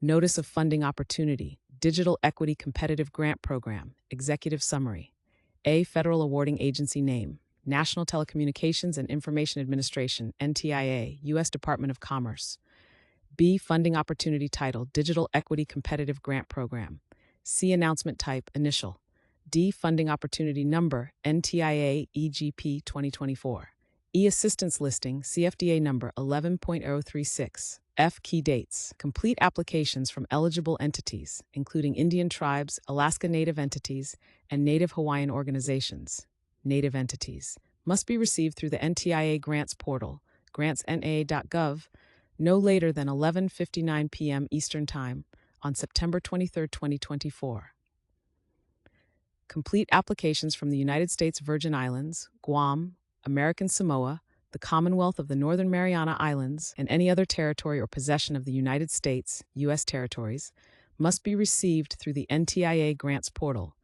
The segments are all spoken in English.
Notice of Funding Opportunity, Digital Equity Competitive Grant Program, Executive Summary. A. Federal Awarding Agency Name, National Telecommunications and Information Administration, NTIA, U.S. Department of Commerce. B. Funding Opportunity Title, Digital Equity Competitive Grant Program. C. Announcement Type, Initial. D. Funding Opportunity Number, NTIA EGP 2024. E. Assistance Listing, CFDA Number 11.036. F. Key Dates. Complete applications from eligible entities, including Indian tribes, Alaska Native entities, and Native Hawaiian organizations. Native entities must be received through the NTIA Grants Portal, grantsna.gov, no later than 11:59 p.m. Eastern Time on September 23, 2024. Complete applications from the United States Virgin Islands, Guam, American Samoa, the Commonwealth of the Northern Mariana Islands, and any other territory or possession of the United States, U.S. territories, must be received through the NTIA Grants Portal,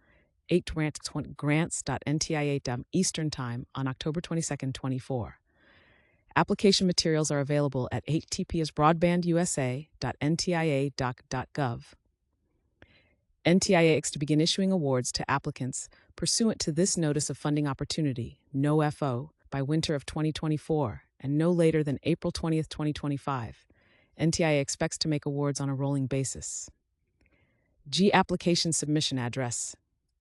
8grants.ntia.gov Eastern Time on October 22, 24. Application materials are available at https://broadbandusa.ntia.gov. NTIA to begin issuing awards to applicants pursuant to this Notice of Funding Opportunity, NOFO, by winter of 2024 and no later than April 20, 2025. NTIA expects to make awards on a rolling basis. G. Application Submission Address.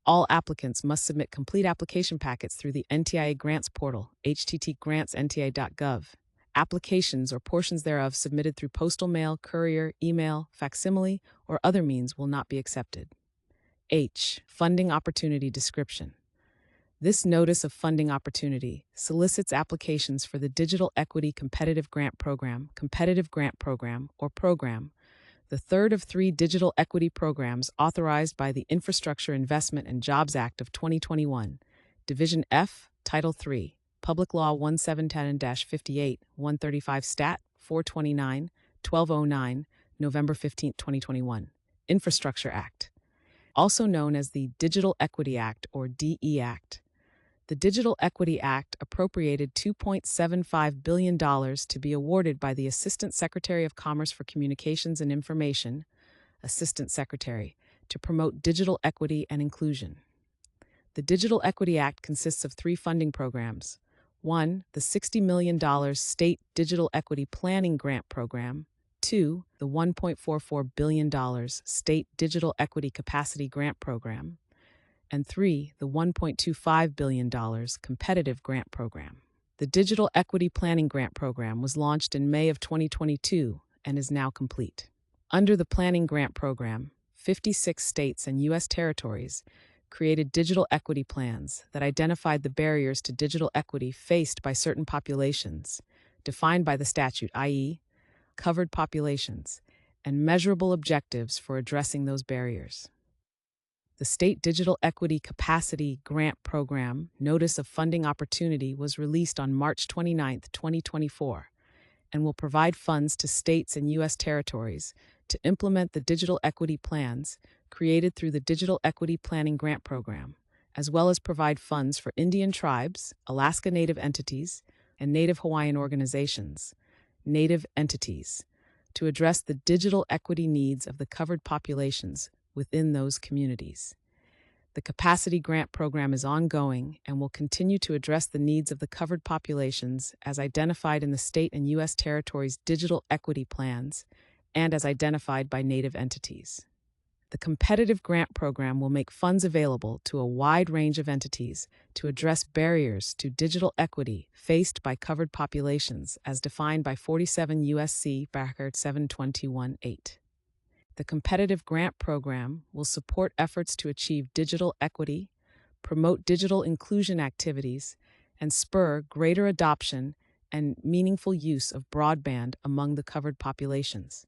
All applicants must submit complete application packets through the NTIA Grants Portal, http://grants.ntia.gov. Applications or portions thereof submitted through postal mail, courier, email, facsimile, or other means will not be accepted. H. Funding Opportunity Description. This Notice of Funding Opportunity solicits applications for the Digital Equity Competitive Grant Program, or Program, the third of 3 digital equity programs authorized by the Infrastructure Investment and Jobs Act of 2021, Division F, Title III, Public Law 1710-58, 135 Stat. 429, 1209, November 15, 2021, Infrastructure Act, also known as the Digital Equity Act or DE Act. The Digital Equity Act appropriated $2.75 billion to be awarded by the Assistant Secretary of Commerce for Communications and Information, Assistant Secretary, to promote digital equity and inclusion. The Digital Equity Act consists of 3 funding programs. 1. The $60 million State Digital Equity Planning Grant Program. 2. The $1.44 billion State Digital Equity Capacity Grant Program. And 3. The $1.25 billion Competitive Grant Program. The Digital Equity Planning Grant Program was launched in May of 2022 and is now complete. Under the Planning Grant Program, 56 states and U.S. territories created digital equity plans that identified the barriers to digital equity faced by certain populations, defined by the statute, i.e., covered populations, and measurable objectives for addressing those barriers. The State Digital Equity Capacity Grant Program Notice of Funding Opportunity was released on March 29, 2024, and will provide funds to states and U.S. territories to implement the digital equity plans created through the Digital Equity Planning Grant Program, as well as provide funds for Indian tribes, Alaska Native entities, and Native Hawaiian organizations, Native entities, to address the digital equity needs of the covered populations within those communities. The Capacity Grant Program is ongoing and will continue to address the needs of the covered populations as identified in the state and U.S. territories' digital equity plans and as identified by Native entities. The Competitive Grant Program will make funds available to a wide range of entities to address barriers to digital equity faced by covered populations as defined by 47 U.S.C. 721-8. The Competitive Grant Program will support efforts to achieve digital equity, promote digital inclusion activities, and spur greater adoption and meaningful use of broadband among the covered populations.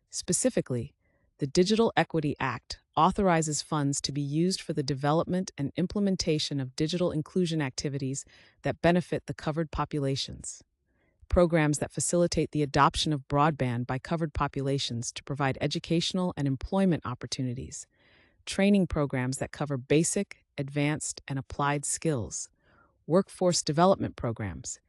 Specifically, the Digital Equity Act authorizes funds to be used for the development and implementation of digital inclusion activities that benefit the covered populations. Programs that facilitate the adoption of broadband by covered populations to provide educational and employment opportunities. Training programs that cover basic, advanced, and applied skills. Workforce development programs.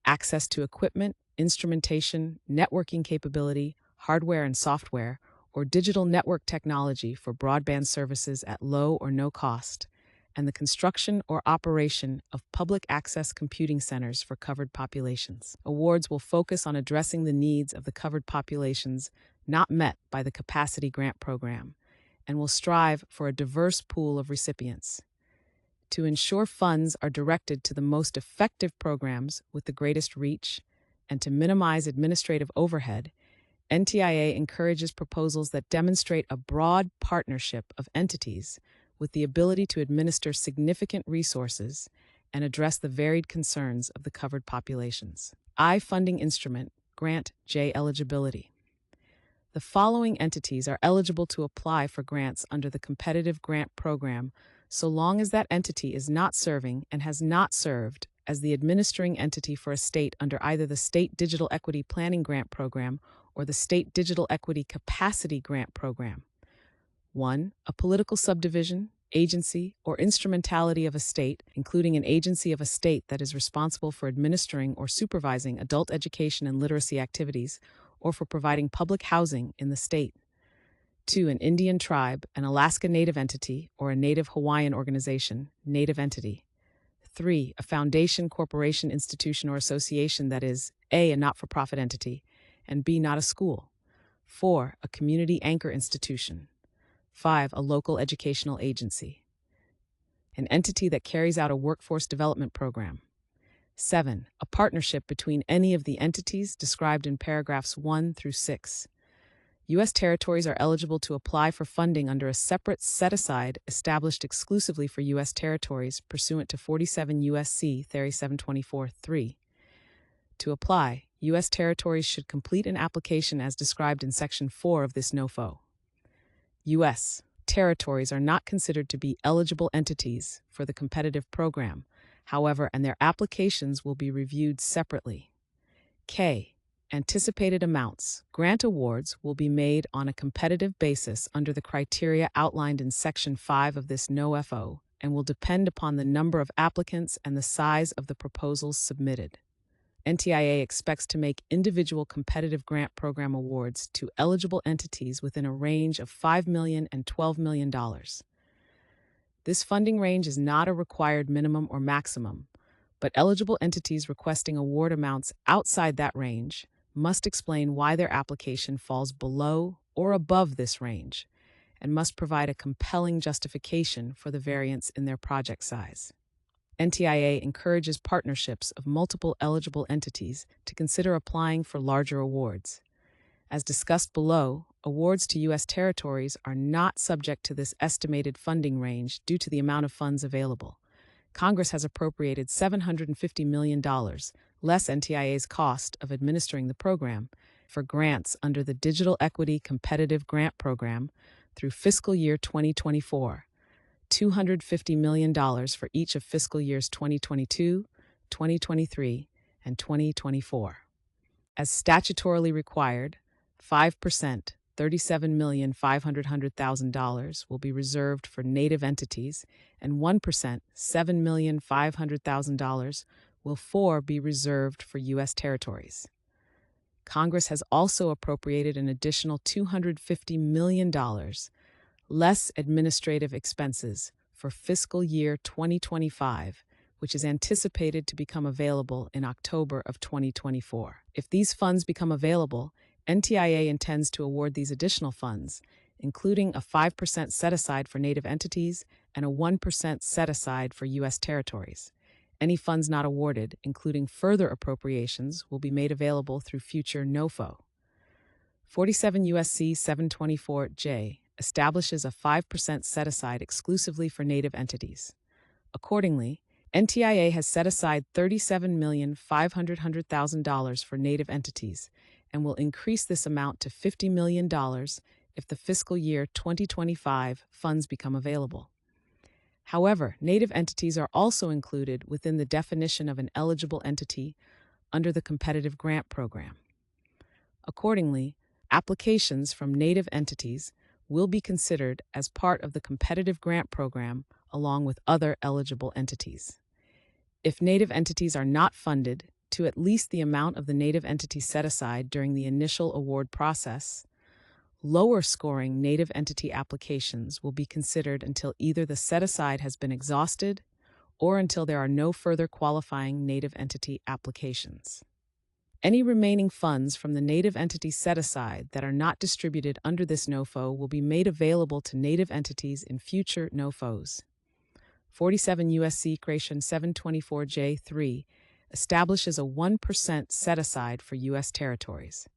Access to equipment, instrumentation, networking capability, hardware and software, or digital network technology for broadband services at low or no cost, and the construction or operation of public access computing centers for covered populations. Awards will focus on addressing the needs of the covered populations not met by the Capacity Grant Program, and will strive for a diverse pool of recipients. To ensure funds are directed to the most effective programs with the greatest reach, and to minimize administrative overhead, NTIA encourages proposals that demonstrate a broad partnership of entities with the ability to administer significant resources and address the varied concerns of the covered populations. Funding Instrument, Grant J eligibility. The following entities are eligible to apply for grants under the Competitive Grant Program so long as that entity is not serving and has not served as the administering entity for a state under either the State Digital Equity Planning Grant Program or the State Digital Equity Capacity Grant Program. 1. A political subdivision, agency, or instrumentality of a state, including an agency of a state that is responsible for administering or supervising adult education and literacy activities, or for providing public housing in the state. 2. An Indian tribe, an Alaska Native entity, or a Native Hawaiian organization, Native entity. 3. A foundation, corporation, institution, or association that is A. a not-for-profit entity, and B. not a school. 4. A community anchor institution. 5. A local educational agency. An entity that carries out a workforce development program. 7. A partnership between any of the entities described in paragraphs 1 through 6. U.S. territories are eligible to apply for funding under a separate set-aside established exclusively for U.S. territories pursuant to 47 U.S.C. 724(3). To apply, U.S. territories should complete an application as described in Section 4 of this NOFO. U.S. territories are not considered to be eligible entities for the competitive program, however, and their applications will be reviewed separately. K. Anticipated amounts. Grant awards will be made on a competitive basis under the criteria outlined in Section 5 of this NOFO and will depend upon the number of applicants and the size of the proposals submitted. NTIA expects to make individual competitive grant program awards to eligible entities within a range of $5 million and $12 million. This funding range is not a required minimum or maximum, but eligible entities requesting award amounts outside that range must explain why their application falls below or above this range, and must provide a compelling justification for the variance in their project size. NTIA encourages partnerships of multiple eligible entities to consider applying for larger awards. As discussed below, awards to U.S. territories are not subject to this estimated funding range due to the amount of funds available. Congress has appropriated $750 million, less NTIA's cost of administering the program, for grants under the Digital Equity Competitive Grant Program through fiscal year 2024, $250 million for each of fiscal years 2022, 2023, and 2024. As statutorily required, 5%, $37,500,000 will be reserved for Native entities, and 1%, $7,500,000 will be reserved for U.S. territories. Congress has also appropriated an additional $250 million, less administrative expenses, for fiscal year 2025, which is anticipated to become available in October of 2024. If these funds become available, NTIA intends to award these additional funds, including a 5% set-aside for Native entities and a 1% set-aside for U.S. territories. Any funds not awarded, including further appropriations, will be made available through future NOFO. 47 U.S.C. 724J establishes a 5% set-aside exclusively for Native entities. Accordingly, NTIA has set aside $37,500,000 for Native entities and will increase this amount to $50 million if the fiscal year 2025 funds become available. However, Native entities are also included within the definition of an eligible entity under the Competitive Grant Program. Accordingly, applications from Native entities will be considered as part of the Competitive Grant Program along with other eligible entities. If Native entities are not funded to at least the amount of the Native entity set aside during the initial award process, Lower scoring native entity applications will be considered until either the set-aside has been exhausted or until there are no further qualifying native entity applications. Any remaining funds from the native entity set-aside that are not distributed under this NOFO will be made available to native entities in future NOFOs. 47 U.S.C. Creation 724J3 establishes a 1% set-aside for U.S. territories.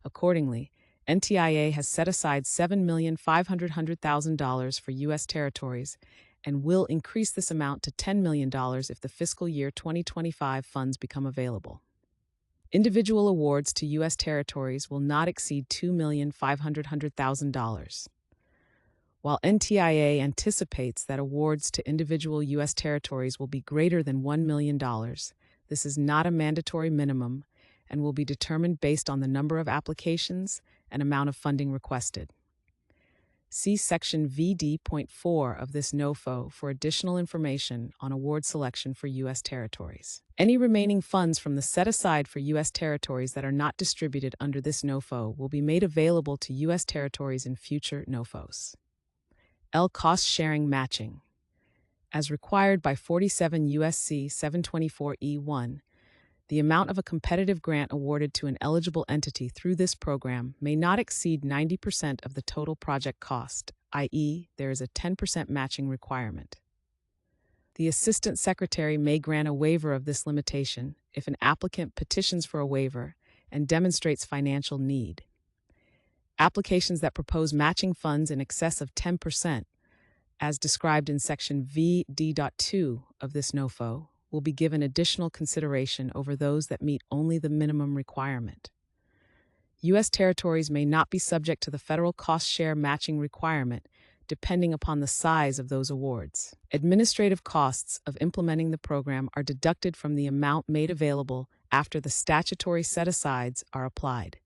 Accordingly, NTIA has set aside $7,500,000 for U.S. territories and will increase this amount to $10 million if the fiscal year 2025 funds become available. Individual awards to U.S. territories will not exceed $2,500,000. While NTIA anticipates that awards to individual U.S. territories will be greater than $1 million, this is not a mandatory minimum and will be determined based on the number of applications and amount of funding requested. See Section VD.4 of this NOFO for additional information on award selection for U.S. territories. Any remaining funds from the set-aside for U.S. territories that are not distributed under this NOFO will be made available to U.S. territories in future NOFOs. L. Cost-sharing matching. As required by 47 U.S.C. 724E1, the amount of a competitive grant awarded to an eligible entity through this program may not exceed 90% of the total project cost, i.e., there is a 10% matching requirement. The Assistant Secretary may grant a waiver of this limitation if an applicant petitions for a waiver and demonstrates financial need. Applications that propose matching funds in excess of 10%, as described in Section VD.2 of this NOFO, will be given additional consideration over those that meet only the minimum requirement. U.S. territories may not be subject to the federal cost-share matching requirement, depending upon the size of those awards. Administrative costs of implementing the program are deducted from the amount made available after the statutory set-asides are applied.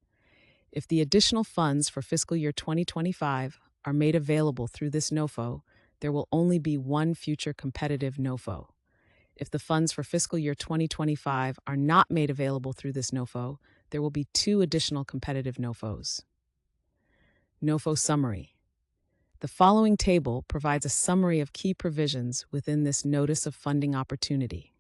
If the additional funds for fiscal year 2025 are made available through this NOFO, there will only be one future competitive NOFO. If the funds for fiscal year 2025 are not made available through this NOFO, there will be two additional competitive NOFOs. NOFO Summary. The following table provides a summary of key provisions within this Notice of Funding Opportunity.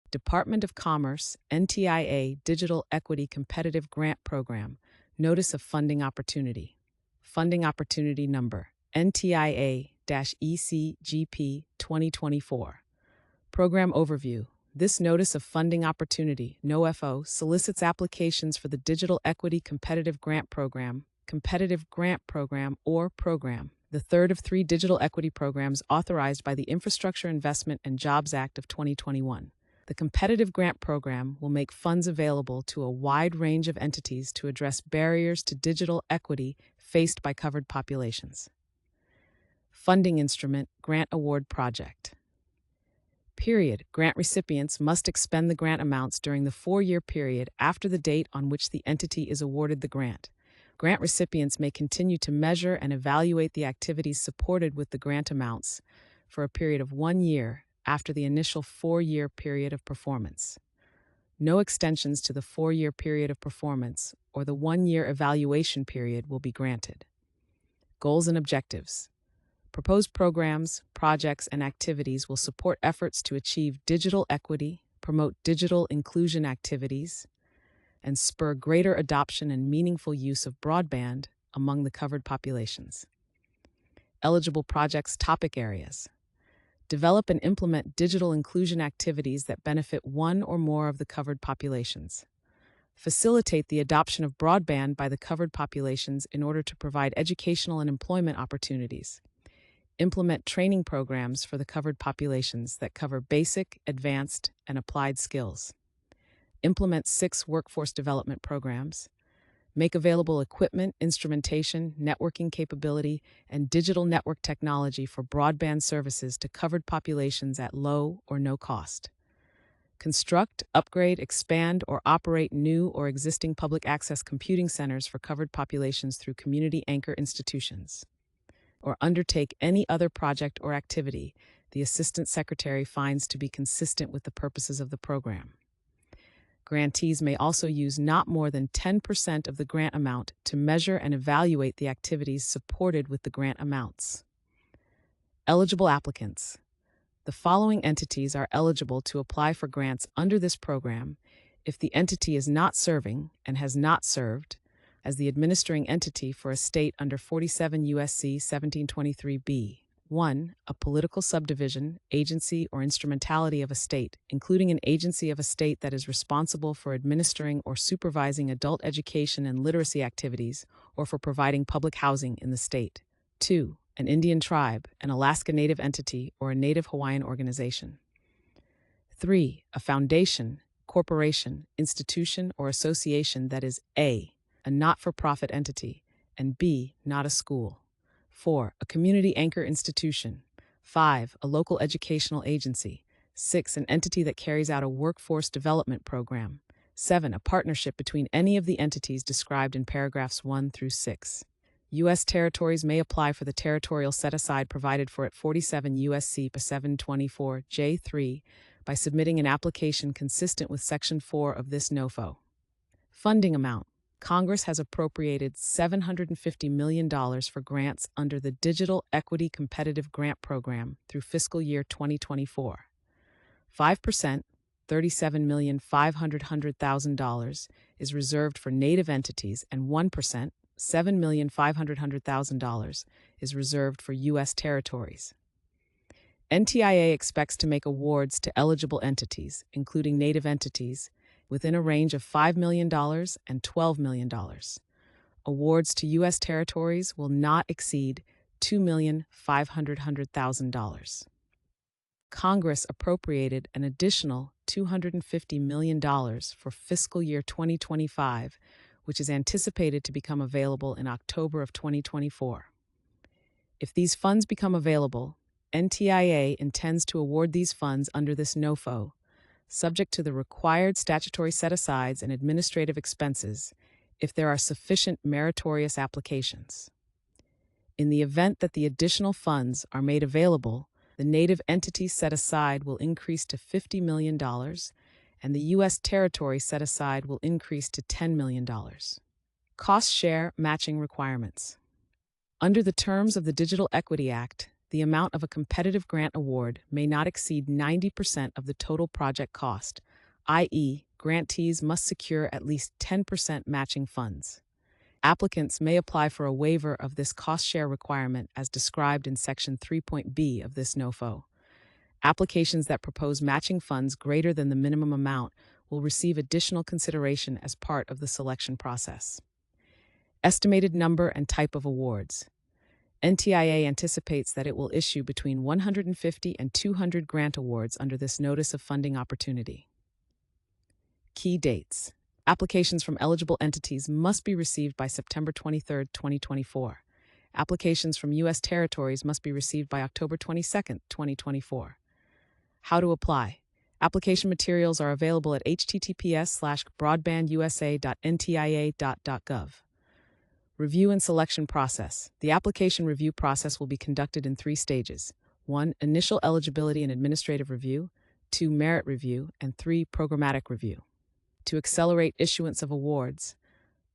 Department of Commerce, NTIA Digital Equity Competitive Grant Program, Notice of Funding Opportunity. Funding Opportunity Number, NTIA-ECGP 2024. Program Overview. This Notice of Funding Opportunity, NOFO, solicits applications for the Digital Equity Competitive Grant Program, or Program, the third of three digital equity programs authorized by the Infrastructure Investment and Jobs Act of 2021. The Competitive Grant Program will make funds available to a wide range of entities to address barriers to digital equity faced by covered populations. Funding Instrument Grant Award Project. Period. Grant recipients must expend the grant amounts during the 4-year period after the date on which the entity is awarded the grant. Grant recipients may continue to measure and evaluate the activities supported with the grant amounts for a period of 1 year after the initial 4-year period of performance. No extensions to the 4-year period of performance or the 1-year evaluation period will be granted. Goals and objectives. Proposed programs, projects, and activities will support efforts to achieve digital equity, promote digital inclusion activities, and spur greater adoption and meaningful use of broadband among the covered populations. Eligible projects' topic areas. Develop and implement digital inclusion activities that benefit one or more of the covered populations. Facilitate the adoption of broadband by the covered populations in order to provide educational and employment opportunities. Implement training programs for the covered populations that cover basic, advanced, and applied skills. Implement 6 workforce development programs. Make available equipment, instrumentation, networking capability, and digital network technology for broadband services to covered populations at low or no cost. Construct, upgrade, expand, or operate new or existing public access computing centers for covered populations through community anchor institutions. Or undertake any other project or activity the Assistant Secretary finds to be consistent with the purposes of the program. Grantees may also use not more than 10% of the grant amount to measure and evaluate the activities supported with the grant amounts. Eligible applicants. The following entities are eligible to apply for grants under this program if the entity is not serving and has not served as the administering entity for a state under 47 U.S.C. 1723b. 1. A political subdivision, agency, or instrumentality of a state, including an agency of a state that is responsible for administering or supervising adult education and literacy activities or for providing public housing in the state. 2. An Indian tribe, an Alaska Native entity, or a Native Hawaiian organization. 3. A foundation, corporation, institution, or association that is A. a not-for-profit entity, and B. not a school. 4. A community anchor institution. 5. A local educational agency. 6. An entity that carries out a workforce development program. 7. A partnership between any of the entities described in paragraphs 1 through 6. U.S. territories may apply for the territorial set-aside provided for at 47 U.S.C. 724 J3 by submitting an application consistent with Section 4 of this NOFO. Funding amount. Congress has appropriated $750 million for grants under the Digital Equity Competitive Grant Program through fiscal year 2024. 5%, $37,500,000, is reserved for Native entities, and 1%, $7,500,000, is reserved for U.S. territories. NTIA expects to make awards to eligible entities, including Native entities, within a range of $5 million and $12 million. Awards to U.S. territories will not exceed $2,500,000. Congress appropriated an additional $250 million for fiscal year 2025, which is anticipated to become available in October of 2024. If these funds become available, NTIA intends to award these funds under this NOFO, subject to the required statutory set-asides and administrative expenses, if there are sufficient meritorious applications. In the event that the additional funds are made available, the Native entity set-aside will increase to $50 million, and the U.S. territory set-aside will increase to $10 million. Cost share matching requirements. Under the terms of the Digital Equity Act, the amount of a competitive grant award may not exceed 90% of the total project cost, i.e., grantees must secure at least 10% matching funds. Applicants may apply for a waiver of this cost share requirement as described in Section 3.b of this NOFO. Applications that propose matching funds greater than the minimum amount will receive additional consideration as part of the selection process. Estimated number and type of awards. NTIA anticipates that it will issue between 150 and 200 grant awards under this Notice of Funding Opportunity. Key dates. Applications from eligible entities must be received by September 23, 2024. Applications from U.S. territories must be received by October 22, 2024. How to apply. Application materials are available at https://broadbandusa.ntia.gov. Review and selection process. The application review process will be conducted in 3 stages. 1. Initial eligibility and administrative review. 2. Merit review. And 3. Programmatic review. To accelerate issuance of awards,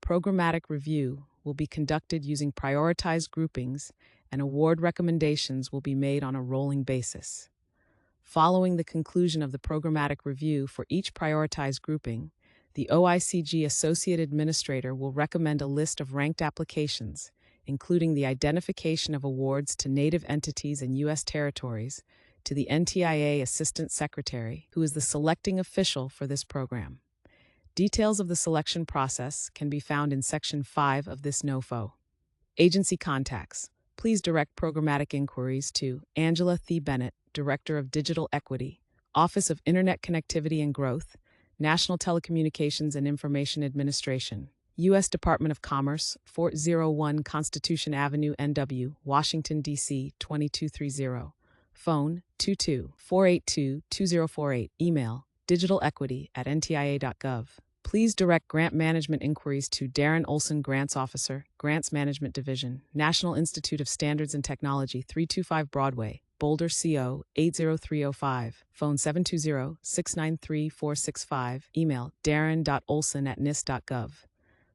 programmatic review will be conducted using prioritized groupings, and award recommendations will be made on a rolling basis. Following the conclusion of the programmatic review for each prioritized grouping, the OICG Associate Administrator will recommend a list of ranked applications, including the identification of awards to Native entities and U.S. territories, to the NTIA Assistant Secretary, who is the selecting official for this program. Details of the selection process can be found in Section 5 of this NOFO. Agency contacts. Please direct programmatic inquiries to Angela Thie Bennett, Director of Digital Equity, Office of Internet Connectivity and Growth, National Telecommunications and Information Administration, U.S. Department of Commerce, 401 Constitution Avenue, NW, Washington, D.C. 2230. Phone 22-482-2048. Email digitalequity@ntia.gov. Please direct grant management inquiries to Darren Olson, Grants Officer, Grants Management Division, National Institute of Standards and Technology, 325 Broadway, Boulder CO 80305, phone 720-693-465, email darren.olson@nist.gov.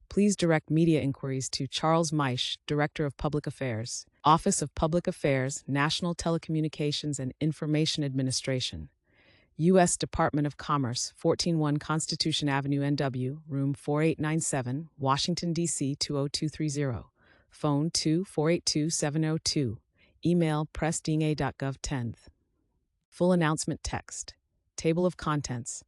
Please direct media inquiries to Charles Meisch, Director of Public Affairs, Office of Public Affairs, National Telecommunications and Information Administration, U.S. Department of Commerce, 141 Constitution Avenue, NW, room 4897, Washington, D.C. 20230, phone 2482702, email pressdna.gov 10th. Full announcement text. Table of contents.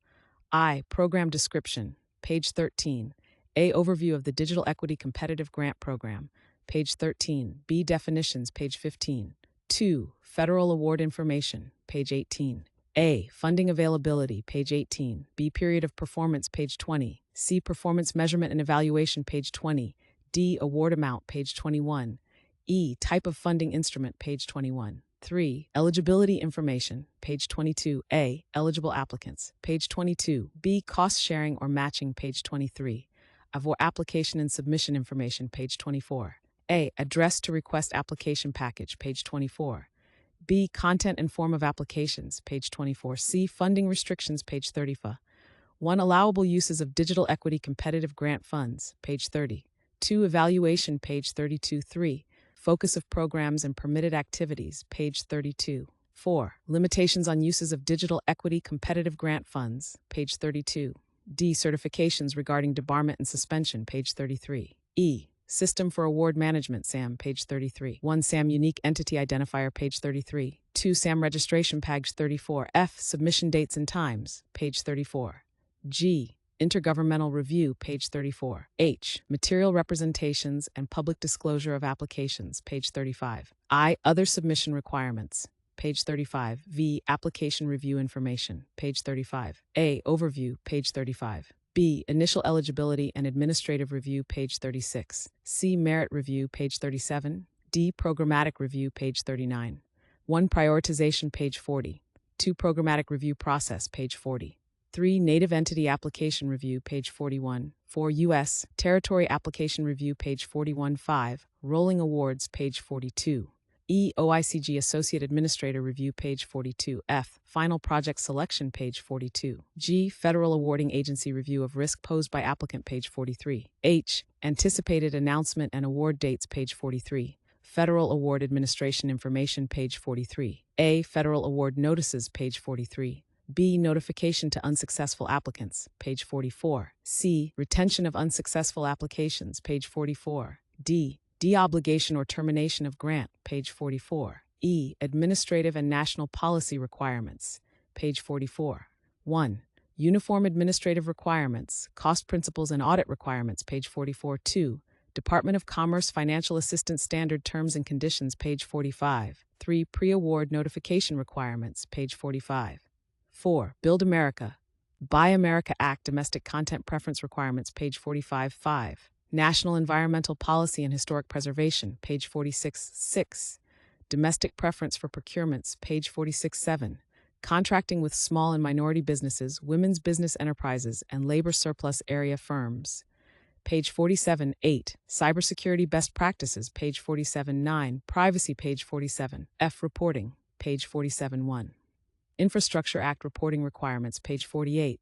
I. Program description, page 13. A. Overview of the Digital Equity Competitive Grant Program, page 13. B. Definitions, page 15. 2. Federal award information, page 18. A. Funding availability, page 18. B. Period of performance, page 20. C. Performance measurement and evaluation, page 20. D. Award amount, page 21. E. Type of funding instrument, page 21. 3. Eligibility information, page 22. A. Eligible applicants, page 22. B. Cost sharing or matching, page 23. Avoir application and submission information, page 24. A. Address to request application package, page 24. B. Content and form of applications, page 24. C. Funding restrictions, page 35. 1. Allowable uses of digital equity competitive grant funds, page 30. 2. Evaluation, page 32. 3. Focus of programs and permitted activities, page 32. 4. Limitations on uses of digital equity competitive grant funds, page 32. D. Certifications regarding debarment and suspension, page 33. E. System for Award Management, SAM, page 33. 1. SAM Unique Entity Identifier, page 33. 2. SAM Registration, page 34. F. Submission Dates and Times, page 34. G. Intergovernmental Review, page 34. H. Material Representations and Public Disclosure of Applications, page 35. I. Other Submission Requirements, page 35. V. Application Review Information, page 35. A. Overview, page 35. B. Initial Eligibility and Administrative Review, page 36. C. Merit Review, page 37. D. Programmatic Review, page 39. 1. Prioritization, page 40. 2. Programmatic Review Process, page 40. 3. Native Entity Application Review, page 41. 4. U.S. Territory Application Review, page 41. 5. Rolling Awards, page 42. E. OICG Associate Administrator Review, page 42. F. Final Project Selection, page 42. G. Federal Awarding Agency Review of Risk Posed by Applicant, page 43. H. Anticipated Announcement and Award Dates, page 43. Federal Award Administration Information, page 43. A. Federal Award Notices, page 43. B. Notification to unsuccessful applicants, page 44. C. Retention of unsuccessful applications, page 44. D. De-obligation or termination of grant, page 44. E. Administrative and national policy requirements, page 44. 1. Uniform administrative requirements, cost principles and audit requirements, page 44. 2. Department of Commerce Financial Assistance Standard Terms and Conditions, page 45. 3. Pre-award notification requirements, page 45. 4. Build America, Buy America Act Domestic Content Preference Requirements, page 45. 5. National Environmental Policy and Historic Preservation, page 46. 6. Domestic Preference for Procurements, page 46. 7. Contracting with Small and Minority Businesses, Women's Business Enterprises, and Labor Surplus Area Firms, page 47. 8. Cybersecurity Best Practices, page 47. 9. Privacy, page 47. F. Reporting, page 47. 1. Infrastructure Act Reporting Requirements, page 48.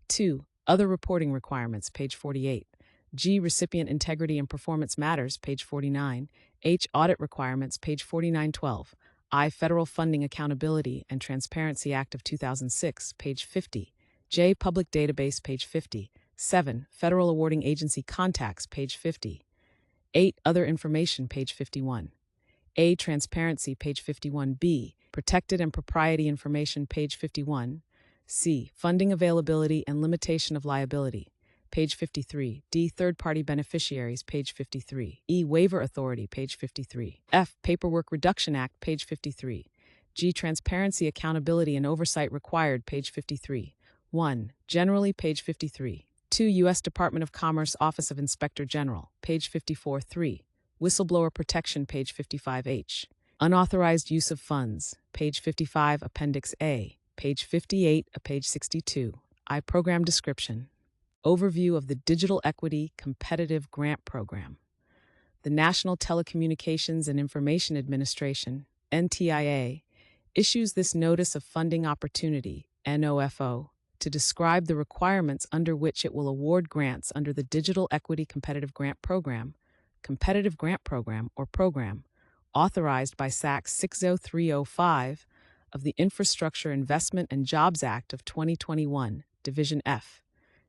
2. Other Reporting Requirements, page 48. G. Recipient Integrity and Performance Matters, page 49. H. Audit Requirements, page 49. 12. I. Federal Funding Accountability and Transparency Act of 2006, page 50. J. Public Database, page 50. 7. Federal Awarding Agency Contacts, page 50. 8. Other Information, page 51. A. Transparency, page 51. B. Protected and Propriety Information, page 51. C. Funding Availability and Limitation of Liability, page 53. D. Third-party beneficiaries, page 53. E. Waiver authority, page 53. F. Paperwork Reduction Act, page 53. G. Transparency, accountability, and oversight required, page 53. 1. Generally, page 53. 2. U.S. Department of Commerce Office of Inspector General, page 54. 3. Whistleblower Protection, page 55H. Unauthorized Use of Funds, page 55, Appendix A, page 58, page 62. I. Program Description. Overview of the Digital Equity Competitive Grant Program. The National Telecommunications and Information Administration, NTIA, issues this Notice of Funding Opportunity, NOFO, to describe the requirements under which it will award grants under the Digital Equity Competitive Grant Program, or program, authorized by SAC 60305 of the Infrastructure Investment and Jobs Act of 2021, Division F,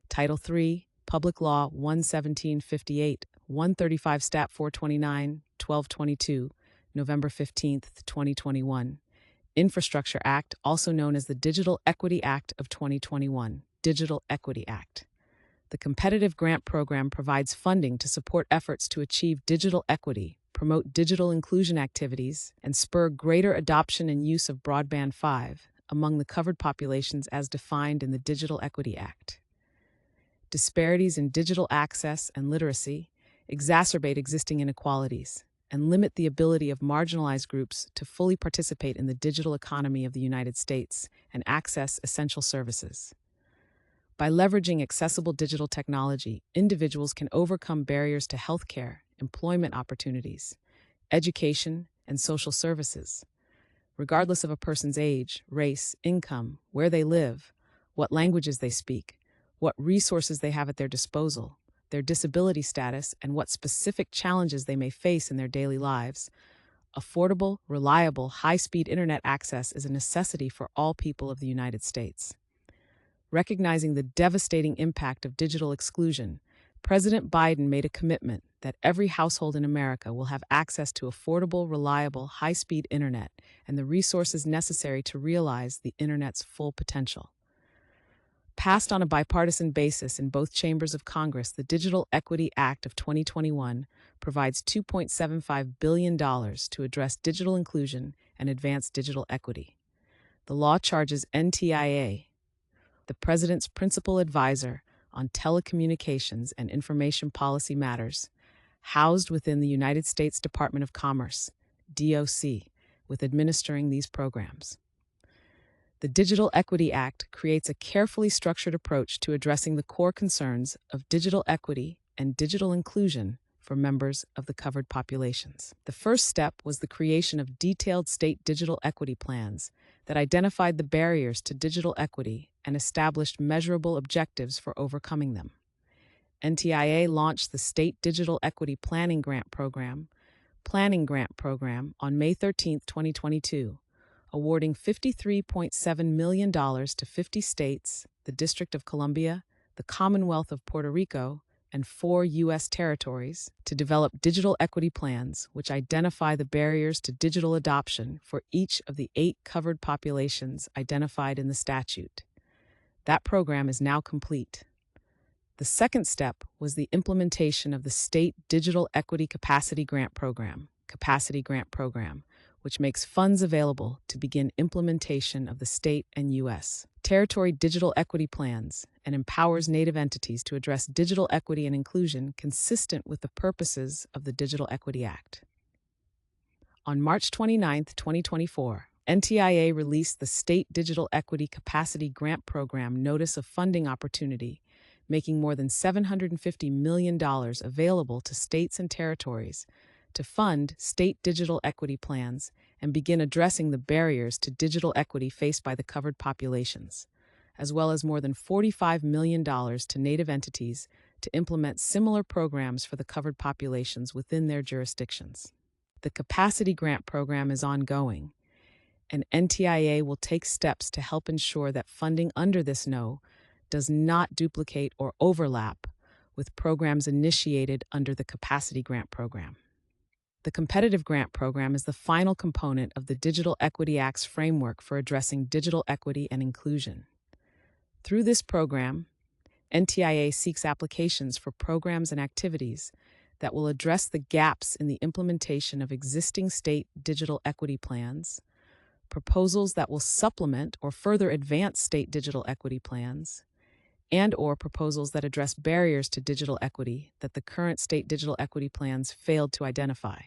Title III, Public Law 11758, 135 Stat 429, 1222, November 15, 2021. Infrastructure Act, also known as the Digital Equity Act of 2021, Digital Equity Act. The Competitive Grant Program provides funding to support efforts to achieve digital equity, promote digital inclusion activities, and spur greater adoption and use of broadband 5 among the covered populations as defined in the Digital Equity Act. Disparities in digital access and literacy exacerbate existing inequalities and limit the ability of marginalized groups to fully participate in the digital economy of the United States and access essential services. By leveraging accessible digital technology, individuals can overcome barriers to healthcare, employment opportunities, education, and social services, regardless of a person's age, race, income, where they live, what languages they speak, what resources they have at their disposal, their disability status, and what specific challenges they may face in their daily lives. Affordable, reliable, high-speed internet access is a necessity for all people of the United States. Recognizing the devastating impact of digital exclusion, President Biden made a commitment that every household in America will have access to affordable, reliable, high-speed internet and the resources necessary to realize the internet's full potential. Passed on a bipartisan basis in both chambers of Congress, the Digital Equity Act of 2021 provides $2.75 billion to address digital inclusion and advance digital equity. The law charges NTIA, the President's principal advisor on telecommunications and information policy matters, housed within the United States Department of Commerce, DOC, with administering these programs. The Digital Equity Act creates a carefully structured approach to addressing the core concerns of digital equity and digital inclusion for members of the covered populations. The first step was the creation of detailed state digital equity plans that identified the barriers to digital equity and established measurable objectives for overcoming them. NTIA launched the State Digital Equity Planning Grant Program on May 13, 2022, awarding $53.7 million to 50 states, the District of Columbia, the Commonwealth of Puerto Rico, and 4 U.S. territories to develop digital equity plans which identify the barriers to digital adoption for each of the 8 covered populations identified in the statute. That program is now complete. The second step was the implementation of the State Digital Equity Capacity Grant Program, which makes funds available to begin implementation of the state and U.S. territory digital equity plans and empowers Native entities to address digital equity and inclusion consistent with the purposes of the Digital Equity Act. On March 29, 2024, NTIA released the State Digital Equity Capacity Grant Program Notice of Funding Opportunity, making more than $750 million available to states and territories to fund state digital equity plans and begin addressing the barriers to digital equity faced by the covered populations, as well as more than $45 million to Native entities to implement similar programs for the covered populations within their jurisdictions. The Capacity Grant Program is ongoing, and NTIA will take steps to help ensure that funding under this NO does not duplicate or overlap with programs initiated under the Capacity Grant Program. The Competitive Grant Program is the final component of the Digital Equity Act's framework for addressing digital equity and inclusion. Through this program, NTIA seeks applications for programs and activities that will address the gaps in the implementation of existing state digital equity plans, proposals that will supplement or further advance state digital equity plans, and/or proposals that address barriers to digital equity that the current state digital equity plans failed to identify.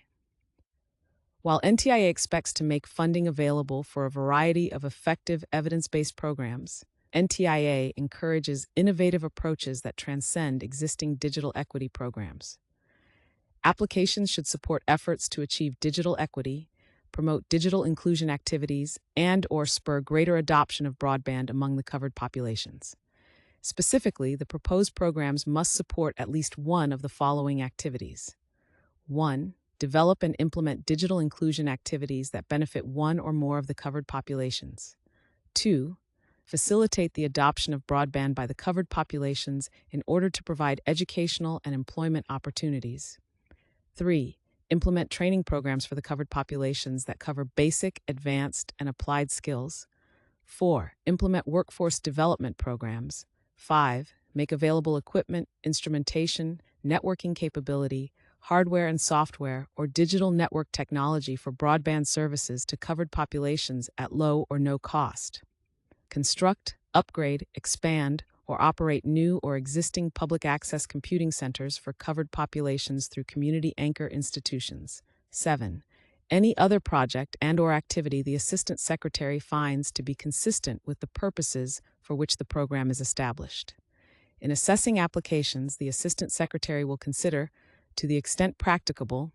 While NTIA expects to make funding available for a variety of effective evidence-based programs, NTIA encourages innovative approaches that transcend existing digital equity programs. Applications should support efforts to achieve digital equity promote digital inclusion activities, and/or spur greater adoption of broadband among the covered populations. Specifically, the proposed programs must support at least one of the following activities. 1. Develop and implement digital inclusion activities that benefit one or more of the covered populations. 2. Facilitate the adoption of broadband by the covered populations in order to provide educational and employment opportunities. 3. Implement training programs for the covered populations that cover basic, advanced, and applied skills. 4. Implement workforce development programs. 5. Make available equipment, instrumentation, networking capability, hardware and software, or digital network technology for broadband services to covered populations at low or no cost. Construct, upgrade, expand, or operate new or existing public access computing centers for covered populations through community anchor institutions. 7. Any other project and/or activity the Assistant Secretary finds to be consistent with the purposes for which the program is established. In assessing applications, the Assistant Secretary will consider, to the extent practicable,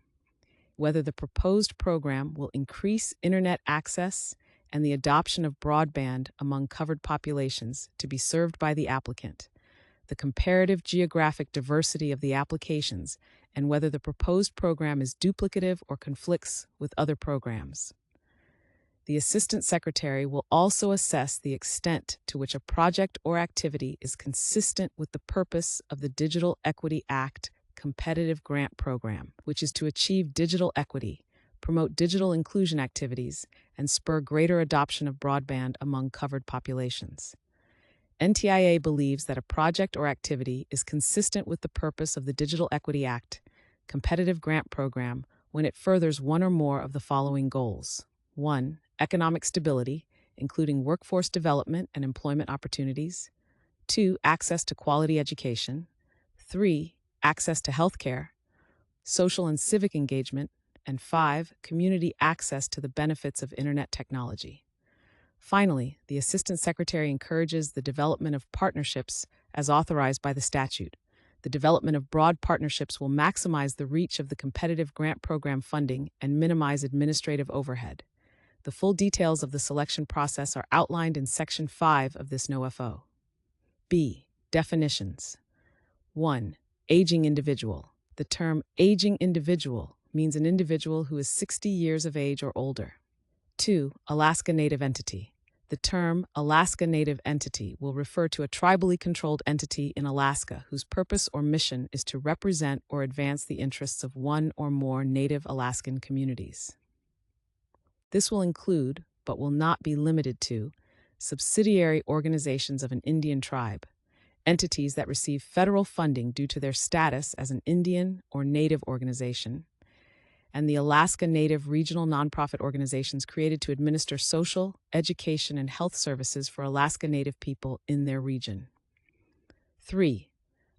whether the proposed program will increase internet access and the adoption of broadband among covered populations to be served by the applicant, the comparative geographic diversity of the applications, and whether the proposed program is duplicative or conflicts with other programs. The Assistant Secretary will also assess the extent to which a project or activity is consistent with the purpose of the Digital Equity Act competitive grant program, which is to achieve digital equity, promote digital inclusion activities, and spur greater adoption of broadband among covered populations. NTIA believes that a project or activity is consistent with the purpose of the Digital Equity Act competitive grant program when it furthers one or more of the following goals. 1. Economic stability, including workforce development and employment opportunities. 2. Access to quality education. 3. Access to healthcare, social and civic engagement. And 5. Community access to the benefits of Internet technology. Finally, the Assistant Secretary encourages the development of partnerships as authorized by the statute. The development of broad partnerships will maximize the reach of the competitive grant program funding and minimize administrative overhead. The full details of the selection process are outlined in Section 5 of this NOFO. B. Definitions. 1. Aging individual. The term aging individual means an individual who is 60 years of age or older. 2. Alaska Native entity. The term Alaska Native entity will refer to a tribally controlled entity in Alaska whose purpose or mission is to represent or advance the interests of one or more Native Alaskan communities. This will include, but will not be limited to, subsidiary organizations of an Indian tribe, entities that receive federal funding due to their status as an Indian or Native organization, and the Alaska Native regional nonprofit organizations created to administer social, education, and health services for Alaska Native people in their region. 3.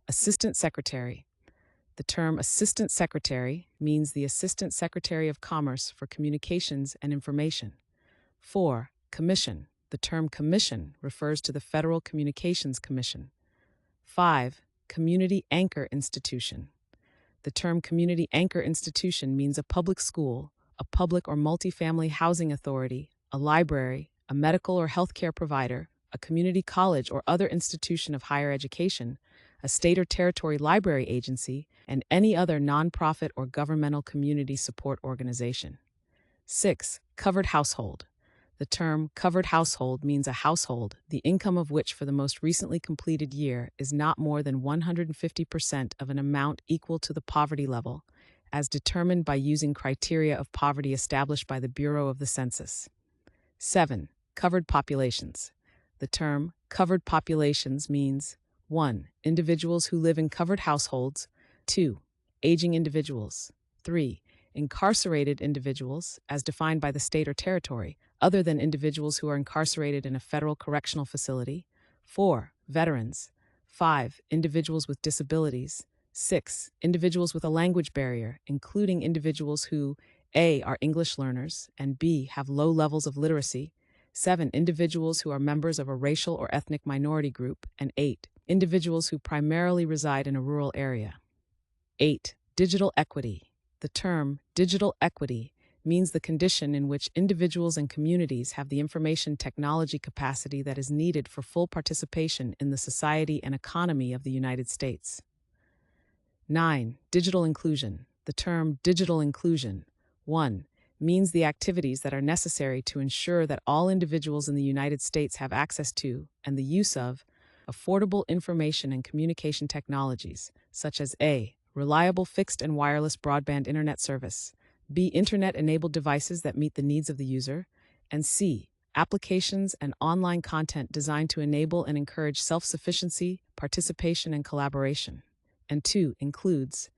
Assistant Secretary. The term Assistant Secretary means the Assistant Secretary of Commerce for Communications and Information. 4. Commission. The term Commission refers to the Federal Communications Commission. 5. Community Anchor Institution. The term Community Anchor Institution means a public school, a public or multifamily housing authority, a library, a medical or healthcare provider, a community college or other institution of higher education, a state or territory library agency, and any other nonprofit or governmental community support organization. 6. Covered household. The term covered household means a household, the income of which for the most recently completed year is not more than 150% of an amount equal to the poverty level, as determined by using criteria of poverty established by the Bureau of the Census. 7. Covered populations. The term covered populations means 1. Individuals who live in covered households. 2. Aging individuals. 3. Incarcerated individuals, as defined by the state or territory, other than individuals who are incarcerated in a federal correctional facility. 4. Veterans. 5. Individuals with disabilities. 6. Individuals with a language barrier, including individuals who A. are English learners, and B. have low levels of literacy. 7. Individuals who are members of a racial or ethnic minority group. And 8. Individuals who primarily reside in a rural area. 8. Digital equity. The term digital equity means the condition in which individuals and communities have the information technology capacity that is needed for full participation in the society and economy of the United States. 9. Digital inclusion. The term digital inclusion, 1, means the activities that are necessary to ensure that all individuals in the United States have access to and the use of affordable information and communication technologies, such as A. Reliable fixed and wireless broadband internet service, B. Internet-enabled devices that meet the needs of the user, and C. Applications and online content designed to enable and encourage self-sufficiency, participation, and collaboration. And 2 includes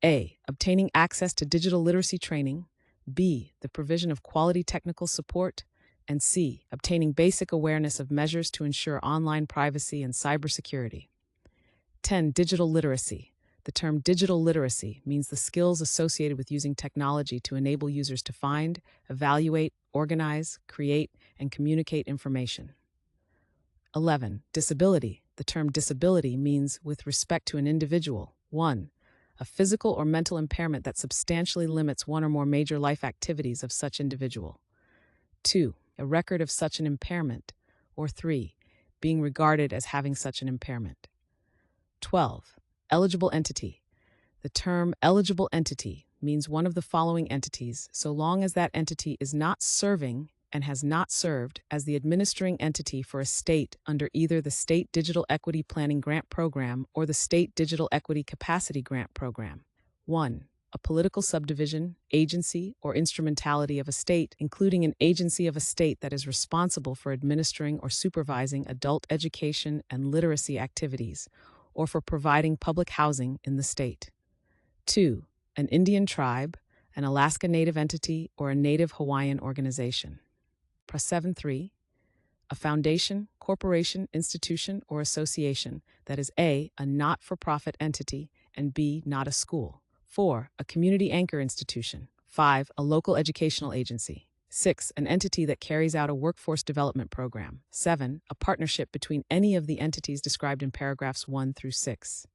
A. Obtaining access to digital literacy training, B. The provision of quality technical support, and C. Obtaining basic awareness of measures to ensure online privacy and cybersecurity. 10. Digital literacy. The term digital literacy means the skills associated with using technology to enable users to find, evaluate, organize, create, and communicate information. 11. Disability. The term disability means with respect to an individual, 1. A physical or mental impairment that substantially limits one or more major life activities of such individual. 2. A record of such an impairment, or 3. Being regarded as having such an impairment. 12. Eligible entity. The term eligible entity means one of the following entities so long as that entity is not serving and has not served as the administering entity for a state under either the State Digital Equity Planning Grant Program or the State Digital Equity Capacity Grant Program. 1. A political subdivision, agency, or instrumentality of a state, including an agency of a state that is responsible for administering or supervising adult education and literacy activities, or for providing public housing in the state. 2. An Indian tribe, an Alaska Native entity, or a Native Hawaiian organization. 7.3. A foundation, corporation, institution, or association that is A. a not-for-profit entity, and B. not a school. 4. A community anchor institution. 5. A local educational agency. 6. An entity that carries out a workforce development program. 7. A partnership between any of the entities described in paragraphs 1 through 6.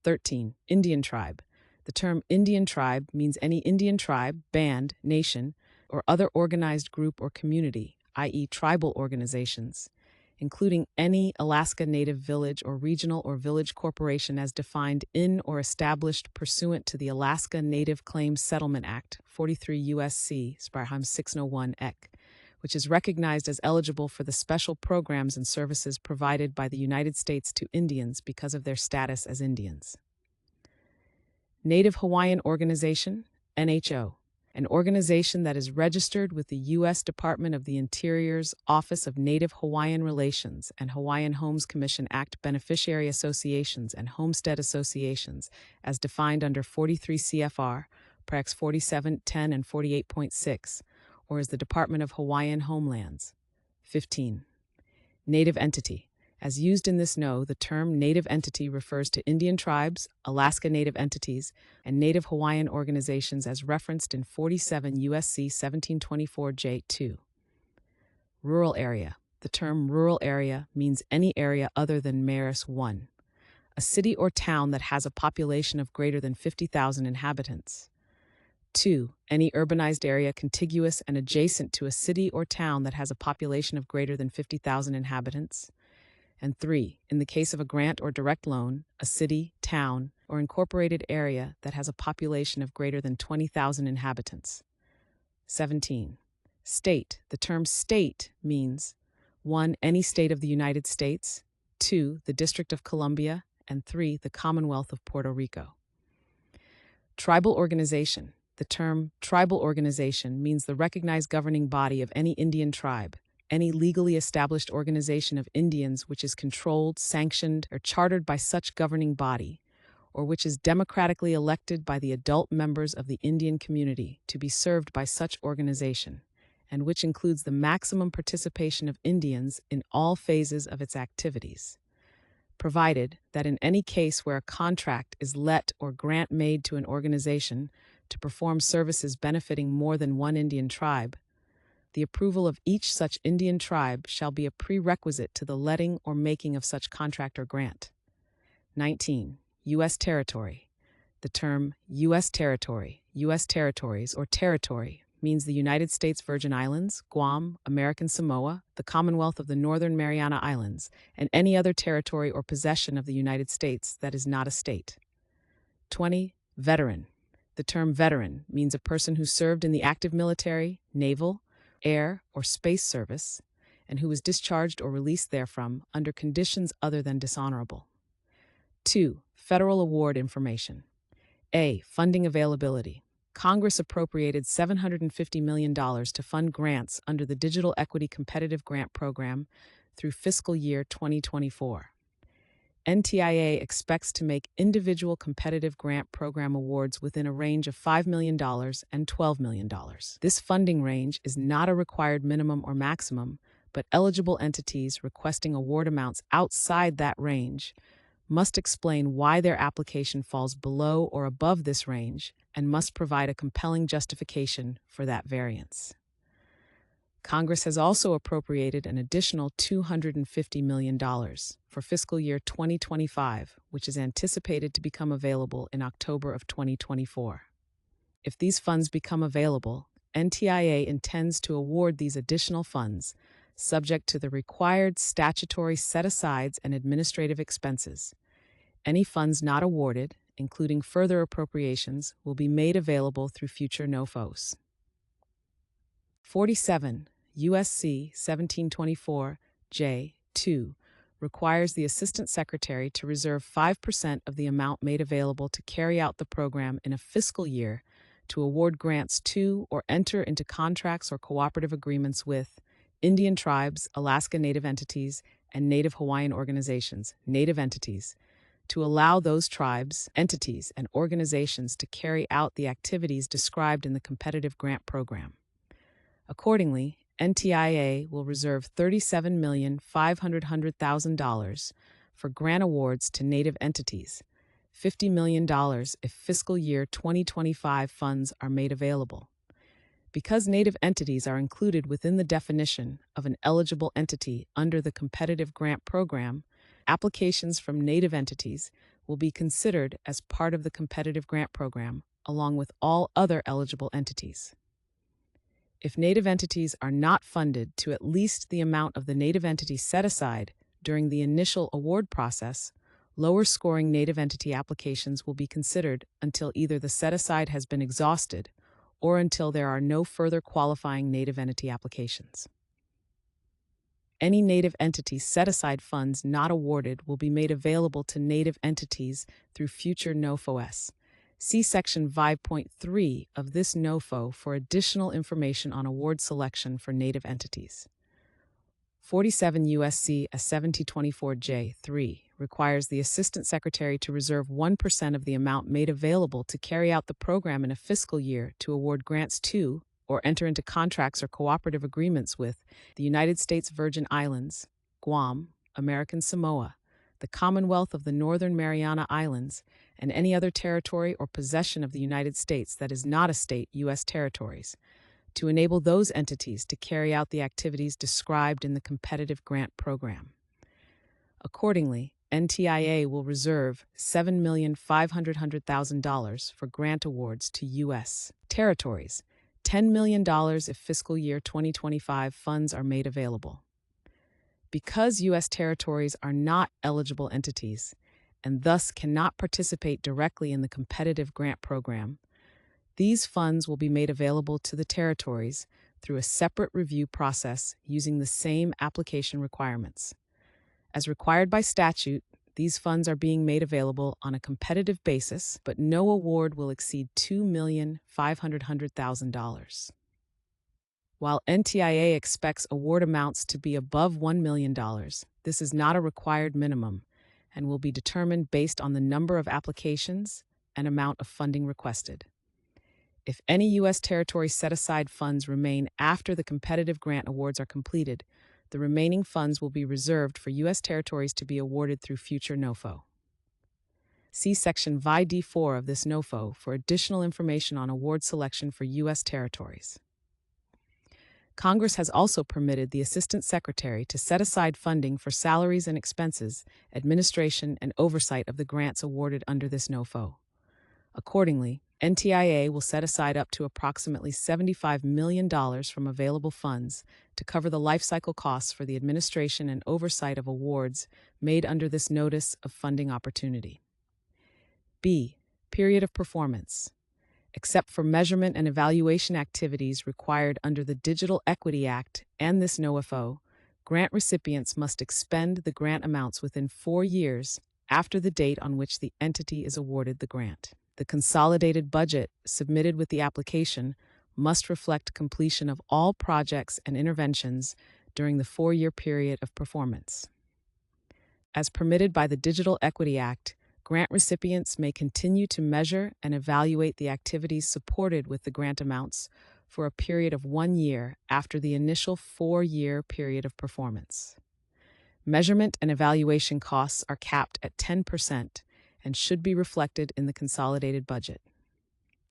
13. Indian tribe. The term Indian tribe means any Indian tribe, band, nation, or other organized group or community, i.e. tribal organizations, including any Alaska Native village or regional or village corporation as defined in or established pursuant to the Alaska Native Claims Settlement Act, 43 U.S.C. 601 EC, which is recognized as eligible for the special programs and services provided by the United States to Indians because of their status as Indians. Native Hawaiian Organization, NHO, an organization that is registered with the U.S. Department of the Interior's Office of Native Hawaiian Relations and Hawaiian Homes Commission Act beneficiary associations and homestead associations as defined under 43 CFR, Prex 47.10 and 48.6, or as the Department of Hawaiian Homelands. 15. Native entity. As used in this No, the term Native entity refers to Indian tribes, Alaska Native entities, and Native Hawaiian organizations as referenced in 47 U.S.C. 1724 J2. Rural area. The term rural area means any area other than Maris 1, a city or town that has a population of greater than 50,000 inhabitants. 2. Any urbanized area contiguous and adjacent to a city or town that has a population of greater than 50,000 inhabitants. And 3. In the case of a grant or direct loan, a city, town, or incorporated area that has a population of greater than 20,000 inhabitants. 17. State. The term state means 1. Any state of the United States, 2. The District of Columbia, and 3. The Commonwealth of Puerto Rico. Tribal organization. The term tribal organization means the recognized governing body of any Indian tribe, any legally established organization of Indians which is controlled, sanctioned, or chartered by such governing body, or which is democratically elected by the adult members of the Indian community to be served by such organization, and which includes the maximum participation of Indians in all phases of its activities. Provided that in any case where a contract is let or grant made to an organization to perform services benefiting more than one Indian tribe, the approval of each such Indian tribe shall be a prerequisite to the letting or making of such contract or grant. 19. U.S. territory. The term U.S. territory, U.S. territories, or territory means the United States Virgin Islands, Guam, American Samoa, the Commonwealth of the Northern Mariana Islands, and any other territory or possession of the United States that is not a state. 20. Veteran. The term veteran means a person who served in the active military, naval, air, or space service, and who was discharged or released therefrom under conditions other than dishonorable. 2. Federal award information. A. Funding availability. Congress appropriated $750 million to fund grants under the Digital Equity Competitive Grant Program through fiscal year 2024. NTIA expects to make individual competitive grant program awards within a range of $5 million and $12 million. This funding range is not a required minimum or maximum, but eligible entities requesting award amounts outside that range must explain why their application falls below or above this range and must provide a compelling justification for that variance. Congress has also appropriated an additional $250 million for fiscal year 2025, which is anticipated to become available in October of 2024. If these funds become available, NTIA intends to award these additional funds, subject to the required statutory set-asides and administrative expenses. Any funds not awarded, including further appropriations, will be made available through future NOFOs. 47. USC 1724J2 requires the Assistant Secretary to reserve 5% of the amount made available to carry out the program in a fiscal year to award grants to or enter into contracts or cooperative agreements with Indian tribes, Alaska Native entities, and Native Hawaiian organizations, Native entities, to allow those tribes, entities, and organizations to carry out the activities described in the competitive grant program. Accordingly, NTIA will reserve $37,500,000 for grant awards to Native entities, $50 million if fiscal year 2025 funds are made available. Because Native entities are included within the definition of an eligible entity under the competitive grant program, applications from Native entities will be considered as part of the competitive grant program, along with all other eligible entities. If Native entities are not funded to at least the amount of the Native entity set aside during the initial award process, lower scoring Native entity applications will be considered until either the set-aside has been exhausted or until there are no further qualifying Native entity applications. Any Native entity set-aside funds not awarded will be made available to Native entities through future NOFOs. See Section 5.3 of this NOFO for additional information on award selection for Native entities. 47 USC 1724J3 requires the Assistant Secretary to reserve 1% of the amount made available to carry out the program in a fiscal year to award grants to or enter into contracts or cooperative agreements with the United States Virgin Islands, Guam, American Samoa, the Commonwealth of the Northern Mariana Islands, and any other territory or possession of the United States that is not a state U.S. territories, to enable those entities to carry out the activities described in the competitive grant program. Accordingly, NTIA will reserve $7,500,000 for grant awards to U.S. territories, $10 million if fiscal year 2025 funds are made available. Because U.S. territories are not eligible entities and thus cannot participate directly in the competitive grant program, these funds will be made available to the territories through a separate review process using the same application requirements. As required by statute, these funds are being made available on a competitive basis, but no award will exceed $2,500,000. While NTIA expects award amounts to be above $1 million, this is not a required minimum and will be determined based on the number of applications and amount of funding requested. If any U.S. territory set-aside funds remain after the competitive grant awards are completed, the remaining funds will be reserved for U.S. territories to be awarded through future NOFO. See Section VID4 of this NOFO for additional information on award selection for U.S. territories. Congress has also permitted the Assistant Secretary to set aside funding for salaries and expenses, administration, and oversight of the grants awarded under this NOFO. Accordingly, NTIA will set aside up to approximately $75 million from available funds to cover the lifecycle costs for the administration and oversight of awards made under this Notice of Funding Opportunity. B. Period of performance. Except for measurement and evaluation activities required under the Digital Equity Act and this NOFO, grant recipients must expend the grant amounts within 4 years after the date on which the entity is awarded the grant. The consolidated budget submitted with the application must reflect completion of all projects and interventions during the 4-year period of performance. As permitted by the Digital Equity Act, grant recipients may continue to measure and evaluate the activities supported with the grant amounts for a period of 1 year after the initial 4-year period of performance. Measurement and evaluation costs are capped at 10% and should be reflected in the consolidated budget.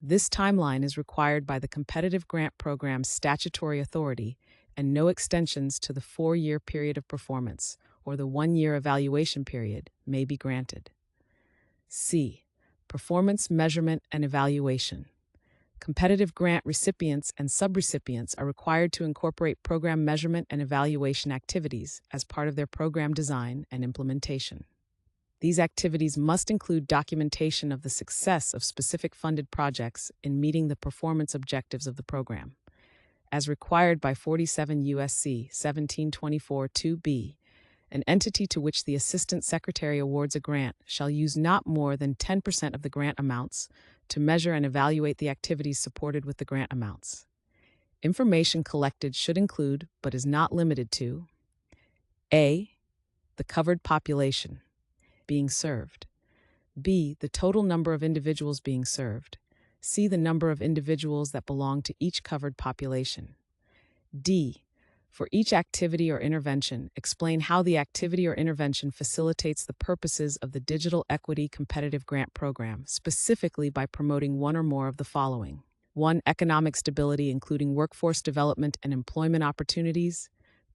This timeline is required by the Competitive Grant Program's statutory authority, and no extensions to the 4-year period of performance or the 1-year evaluation period may be granted. C. Performance measurement and evaluation. Competitive grant recipients and subrecipients are required to incorporate program measurement and evaluation activities as part of their program design and implementation. These activities must include documentation of the success of specific funded projects in meeting the performance objectives of the program. As required by 47 U.S.C. 1724(2)(b), an entity to which the Assistant Secretary awards a grant shall use not more than 10% of the grant amounts to measure and evaluate the activities supported with the grant amounts. Information collected should include, but is not limited to: A. The covered population being served. B. The total number of individuals being served. C. The number of individuals that belong to each covered population. D. For each activity or intervention, explain how the activity or intervention facilitates the purposes of the Digital Equity Competitive Grant Program, specifically by promoting one or more of the following: 1. Economic stability, including workforce development and employment opportunities.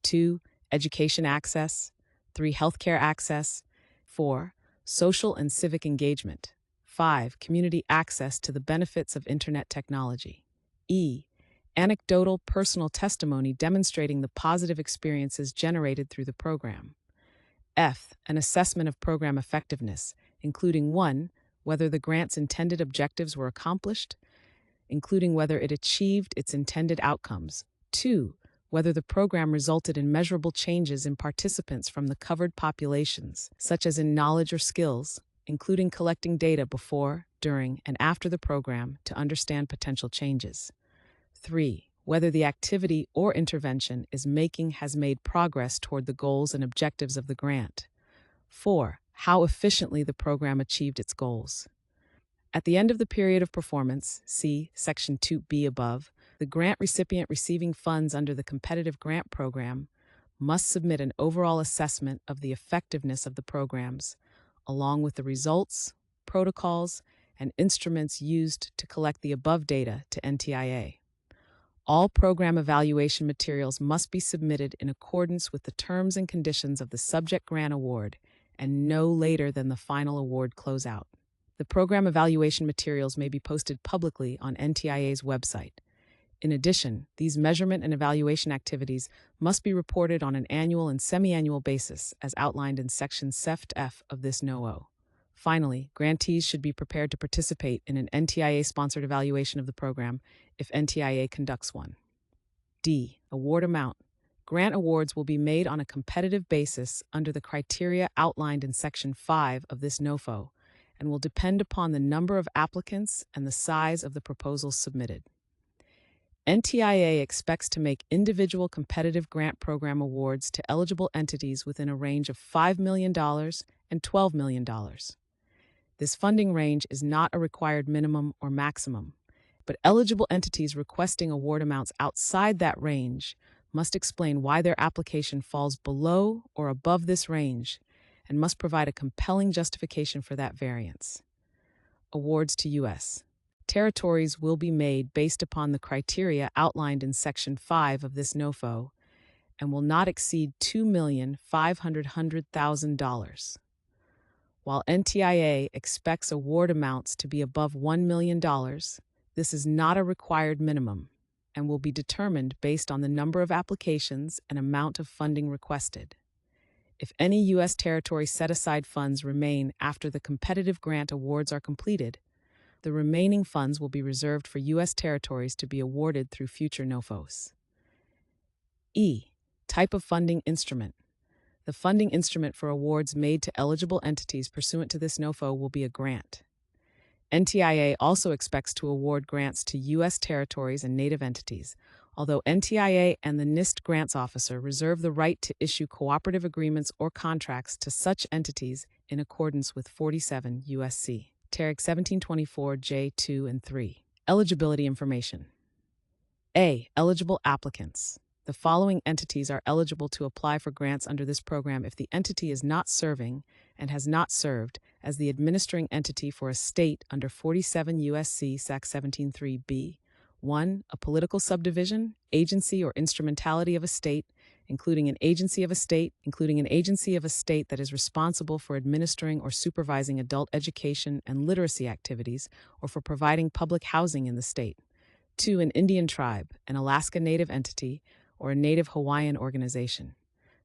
2. Education access. 3. Healthcare access. 4. Social and civic engagement. 5. Community access to the benefits of Internet technology. E. Anecdotal personal testimony demonstrating the positive experiences generated through the program. F. An assessment of program effectiveness, including 1. Whether the grant's intended objectives were accomplished, including whether it achieved its intended outcomes. 2. Whether the program resulted in measurable changes in participants from the covered populations, such as in knowledge or skills, including collecting data before, during, and after the program to understand potential changes. 3. Whether the activity or intervention has made progress toward the goals and objectives of the grant. 4. How efficiently the program achieved its goals. At the end of the period of performance, see Section 2B above, the grant recipient receiving funds under the Competitive Grant Program must submit an overall assessment of the effectiveness of the programs, along with the results, protocols, and instruments used to collect the above data to NTIA. All program evaluation materials must be submitted in accordance with the terms and conditions of the subject grant award and no later than the final award closeout. The program evaluation materials may be posted publicly on NTIA's website. In addition, these measurement and evaluation activities must be reported on an annual and semi-annual basis as outlined in Section SEFT-F of this NOO. Finally, grantees should be prepared to participate in an NTIA-sponsored evaluation of the program if NTIA conducts one. D. Award amount. Grant awards will be made on a competitive basis under the criteria outlined in Section 5 of this NOFO and will depend upon the number of applicants and the size of the proposals submitted. NTIA expects to make individual competitive grant program awards to eligible entities within a range of $5 million and $12 million. This funding range is not a required minimum or maximum, but eligible entities requesting award amounts outside that range must explain why their application falls below or above this range and must provide a compelling justification for that variance. Awards to U.S. territories will be made based upon the criteria outlined in Section 5 of this NOFO and will not exceed $2,500,000. While NTIA expects award amounts to be above $1 million, this is not a required minimum and will be determined based on the number of applications and amount of funding requested. If any U.S. territory set-aside funds remain after the competitive grant awards are completed, the remaining funds will be reserved for U.S. territories to be awarded through future NOFOs. E. Type of funding instrument. The funding instrument for awards made to eligible entities pursuant to this NOFO will be a grant. NTIA also expects to award grants to U.S. territories and native entities, although NTIA and the NIST grants officer reserve the right to issue cooperative agreements or contracts to such entities in accordance with 47 U.S.C. Tarek 1724 J2 and 3. Eligibility information. A. Eligible applicants. The following entities are eligible to apply for grants under this program if the entity is not serving and has not served as the administering entity for a state under 47 U.S.C. Sac 17.3b. 1. A political subdivision, agency, or instrumentality of a state, including an agency of a state that is responsible for administering or supervising adult education and literacy activities or for providing public housing in the state. 2. An Indian tribe, an Alaska Native entity, or a Native Hawaiian organization.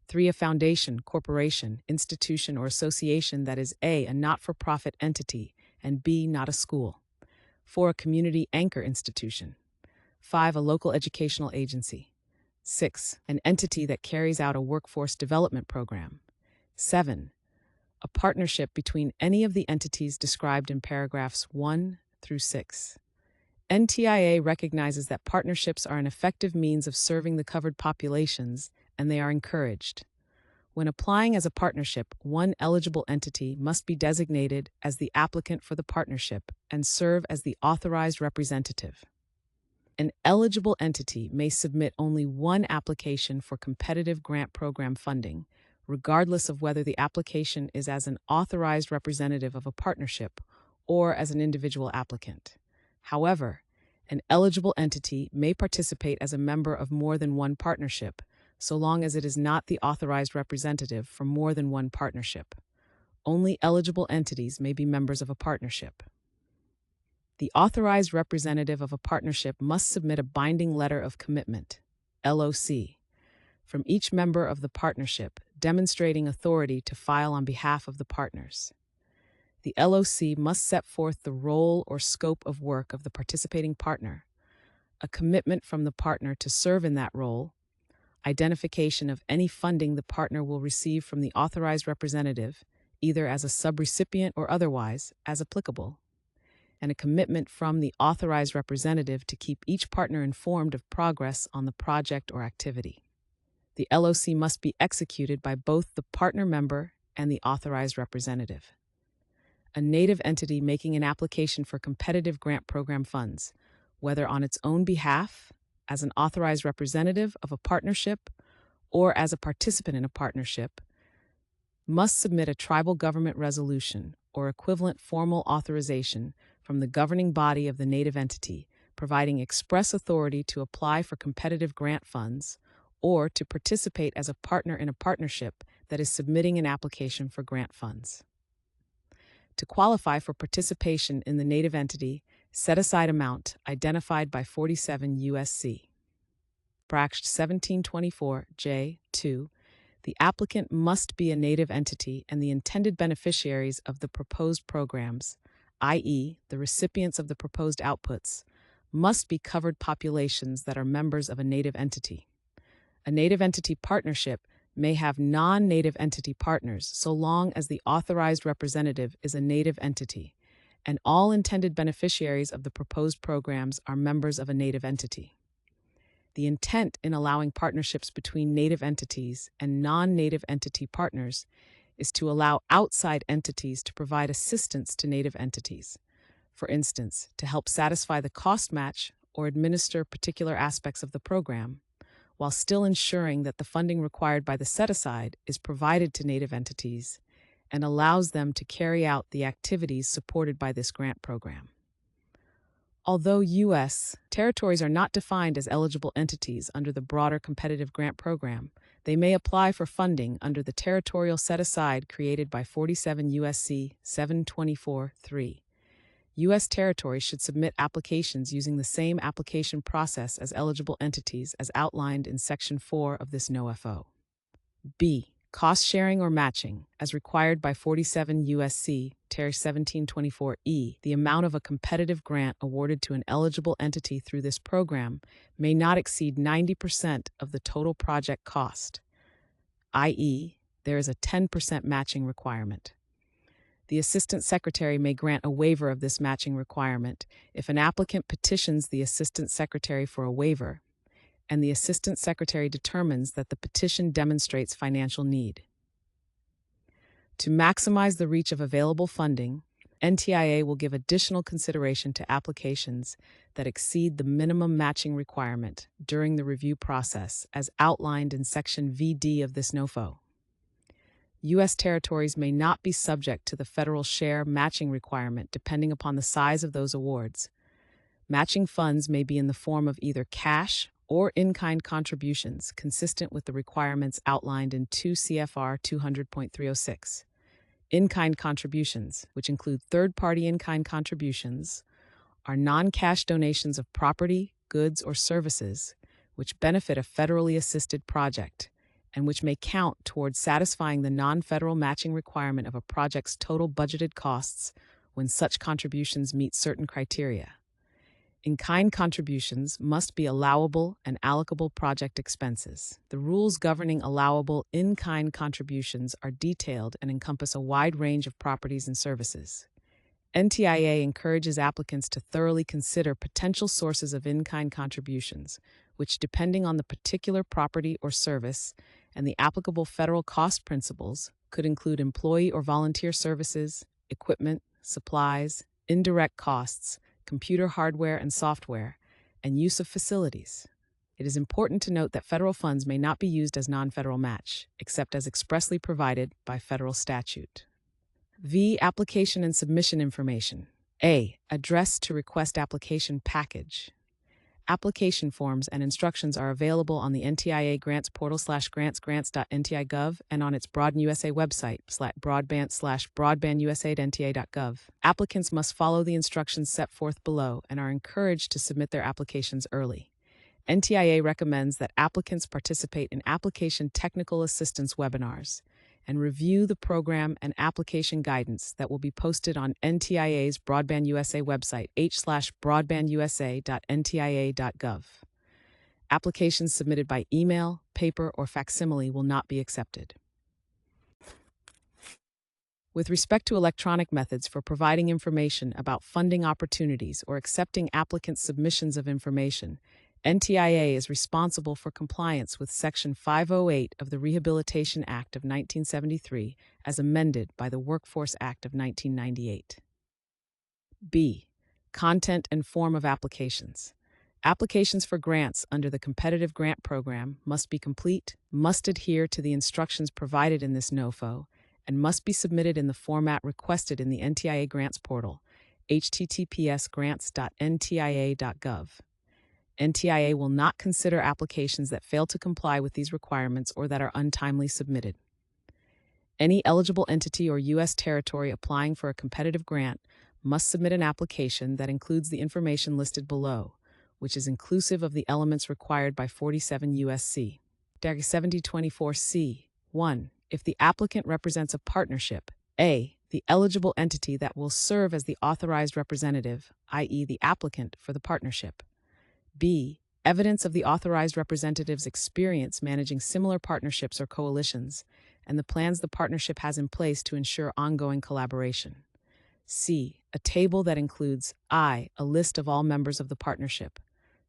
3. A foundation, corporation, institution, or association that is A. a not-for-profit entity, and B. not a school. 4. A community anchor institution. 5. A local educational agency. 6. An entity that carries out a workforce development program. 7. A partnership between any of the entities described in paragraphs 1 through 6. NTIA recognizes that partnerships are an effective means of serving the covered populations, and they are encouraged. When applying as a partnership, one eligible entity must be designated as the applicant for the partnership and serve as the authorized representative. An eligible entity may submit only one application for competitive grant program funding, regardless of whether the application is as an authorized representative of a partnership or as an individual applicant. However, an eligible entity may participate as a member of more than one partnership, so long as it is not the authorized representative for more than one partnership. Only eligible entities may be members of a partnership. The authorized representative of a partnership must submit a binding letter of commitment, LOC, from each member of the partnership, demonstrating authority to file on behalf of the partners. The LOC must set forth the role or scope of work of the participating partner, a commitment from the partner to serve in that role, identification of any funding the partner will receive from the authorized representative, either as a subrecipient or otherwise, as applicable, and a commitment from the authorized representative to keep each partner informed of progress on the project or activity. The LOC must be executed by both the partner member and the authorized representative. A native entity making an application for competitive grant program funds, whether on its own behalf, as an authorized representative of a partnership, or as a participant in a partnership, must submit a tribal government resolution or equivalent formal authorization from the governing body of the native entity, providing express authority to apply for competitive grant funds or to participate as a partner in a partnership that is submitting an application for grant funds. To qualify for participation in the native entity, set-aside amount identified by 47 U.S.C. Braxt 1724 J2, the applicant must be a native entity and the intended beneficiaries of the proposed programs, i.e., the recipients of the proposed outputs, must be covered populations that are members of a native entity. A native entity partnership may have non-native entity partners so long as the authorized representative is a native entity, and all intended beneficiaries of the proposed programs are members of a native entity. The intent in allowing partnerships between native entities and non-native entity partners is to allow outside entities to provide assistance to native entities, for instance, to help satisfy the cost match or administer particular aspects of the program, while still ensuring that the funding required by the set-aside is provided to native entities and allows them to carry out the activities supported by this grant program. Although U.S. territories are not defined as eligible entities under the broader competitive grant program, They may apply for funding under the territorial set-aside created by 47 U.S.C. 724(3). U.S. territories should submit applications using the same application process as eligible entities as outlined in Section 4 of this NOFO. B. Cost sharing or matching, as required by 47 U.S.C. Ter 1724(e). The amount of a competitive grant awarded to an eligible entity through this program may not exceed 90% of the total project cost, i.e., there is a 10% matching requirement. The Assistant Secretary may grant a waiver of this matching requirement if an applicant petitions the Assistant Secretary for a waiver, and the Assistant Secretary determines that the petition demonstrates financial need. To maximize the reach of available funding, NTIA will give additional consideration to applications that exceed the minimum matching requirement during the review process as outlined in Section VD of this NOFO. U.S. territories may not be subject to the federal share matching requirement depending upon the size of those awards. Matching funds may be in the form of either cash or in-kind contributions consistent with the requirements outlined in 2 CFR 200.306. In-kind contributions, which include third-party in-kind contributions, are non-cash donations of property, goods, or services which benefit a federally assisted project and which may count towards satisfying the non-federal matching requirement of a project's total budgeted costs when such contributions meet certain criteria. In-kind contributions must be allowable and allocable project expenses. The rules governing allowable in-kind contributions are detailed and encompass a wide range of properties and services. NTIA encourages applicants to thoroughly consider potential sources of in-kind contributions, which, depending on the particular property or service and the applicable federal cost principles, could include employee or volunteer services, equipment, supplies, indirect costs, computer hardware and software, and use of facilities. It is important to note that federal funds may not be used as non-federal match, except as expressly provided by federal statute. V. Application and submission information. A. Address to request application package. Application forms and instructions are available on the NTIA Grants portal /grants.nti.gov and on its Broaden USA website /broadband/broadbandusa.nta.gov. Applicants must follow the instructions set forth below and are encouraged to submit their applications early. NTIA recommends that applicants participate in application technical assistance webinars and review the program and application guidance that will be posted on NTIA's Broadband USA website h/broadbandusa.ntia.gov. Applications submitted by email, paper, or facsimile will not be accepted. With respect to electronic methods for providing information about funding opportunities or accepting applicants' submissions of information, NTIA is responsible for compliance with Section 508 of the Rehabilitation Act of 1973 as amended by the Workforce Act of 1998. B. Content and form of applications. Applications for grants under the Competitive Grant Program must be complete, must adhere to the instructions provided in this NOFO, and must be submitted in the format requested in the NTIA Grants portal, https://grants.ntia.gov. NTIA will not consider applications that fail to comply with these requirements or that are untimely submitted. Any eligible entity or U.S. territory applying for a competitive grant must submit an application that includes the information listed below, which is inclusive of the elements required by 47 U.S.C. 7024C. 1. If the applicant represents a partnership, A. The eligible entity that will serve as the authorized representative, i.e., the applicant for the partnership. B. Evidence of the authorized representative's experience managing similar partnerships or coalitions, and the plans the partnership has in place to ensure ongoing collaboration. C. A table that includes I. A list of all members of the partnership.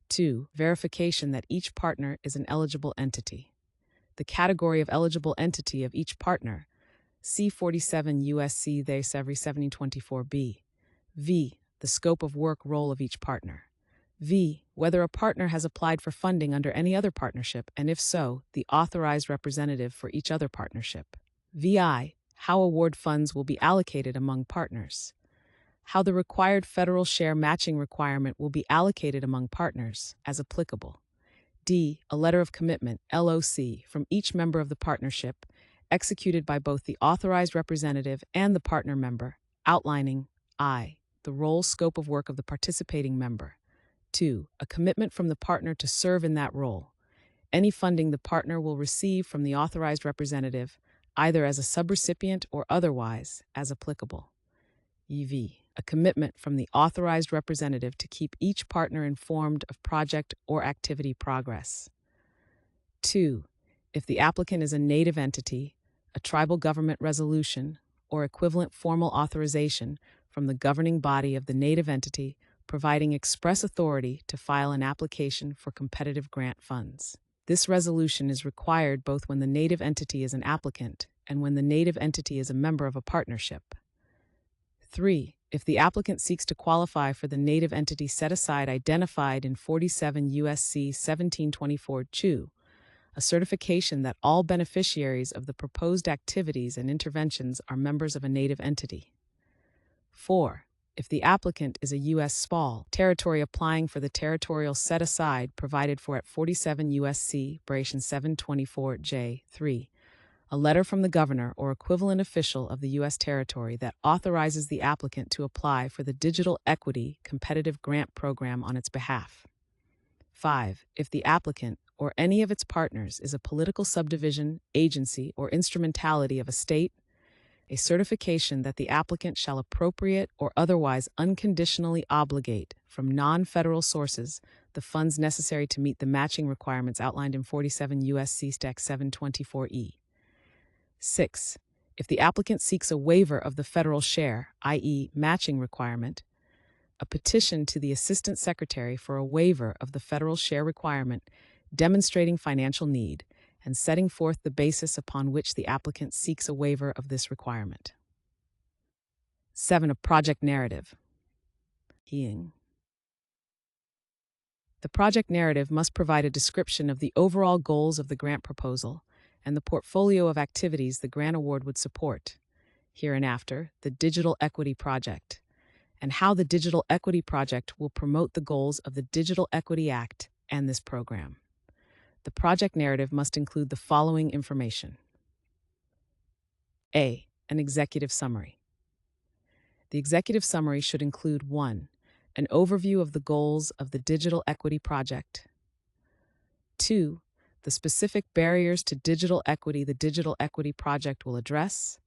2. Verification that each partner is an eligible entity. The category of eligible entity of each partner. C. 47 U.S.C. They 7024B. V. The scope of work role of each partner. V. Whether a partner has applied for funding under any other partnership, and if so, the authorized representative for each other partnership. VI. How award funds will be allocated among partners. How the required federal share matching requirement will be allocated among partners, as applicable. D. A letter of commitment, LOC, from each member of the partnership, executed by both the authorized representative and the partner member, outlining I. The role scope of work of the participating member. 2. A commitment from the partner to serve in that role. Any funding the partner will receive from the authorized representative, either as a subrecipient or otherwise, as applicable. EV. A commitment from the authorized representative to keep each partner informed of project or activity progress. 2. If the applicant is a native entity, a tribal government resolution, or equivalent formal authorization from the governing body of the native entity providing express authority to file an application for competitive grant funds. This resolution is required both when the native entity is an applicant and when the native entity is a member of a partnership. 3. If the applicant seeks to qualify for the native entity set-aside identified in 47 U.S.C. 1724-2, a certification that all beneficiaries of the proposed activities and interventions are members of a native entity. 4. If the applicant is a U.S. SPAL territory applying for the territorial set-aside provided for at 47 U.S.C. 724J3, a letter from the governor or equivalent official of the U.S. territory that authorizes the applicant to apply for the Digital Equity Competitive Grant Program on its behalf. 5. If the applicant or any of its partners is a political subdivision, agency, or instrumentality of a state, a certification that the applicant shall appropriate or otherwise unconditionally obligate from non-federal sources the funds necessary to meet the matching requirements outlined in 47 U.S.C. 724E. 6. If the applicant seeks a waiver of the federal share, i.e., matching requirement, a petition to the Assistant Secretary for a waiver of the federal share requirement demonstrating financial need and setting forth the basis upon which the applicant seeks a waiver of this requirement. 7. A project narrative. The project narrative must provide a description of the overall goals of the grant proposal and the portfolio of activities the grant award would support, hereinafter the Digital Equity Project, and how the Digital Equity Project will promote the goals of the Digital Equity Act and this program. The project narrative must include the following information. A. An executive summary. The executive summary should include 1. An overview of the goals of the Digital Equity Project. 2. The specific barriers to digital equity the Digital Equity Project will address.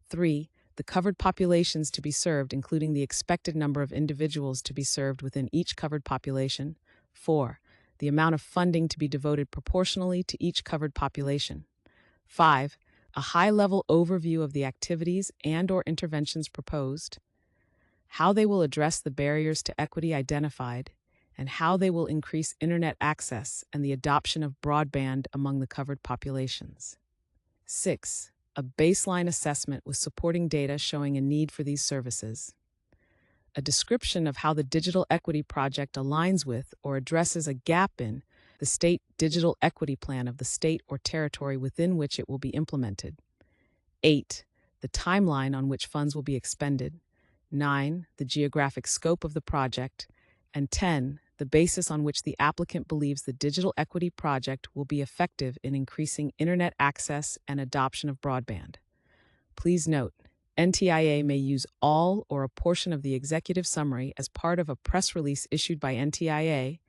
3. The covered populations to be served, including the expected number of individuals to be served within each covered population. 4. The amount of funding to be devoted proportionally to each covered population. 5. A high-level overview of the activities and/or interventions proposed, how they will address the barriers to equity identified, and how they will increase internet access and the adoption of broadband among the covered populations. 6. A baseline assessment with supporting data showing a need for these services. A description of how the Digital Equity Project aligns with or addresses a gap in the state digital equity plan of the state or territory within which it will be implemented. 8. The timeline on which funds will be expended. 9. The geographic scope of the project. And 10. The basis on which the applicant believes the Digital Equity Project will be effective in increasing internet access and adoption of broadband. Please note, NTIA may use all or a portion of the executive summary as part of a press release issued by NTIA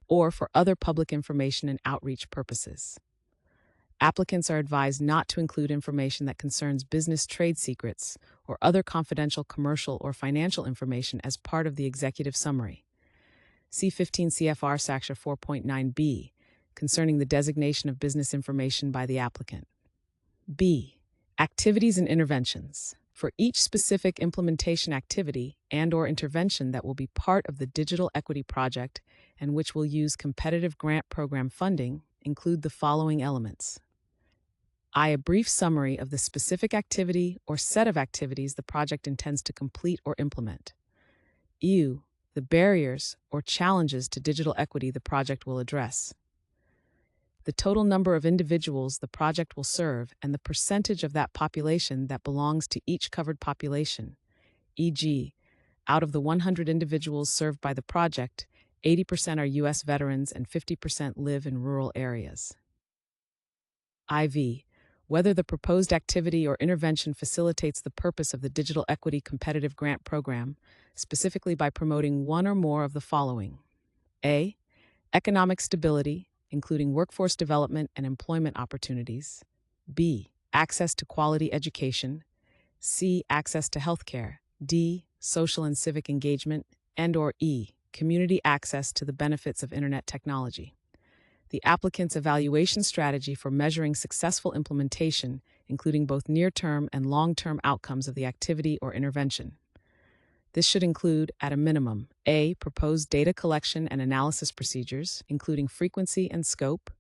or for other public information and outreach purposes. Applicants are advised not to include information that concerns business trade secrets or other confidential commercial or financial information as part of the executive summary. See 15 CFR Section 4.9b concerning the designation of business information by the applicant. B. Activities and interventions. For each specific implementation activity and/or intervention that will be part of the Digital Equity Project and which will use competitive grant program funding, include the following elements. I. A brief summary of the specific activity or set of activities the project intends to complete or implement. U. The barriers or challenges to digital equity the project will address. The total number of individuals the project will serve and the percentage of that population that belongs to each covered population, e.g., out of the 100 individuals served by the project, 80% are U.S. veterans and 50% live in rural areas. IV. Whether the proposed activity or intervention facilitates the purpose of the Digital Equity Competitive Grant Program, specifically by promoting one or more of the following: A. Economic stability, including workforce development and employment opportunities. B. Access to quality education. C. Access to healthcare. D. Social and civic engagement. And/or E. Community access to the benefits of Internet technology. The applicant's evaluation strategy for measuring successful implementation, including both near-term and long-term outcomes of the activity or intervention. This should include, at a minimum, A. Proposed data collection and analysis procedures, including frequency and scope.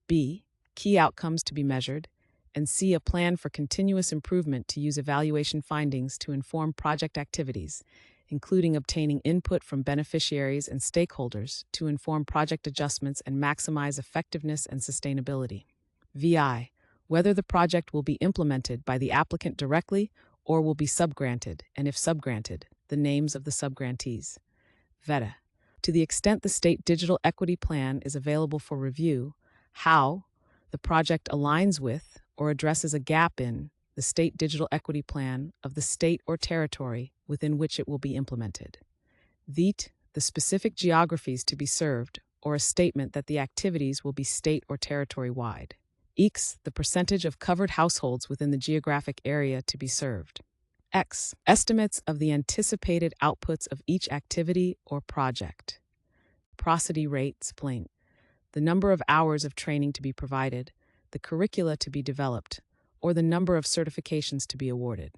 B. Key outcomes to be measured. And C. A plan for continuous improvement to use evaluation findings to inform project activities, including obtaining input from beneficiaries and stakeholders to inform project adjustments and maximize effectiveness and sustainability. VI. Whether the project will be implemented by the applicant directly or will be subgranted, and if subgranted, the names of the subgrantees. VETA. To the extent the State Digital Equity Plan is available for review, how the project aligns with or addresses a gap in the State Digital Equity Plan of the state or territory within which it will be implemented. VET. The specific geographies to be served, or a statement that the activities will be state or territory-wide. X. The percentage of covered households within the geographic area to be served. X. Estimates of the anticipated outputs of each activity or project. Prosody rates, plain. The number of hours of training to be provided, the curricula to be developed, or the number of certifications to be awarded.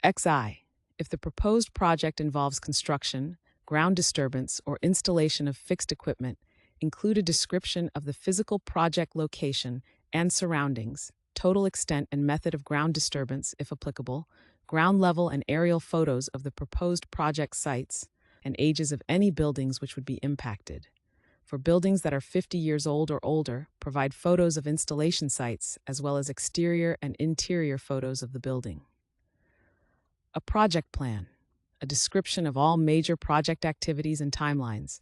XI. If the proposed project involves construction, ground disturbance, or installation of fixed equipment, include a description of the physical project location and surroundings, total extent and method of ground disturbance, if applicable, ground level and aerial photos of the proposed project sites, and ages of any buildings which would be impacted. For buildings that are 50 years old or older, provide photos of installation sites as well as exterior and interior photos of the building. A project plan, a description of all major project activities and timelines,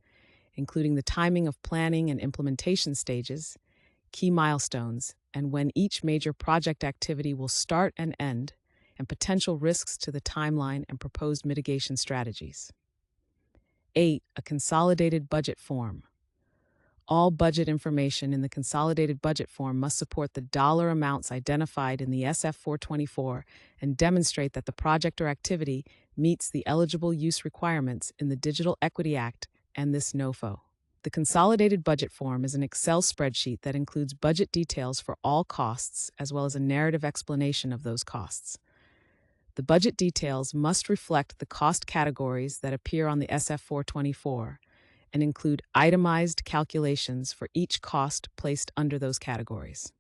including the timing of planning and implementation stages, key milestones, and when each major project activity will start and end, and potential risks to the timeline and proposed mitigation strategies. 8. A consolidated budget form. All budget information in the consolidated budget form must support the dollar amounts identified in the SF 424 and demonstrate that the project or activity meets the eligible use requirements in the Digital Equity Act and this NOFO. The consolidated budget form is an Excel spreadsheet that includes budget details for all costs as well as a narrative explanation of those costs. The budget details must reflect the cost categories that appear on the SF 424 and include itemized calculations for each cost placed under those categories.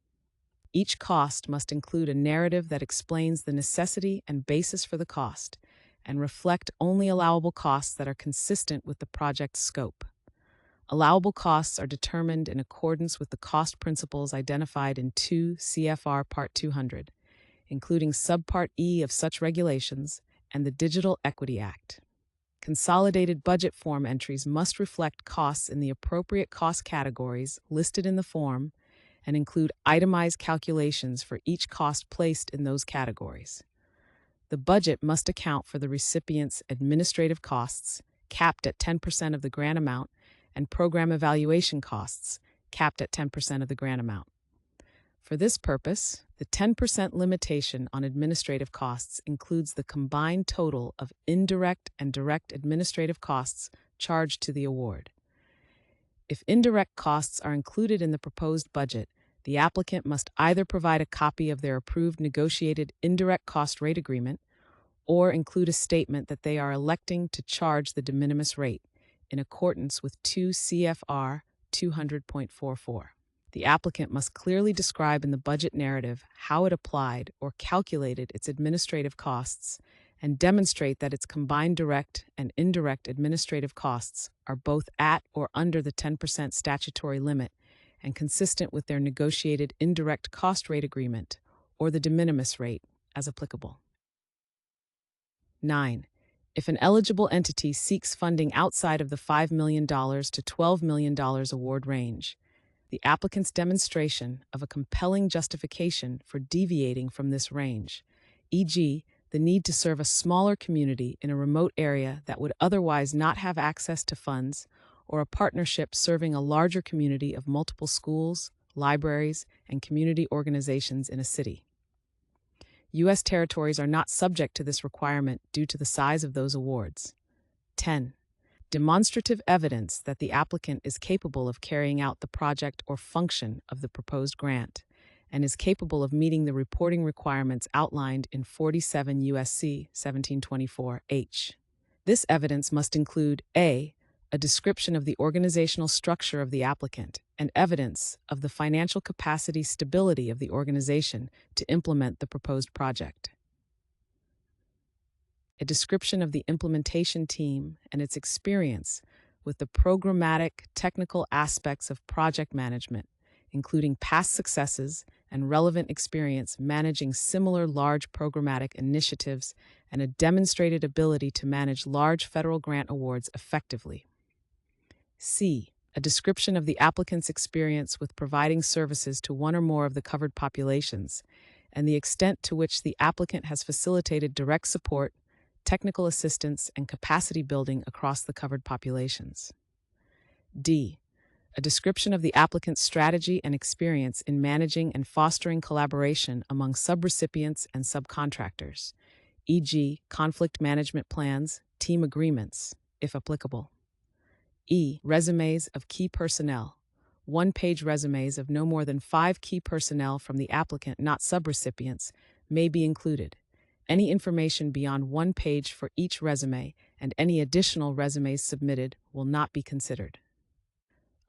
Each cost must include a narrative that explains the necessity and basis for the cost and reflect only allowable costs that are consistent with the project's scope. Allowable costs are determined in accordance with the cost principles identified in 2 CFR Part 200, including Subpart E of such regulations and the Digital Equity Act. Consolidated budget form entries must reflect costs in the appropriate cost categories listed in the form and include itemized calculations for each cost placed in those categories. The budget must account for the recipient's administrative costs, capped at 10% of the grant amount, and program evaluation costs, capped at 10% of the grant amount. For this purpose, the 10% limitation on administrative costs includes the combined total of indirect and direct administrative costs charged to the award. If indirect costs are included in the proposed budget, the applicant must either provide a copy of their approved negotiated indirect cost rate agreement or include a statement that they are electing to charge the de minimis rate in accordance with 2 CFR 200.44. The applicant must clearly describe in the budget narrative how it applied or calculated its administrative costs and demonstrate that its combined direct and indirect administrative costs are both at or under the 10% statutory limit and consistent with their negotiated indirect cost rate agreement or the de minimis rate as applicable. 9. If an eligible entity seeks funding outside of the $5 million to $12 million award range, the applicant's demonstration of a compelling justification for deviating from this range, e.g., the need to serve a smaller community in a remote area that would otherwise not have access to funds, or a partnership serving a larger community of multiple schools, libraries, and community organizations in a city. U.S. territories are not subject to this requirement due to the size of those awards. 10. Demonstrative evidence that the applicant is capable of carrying out the project or function of the proposed grant and is capable of meeting the reporting requirements outlined in 47 U.S.C. 1724 H. This evidence must include a description of the organizational structure of the applicant and evidence of the financial capacity stability of the organization to implement the proposed project. A description of the implementation team and its experience with the programmatic technical aspects of project management, including past successes and relevant experience managing similar large programmatic initiatives and a demonstrated ability to manage large federal grant awards effectively. C. A description of the applicant's experience with providing services to one or more of the covered populations and the extent to which the applicant has facilitated direct support, technical assistance, and capacity building across the covered populations. D. A description of the applicant's strategy and experience in managing and fostering collaboration among subrecipients and subcontractors, e.g., conflict management plans, team agreements, if applicable. E. Resumes of key personnel. One-page resumes of no more than 5 key personnel from the applicant, not subrecipients, may be included. Any information beyond 1 page for each resume and any additional resumes submitted will not be considered.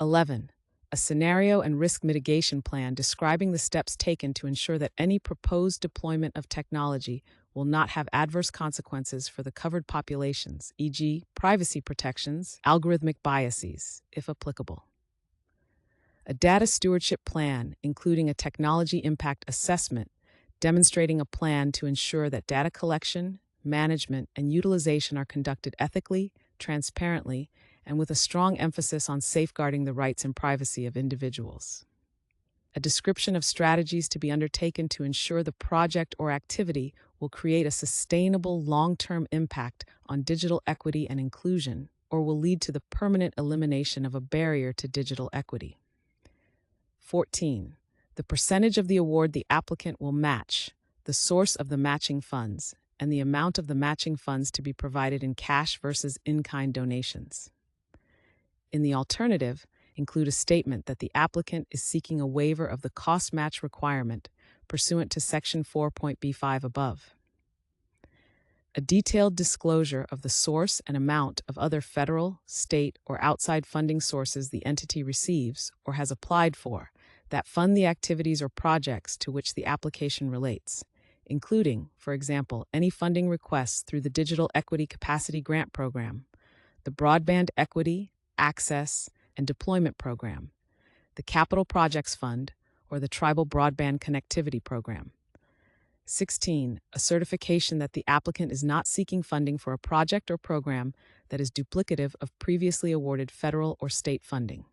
11. A scenario and risk mitigation plan describing the steps taken to ensure that any proposed deployment of technology will not have adverse consequences for the covered populations, e.g., privacy protections, algorithmic biases, if applicable. A data stewardship plan, including a technology impact assessment, demonstrating a plan to ensure that data collection, management, and utilization are conducted ethically, transparently, and with a strong emphasis on safeguarding the rights and privacy of individuals. A description of strategies to be undertaken to ensure the project or activity will create a sustainable long-term impact on digital equity and inclusion, or will lead to the permanent elimination of a barrier to digital equity. 14. The percentage of the award the applicant will match, the source of the matching funds, and the amount of the matching funds to be provided in cash versus in-kind donations. In the alternative, include a statement that the applicant is seeking a waiver of the cost match requirement pursuant to Section 4.b5 above. A detailed disclosure of the source and amount of other federal, state, or outside funding sources the entity receives or has applied for that fund the activities or projects to which the application relates, including, for example, any funding requests through the Digital Equity Capacity Grant Program, the Broadband Equity, Access, and Deployment Program, the Capital Projects Fund, or the Tribal Broadband Connectivity Program. 16. A certification that the applicant is not seeking funding for a project or program that is duplicative of previously awarded federal or state funding.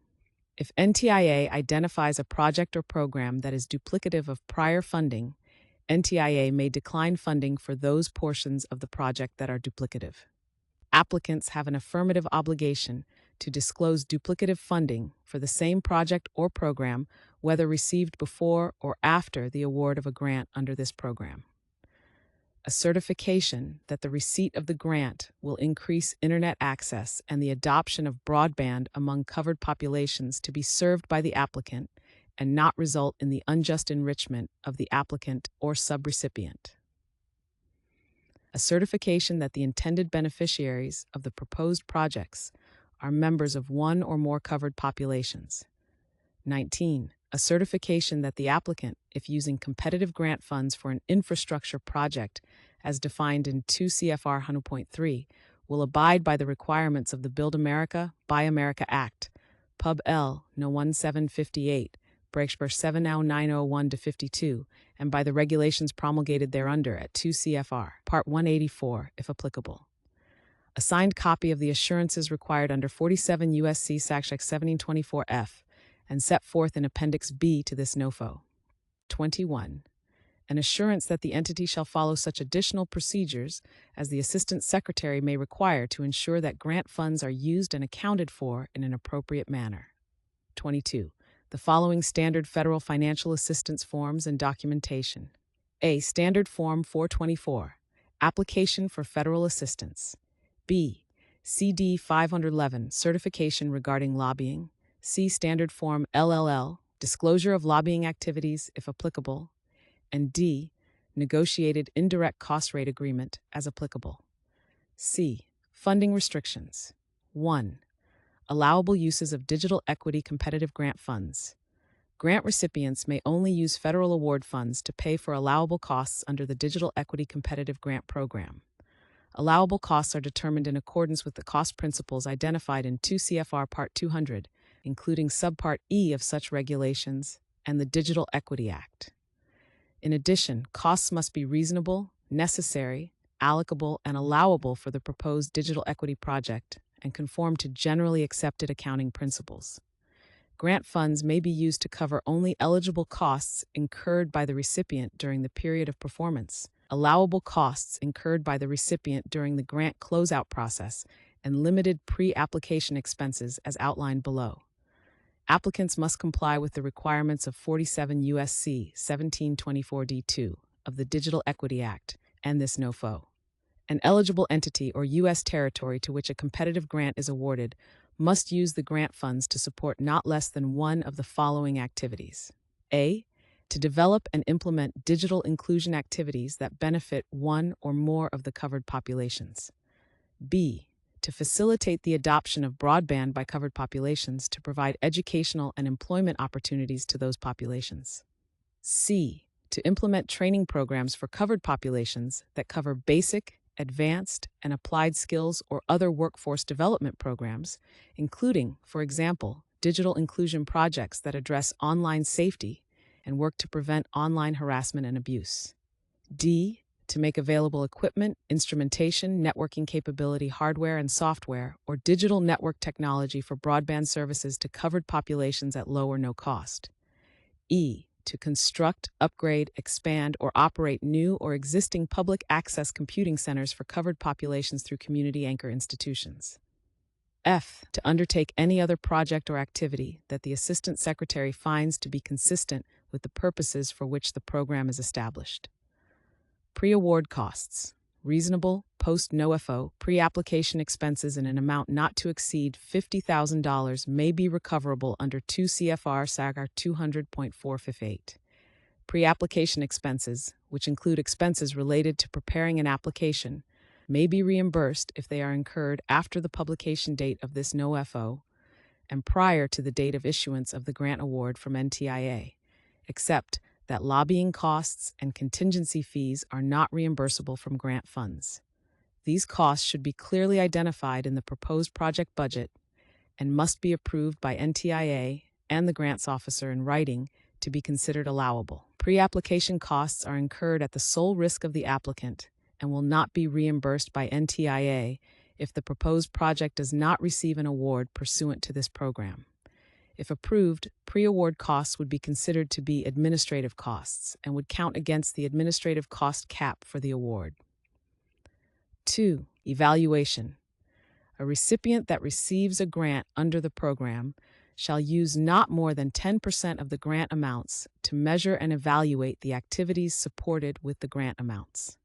If NTIA identifies a project or program that is duplicative of prior funding, NTIA may decline funding for those portions of the project that are duplicative. Applicants have an affirmative obligation to disclose duplicative funding for the same project or program, whether received before or after the award of a grant under this program. A certification that the receipt of the grant will increase internet access and the adoption of broadband among covered populations to be served by the applicant and not result in the unjust enrichment of the applicant or subrecipient. A certification that the intended beneficiaries of the proposed projects are members of one or more covered populations. 19. A certification that the applicant, if using competitive grant funds for an infrastructure project as defined in 2 CFR 100.3, will abide by the requirements of the Build America, Buy America Act, Pub L. No. 1758, Breakspur 70901-52, and by the regulations promulgated thereunder at 2 CFR, Part 184, if applicable. A signed copy of the assurances required under 47 U.S.C. Section 1724F and set forth in Appendix B to this NOFO. 21. An assurance that the entity shall follow such additional procedures as the Assistant Secretary may require to ensure that grant funds are used and accounted for in an appropriate manner. 22. The following standard federal financial assistance forms and documentation. A. Standard Form 424, Application for Federal Assistance. B. CD 511, Certification regarding lobbying. C. Standard Form LLL, Disclosure of lobbying activities, if applicable. And D. Negotiated Indirect Cost Rate Agreement, as applicable. C. Funding restrictions. 1. Allowable uses of digital equity competitive grant funds. Grant recipients may only use federal award funds to pay for allowable costs under the Digital Equity Competitive Grant Program. Allowable costs are determined in accordance with the cost principles identified in 2 CFR Part 200, including Subpart E of such regulations and the Digital Equity Act. In addition, costs must be reasonable, necessary, allocable, and allowable for the proposed digital equity project and conform to generally accepted accounting principles. Grant funds may be used to cover only eligible costs incurred by the recipient during the period of performance, allowable costs incurred by the recipient during the grant closeout process, and limited pre-application expenses as outlined below. Applicants must comply with the requirements of 47 U.S.C. 1724d2 of the Digital Equity Act and this NOFO. An eligible entity or U.S. territory to which a competitive grant is awarded must use the grant funds to support not less than one of the following activities. A. To develop and implement digital inclusion activities that benefit one or more of the covered populations. B. To facilitate the adoption of broadband by covered populations to provide educational and employment opportunities to those populations. C. To implement training programs for covered populations that cover basic, advanced, and applied skills or other workforce development programs, including, for example, digital inclusion projects that address online safety and work to prevent online harassment and abuse. D. To make available equipment, instrumentation, networking capability, hardware and software, or digital network technology for broadband services to covered populations at low or no cost. E. To construct, upgrade, expand, or operate new or existing public access computing centers for covered populations through community anchor institutions. F. To undertake any other project or activity that the Assistant Secretary finds to be consistent with the purposes for which the program is established. Pre-award costs. Reasonable, post-NOFO, pre-application expenses in an amount not to exceed $50,000 may be recoverable under 2 CFR SAGR 200.458. Pre-application expenses, which include expenses related to preparing an application, may be reimbursed if they are incurred after the publication date of this NOFO and prior to the date of issuance of the grant award from NTIA, except that lobbying costs and contingency fees are not reimbursable from grant funds. These costs should be clearly identified in the proposed project budget and must be approved by NTIA and the grants officer in writing to be considered allowable. Pre-application costs are incurred at the sole risk of the applicant and will not be reimbursed by NTIA if the proposed project does not receive an award pursuant to this program. If approved, pre-award costs would be considered to be administrative costs and would count against the administrative cost cap for the award. 2. Evaluation. A recipient that receives a grant under the program shall use not more than 10% of the grant amounts to measure and evaluate the activities supported with the grant amounts.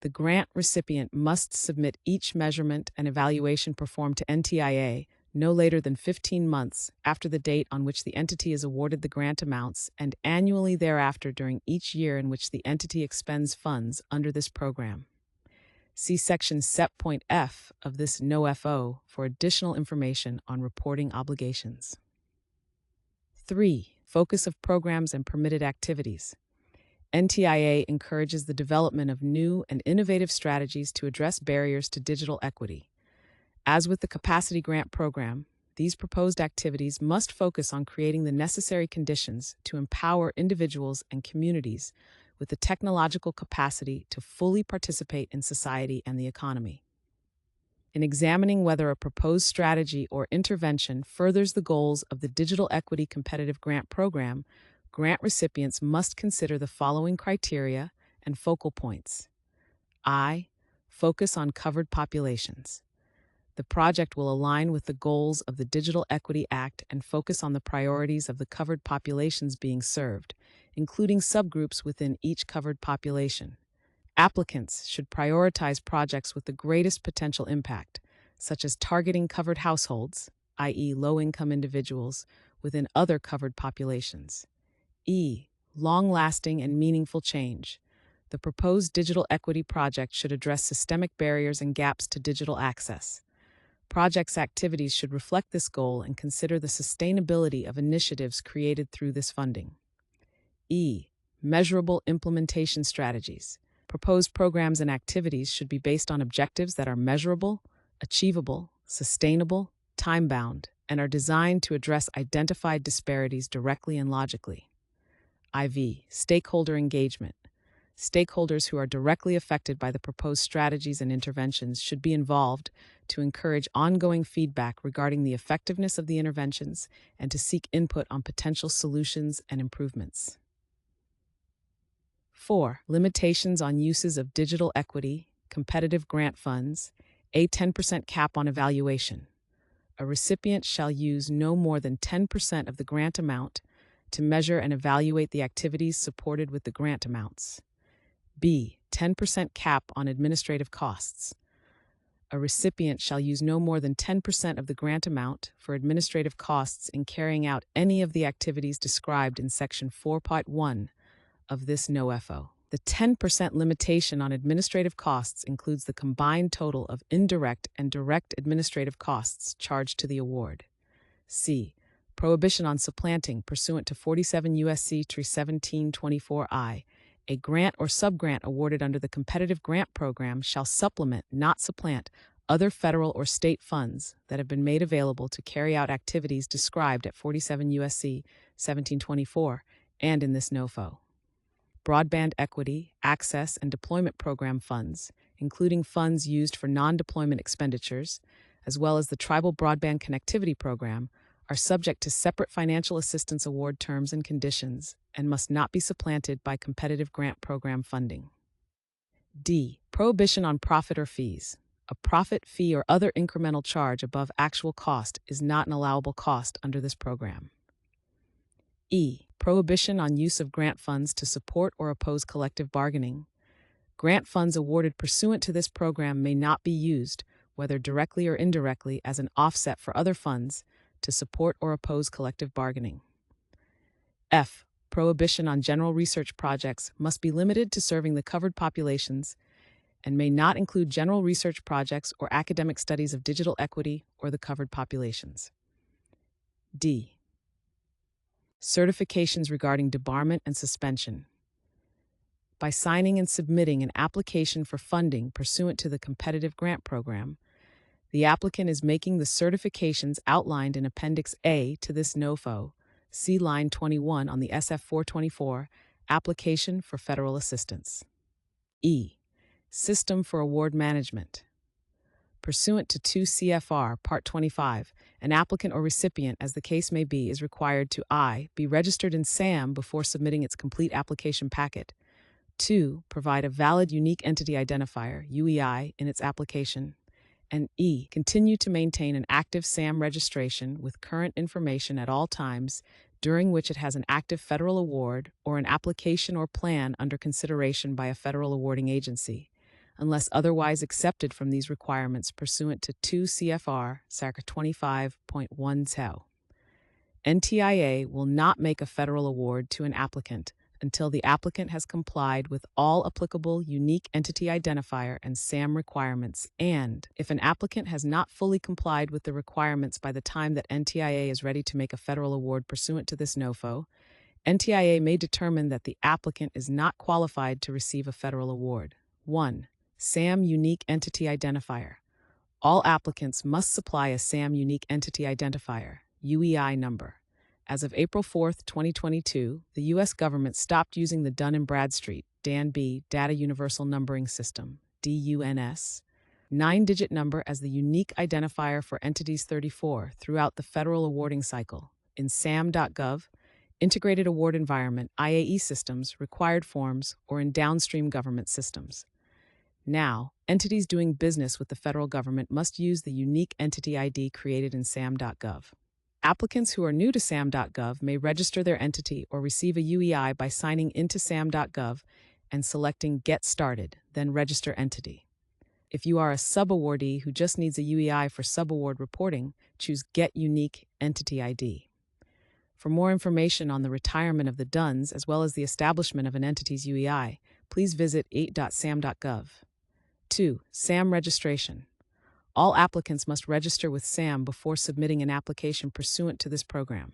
The grant recipient must submit each measurement and evaluation performed to NTIA no later than 15 months after the date on which the entity is awarded the grant amounts and annually thereafter during each year in which the entity expends funds under this program. See Section SEP.F of this NOFO for additional information on reporting obligations. 3. Focus of programs and permitted activities. NTIA encourages the development of new and innovative strategies to address barriers to digital equity. As with the Capacity Grant Program, these proposed activities must focus on creating the necessary conditions to empower individuals and communities with the technological capacity to fully participate in society and the economy. In examining whether a proposed strategy or intervention furthers the goals of the Digital Equity Competitive Grant Program, grant recipients must consider the following criteria and focal points. I. Focus on covered populations. The project will align with the goals of the Digital Equity Act and focus on the priorities of the covered populations being served, including subgroups within each covered population. Applicants should prioritize projects with the greatest potential impact, such as targeting covered households, i.e., low-income individuals, within other covered populations. E. Long-lasting and meaningful change. The proposed digital equity project should address systemic barriers and gaps to digital access. Project's activities should reflect this goal and consider the sustainability of initiatives created through this funding. E. Measurable implementation strategies. Proposed programs and activities should be based on objectives that are measurable, achievable, sustainable, time-bound, and are designed to address identified disparities directly and logically. IV. Stakeholder engagement. Stakeholders who are directly affected by the proposed strategies and interventions should be involved to encourage ongoing feedback regarding the effectiveness of the interventions and to seek input on potential solutions and improvements. 4. Limitations on uses of digital equity, competitive grant funds, a 10% cap on evaluation. A recipient shall use no more than 10% of the grant amount to measure and evaluate the activities supported with the grant amounts. B. 10% cap on administrative costs. A recipient shall use no more than 10% of the grant amount for administrative costs in carrying out any of the activities described in Section 4.1 of this NOFO. The 10% limitation on administrative costs includes the combined total of indirect and direct administrative costs charged to the award. C. Prohibition on supplanting pursuant to 47 U.S.C. 1724I. A grant or subgrant awarded under the competitive grant program shall supplement, not supplant, other federal or state funds that have been made available to carry out activities described at 47 U.S.C. 1724 and in this NOFO. Broadband equity, access, and deployment program funds, including funds used for non-deployment expenditures, as well as the Tribal Broadband Connectivity Program, are subject to separate financial assistance award terms and conditions and must not be supplanted by competitive grant program funding. D. Prohibition on profit or fees. A profit, fee, or other incremental charge above actual cost is not an allowable cost under this program. E. Prohibition on use of grant funds to support or oppose collective bargaining. Grant funds awarded pursuant to this program may not be used, whether directly or indirectly, as an offset for other funds to support or oppose collective bargaining. F. Prohibition on general research projects must be limited to serving the covered populations and may not include general research projects or academic studies of digital equity or the covered populations. D. Certifications regarding debarment and suspension. By signing and submitting an application for funding pursuant to the competitive grant program, the applicant is making the certifications outlined in Appendix A to this NOFO, see line 21 on the SF 424, Application for Federal Assistance. E. System for Award Management. Pursuant to 2 CFR Part 25, an applicant or recipient, as the case may be, is required to I. Be registered in SAM before submitting its complete application packet. 2. Provide a valid Unique Entity Identifier, UEI, in its application. And E. Continue to maintain an active SAM registration with current information at all times during which it has an active federal award or an application or plan under consideration by a federal awarding agency, unless otherwise accepted from these requirements pursuant to 2 CFR Circa 25.1 NTIA will not make a federal award to an applicant until the applicant has complied with all applicable Unique Entity Identifier and SAM requirements, and if an applicant has not fully complied with the requirements by the time that NTIA is ready to make a federal award pursuant to this NOFO, NTIA may determine that the applicant is not qualified to receive a federal award. 1. SAM Unique Entity Identifier. All applicants must supply a SAM Unique Entity Identifier, UEI number. As of April 4, 2022, the U.S. government stopped using the Dun & Bradstreet (DAN-B) Data Universal Numbering System (DUNS) 9-digit number as the unique identifier for entities 34 throughout the federal awarding cycle in SAM.gov, Integrated Award Environment (IAE) systems, required forms, or in downstream government systems. Now, entities doing business with the federal government must use the unique entity ID created in SAM.gov. Applicants who are new to SAM.gov may register their entity or receive a UEI by signing into SAM.gov and selecting Get Started, then Register Entity. If you are a sub-awardee who just needs a UEI for sub-award reporting, choose Get Unique Entity ID. For more information on the retirement of the DUNS as well as the establishment of an entity's UEI, please visit 8.sam.gov. 2. SAM registration. All applicants must register with SAM before submitting an application pursuant to this program.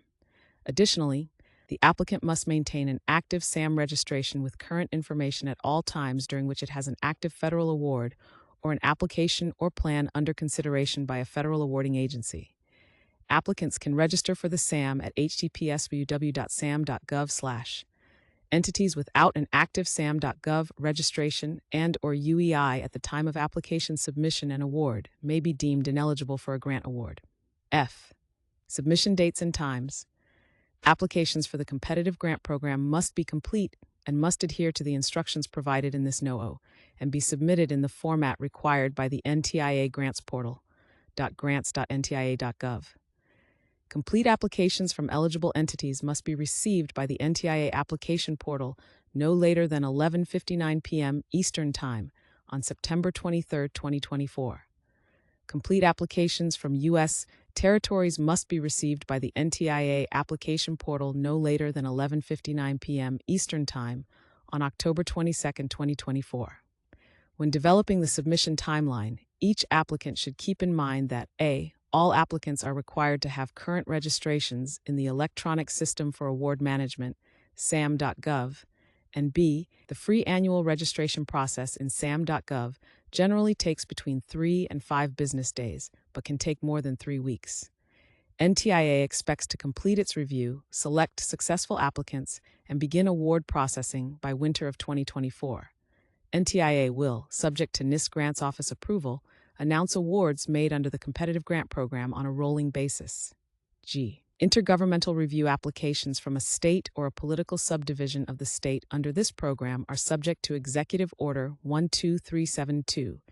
Additionally, the applicant must maintain an active SAM registration with current information at all times during which it has an active federal award or an application or plan under consideration by a federal awarding agency. Applicants can register for the SAM at https://www.sam.gov/. Entities without an active SAM.gov registration and/or UEI at the time of application submission and award may be deemed ineligible for a grant award. F. Submission dates and times. Applications for the competitive grant program must be complete and must adhere to the instructions provided in this NOO and be submitted in the format required by the NTIA Grants Portal, .grants.ntia.gov. Complete applications from eligible entities must be received by the NTIA application portal no later than 11:59 p.m. Eastern Time on September 23, 2024. Complete applications from U.S. territories must be received by the NTIA application portal no later than 11:59 p.m. Eastern Time on October 22, 2024. When developing the submission timeline, each applicant should keep in mind that A. All applicants are required to have current registrations in the Electronic System for Award Management, SAM.gov, and B. The free annual registration process in SAM.gov generally takes between 3 and 5 business days, but can take more than 3 weeks. NTIA expects to complete its review, select successful applicants, and begin award processing by winter of 2024. NTIA will, subject to NIST Grants Office approval, announce awards made under the competitive grant program on a rolling basis. G. Intergovernmental review applications from a state or a political subdivision of the state under this program are subject to Executive Order 12372,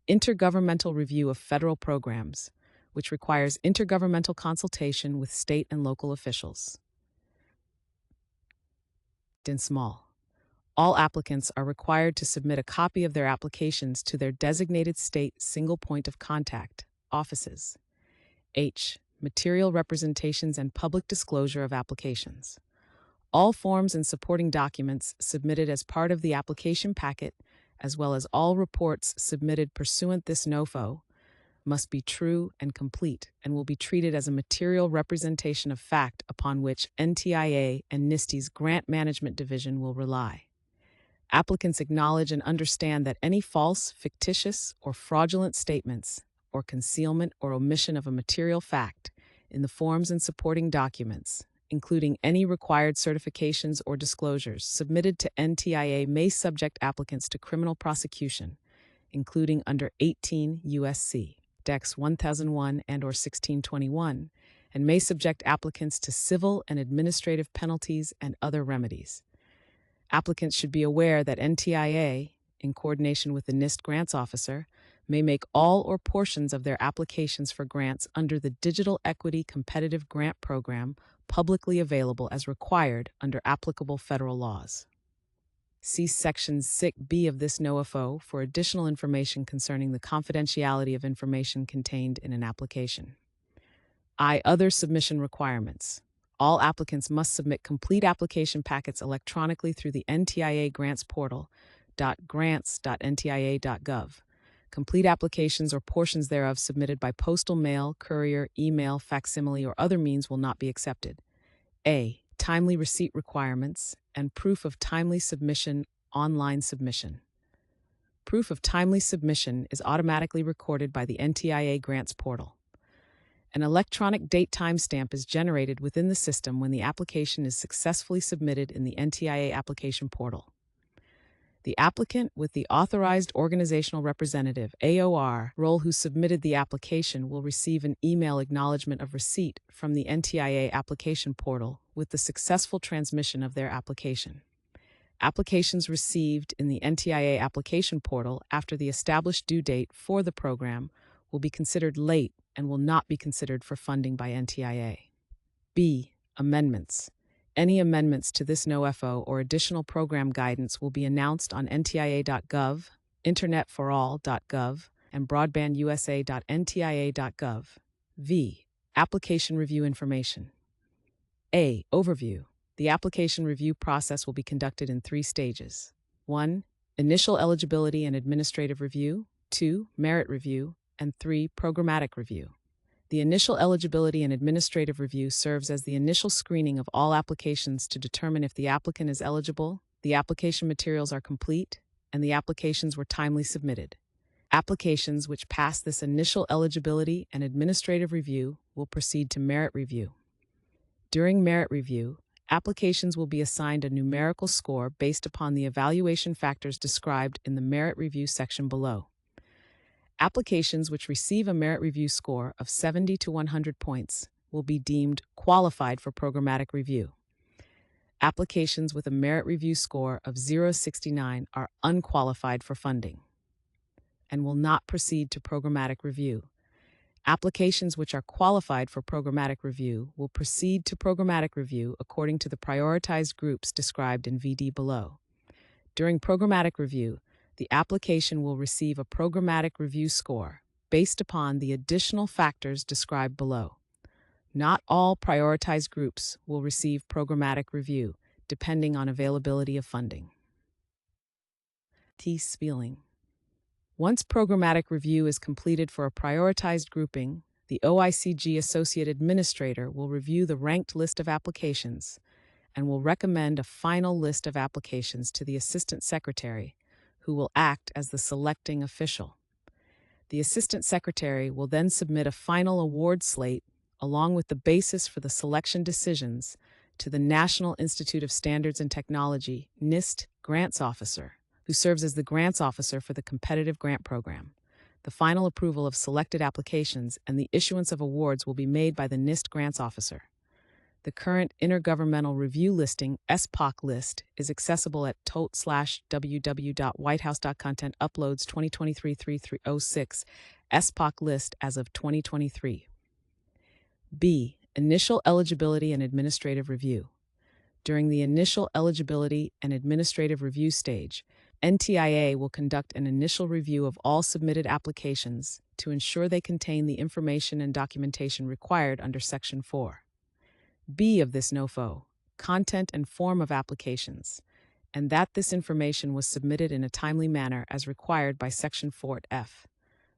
Intergovernmental Review of Federal Programs, which requires intergovernmental consultation with state and local officials. In small. All applicants are required to submit a copy of their applications to their designated state single point of contact offices. H. Material representations and public disclosure of applications. All forms and supporting documents submitted as part of the application packet, as well as all reports submitted pursuant this NOFO, must be true and complete and will be treated as a material representation of fact upon which NTIA and NIST's Grant Management Division will rely. Applicants acknowledge and understand that any false, fictitious, or fraudulent statements, or concealment or omission of a material fact in the forms and supporting documents, including any required certifications or disclosures submitted to NTIA, may subject applicants to criminal prosecution, including under 18 U.S.C. Dex 1001 and/or 1621, and may subject applicants to civil and administrative penalties and other remedies. Applicants should be aware that NTIA, in coordination with the NIST Grants Officer, may make all or portions of their applications for grants under the Digital Equity Competitive Grant Program publicly available as required under applicable federal laws. See Section 6B of this NOFO for additional information concerning the confidentiality of information contained in an application. I. Other submission requirements. All applicants must submit complete application packets electronically through the NTIA Grants Portal, .grants.ntia.gov. Complete applications or portions thereof submitted by postal mail, courier, email, facsimile, or other means will not be accepted. A. Timely receipt requirements and proof of timely submission, online submission. Proof of timely submission is automatically recorded by the NTIA Grants Portal. An electronic date timestamp is generated within the system when the application is successfully submitted in the NTIA application portal. The applicant with the Authorized Organizational Representative (AOR) role who submitted the application will receive an email acknowledgement of receipt from the NTIA application portal with the successful transmission of their application. Applications received in the NTIA application portal after the established due date for the program will be considered late and will not be considered for funding by NTIA. B. Amendments. Any amendments to this NOFO or additional program guidance will be announced on ntia.gov, internetforall.gov, and broadbandusa.ntia.gov. V. Application review information. A. Overview. The application review process will be conducted in 3 stages. 1. Initial eligibility and administrative review. 2. Merit review. And 3. Programmatic review. The initial eligibility and administrative review serves as the initial screening of all applications to determine if the applicant is eligible, the application materials are complete, and the applications were timely submitted. Applications which pass this initial eligibility and administrative review will proceed to merit review. During merit review, applications will be assigned a numerical score based upon the evaluation factors described in the merit review section below. Applications which receive a merit review score of 70 to 100 points will be deemed qualified for programmatic review. Applications with a merit review score of 0.69 are unqualified for funding and will not proceed to programmatic review. Applications which are qualified for programmatic review will proceed to programmatic review according to the prioritized groups described in VD below. During programmatic review, the application will receive a programmatic review score based upon the additional factors described below. Not all prioritized groups will receive programmatic review, depending on availability of funding. T-spelling. Once programmatic review is completed for a prioritized grouping, the OICG Associate Administrator will review the ranked list of applications and will recommend a final list of applications to the Assistant Secretary, who will act as the selecting official. The Assistant Secretary will then submit a final award slate along with the basis for the selection decisions to the National Institute of Standards and Technology (NIST) Grants Officer, who serves as the grants officer for the competitive grant program. The final approval of selected applications and the issuance of awards will be made by the NIST Grants Officer. The current Intergovernmental Review Listing (SPOC) list is accessible at tote/www.whitehouse.content uploads 2023-3306 SPOC list as of 2023. B. Initial eligibility and administrative review. During the initial eligibility and administrative review stage, NTIA will conduct an initial review of all submitted applications to ensure they contain the information and documentation required under Section 4. B of this NOFO, content and form of applications, and that this information was submitted in a timely manner as required by Section 4F.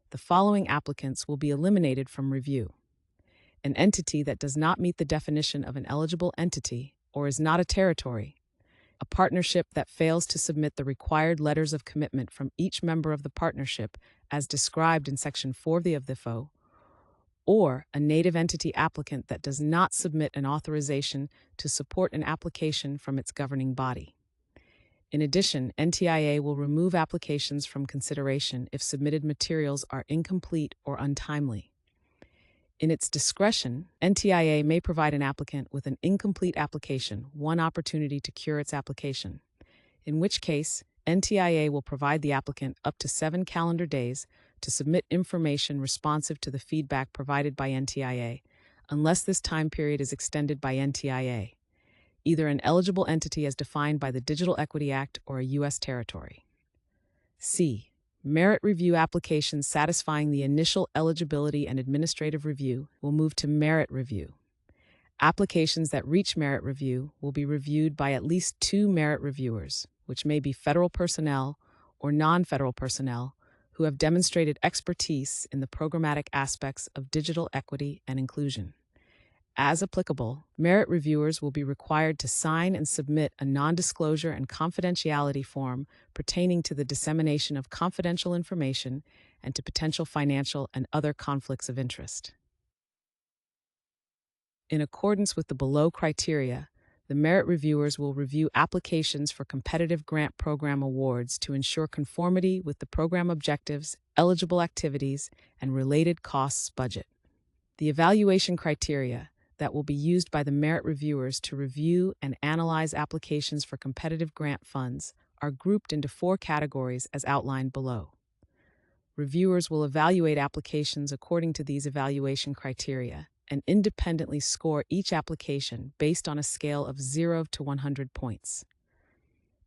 The following applicants will be eliminated from review: an entity that does not meet the definition of an eligible entity or is not a territory, a partnership that fails to submit the required letters of commitment from each member of the partnership as described in Section 4 of the FO, or a native entity applicant that does not submit an authorization to support an application from its governing body. In addition, NTIA will remove applications from consideration if submitted materials are incomplete or untimely. In its discretion, NTIA may provide an applicant with an incomplete application one opportunity to cure its application, in which case NTIA will provide the applicant up to 7 calendar days to submit information responsive to the feedback provided by NTIA, unless this time period is extended by NTIA, either an eligible entity as defined by the Digital Equity Act or a U.S. territory. C. Merit review applications satisfying the initial eligibility and administrative review will move to merit review. Applications that reach merit review will be reviewed by at least 2 merit reviewers, which may be federal personnel or non-federal personnel who have demonstrated expertise in the programmatic aspects of digital equity and inclusion. As applicable, merit reviewers will be required to sign and submit a non-disclosure and confidentiality form pertaining to the dissemination of confidential information and to potential financial and other conflicts of interest. In accordance with the below criteria, The merit reviewers will review applications for competitive grant program awards to ensure conformity with the program objectives, eligible activities, and related costs budget. The evaluation criteria that will be used by the merit reviewers to review and analyze applications for competitive grant funds are grouped into 4 categories as outlined below. Reviewers will evaluate applications according to these evaluation criteria and independently score each application based on a scale of 0 to 100 points.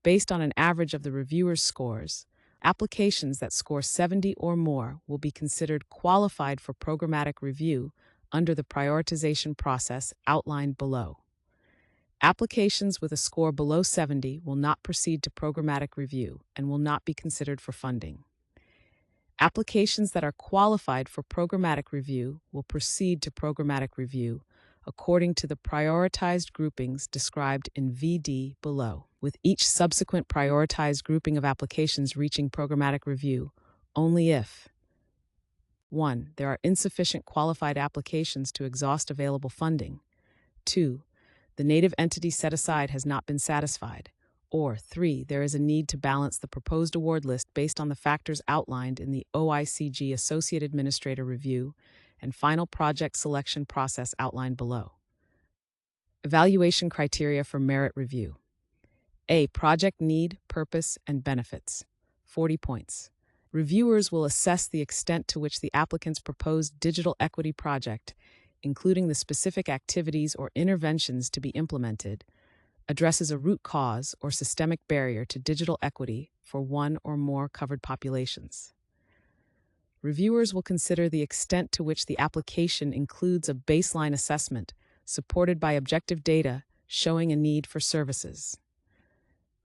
Based on an average of the reviewers' scores, applications that score 70 or more will be considered qualified for programmatic review under the prioritization process outlined below. Applications with a score below 70 will not proceed to programmatic review and will not be considered for funding. Applications that are qualified for programmatic review will proceed to programmatic review according to the prioritized groupings described in VD below, with each subsequent prioritized grouping of applications reaching programmatic review only if 1. There are insufficient qualified applications to exhaust available funding. 2. The native entity set aside has not been satisfied. Or 3. There is a need to balance the proposed award list based on the factors outlined in the OICG Associate Administrator Review and final project selection process outlined below. Evaluation criteria for merit review. A. Project need, purpose, and benefits. 40 points. Reviewers will assess the extent to which the applicant's proposed digital equity project, including the specific activities or interventions to be implemented, addresses a root cause or systemic barrier to digital equity for one or more covered populations. Reviewers will consider the extent to which the application includes a baseline assessment supported by objective data showing a need for services.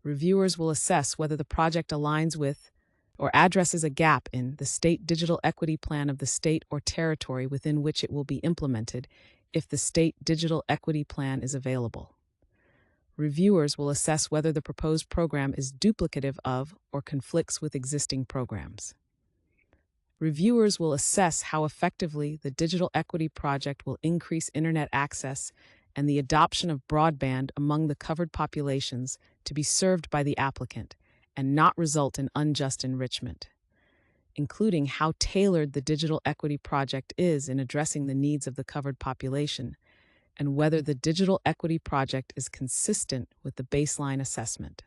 Reviewers will assess whether the project aligns with or addresses a gap in the state digital equity plan of the state or territory within which it will be implemented if the state digital equity plan is available. Reviewers will assess whether the proposed program is duplicative of or conflicts with existing programs. Reviewers will assess how effectively the digital equity project will increase internet access and the adoption of broadband among the covered populations to be served by the applicant and not result in unjust enrichment, including how tailored the digital equity project is in addressing the needs of the covered population, and whether the digital equity project is consistent with the baseline assessment.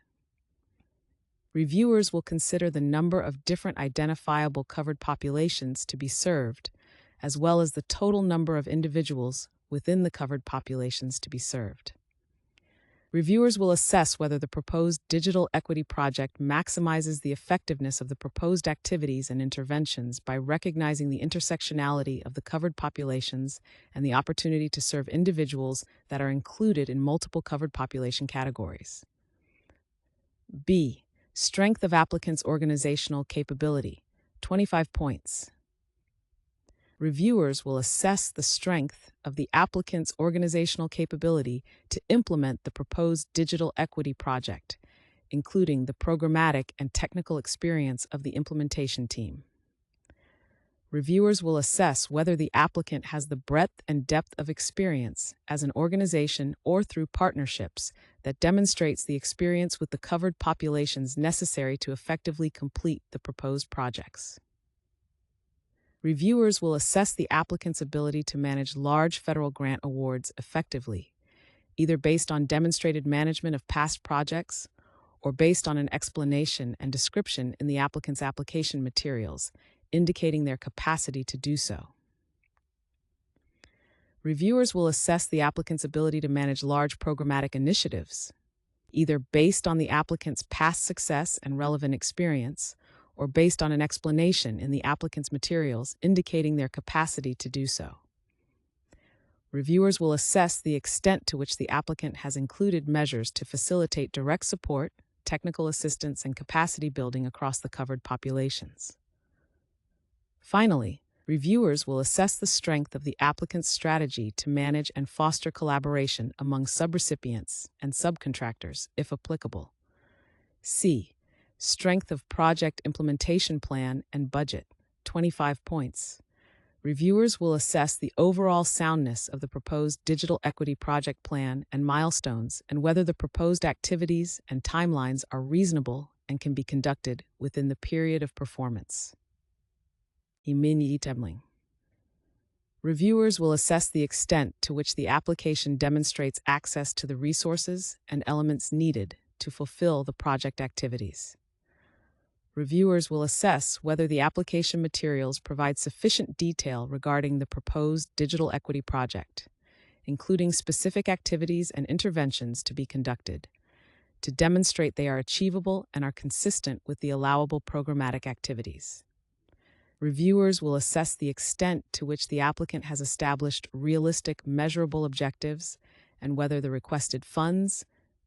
Reviewers will consider the number of different identifiable covered populations to be served, as well as the total number of individuals within the covered populations to be served. Reviewers will assess whether the proposed digital equity project maximizes the effectiveness of the proposed activities and interventions by recognizing the intersectionality of the covered populations and the opportunity to serve individuals that are included in multiple covered population categories. B. Strength of applicant's organizational capability. 25 points. Reviewers will assess the strength of the applicant's organizational capability to implement the proposed digital equity project, including the programmatic and technical experience of the implementation team. Reviewers will assess whether the applicant has the breadth and depth of experience as an organization or through partnerships that demonstrates the experience with the covered populations necessary to effectively complete the proposed projects. Reviewers will assess the applicant's ability to manage large federal grant awards effectively, either based on demonstrated management of past projects or based on an explanation and description in the applicant's application materials, indicating their capacity to do so. Reviewers will assess the applicant's ability to manage large programmatic initiatives, either based on the applicant's past success and relevant experience, or based on an explanation in the applicant's materials indicating their capacity to do so. Reviewers will assess the extent to which the applicant has included measures to facilitate direct support, technical assistance, and capacity building across the covered populations. Finally, reviewers will assess the strength of the applicant's strategy to manage and foster collaboration among subrecipients and subcontractors, if applicable. C. Strength of project implementation plan and budget. 25 points. Reviewers will assess the overall soundness of the proposed digital equity project plan and milestones and whether the proposed activities and timelines are reasonable and can be conducted within the period of performance. Reviewers will assess the extent to which the application demonstrates access to the resources and elements needed to fulfill the project activities. Reviewers will assess whether the application materials provide sufficient detail regarding the proposed digital equity project, including specific activities and interventions to be conducted, to demonstrate they are achievable and are consistent with the allowable programmatic activities. Reviewers will assess the extent to which the applicant has established realistic, measurable objectives and whether the requested funds,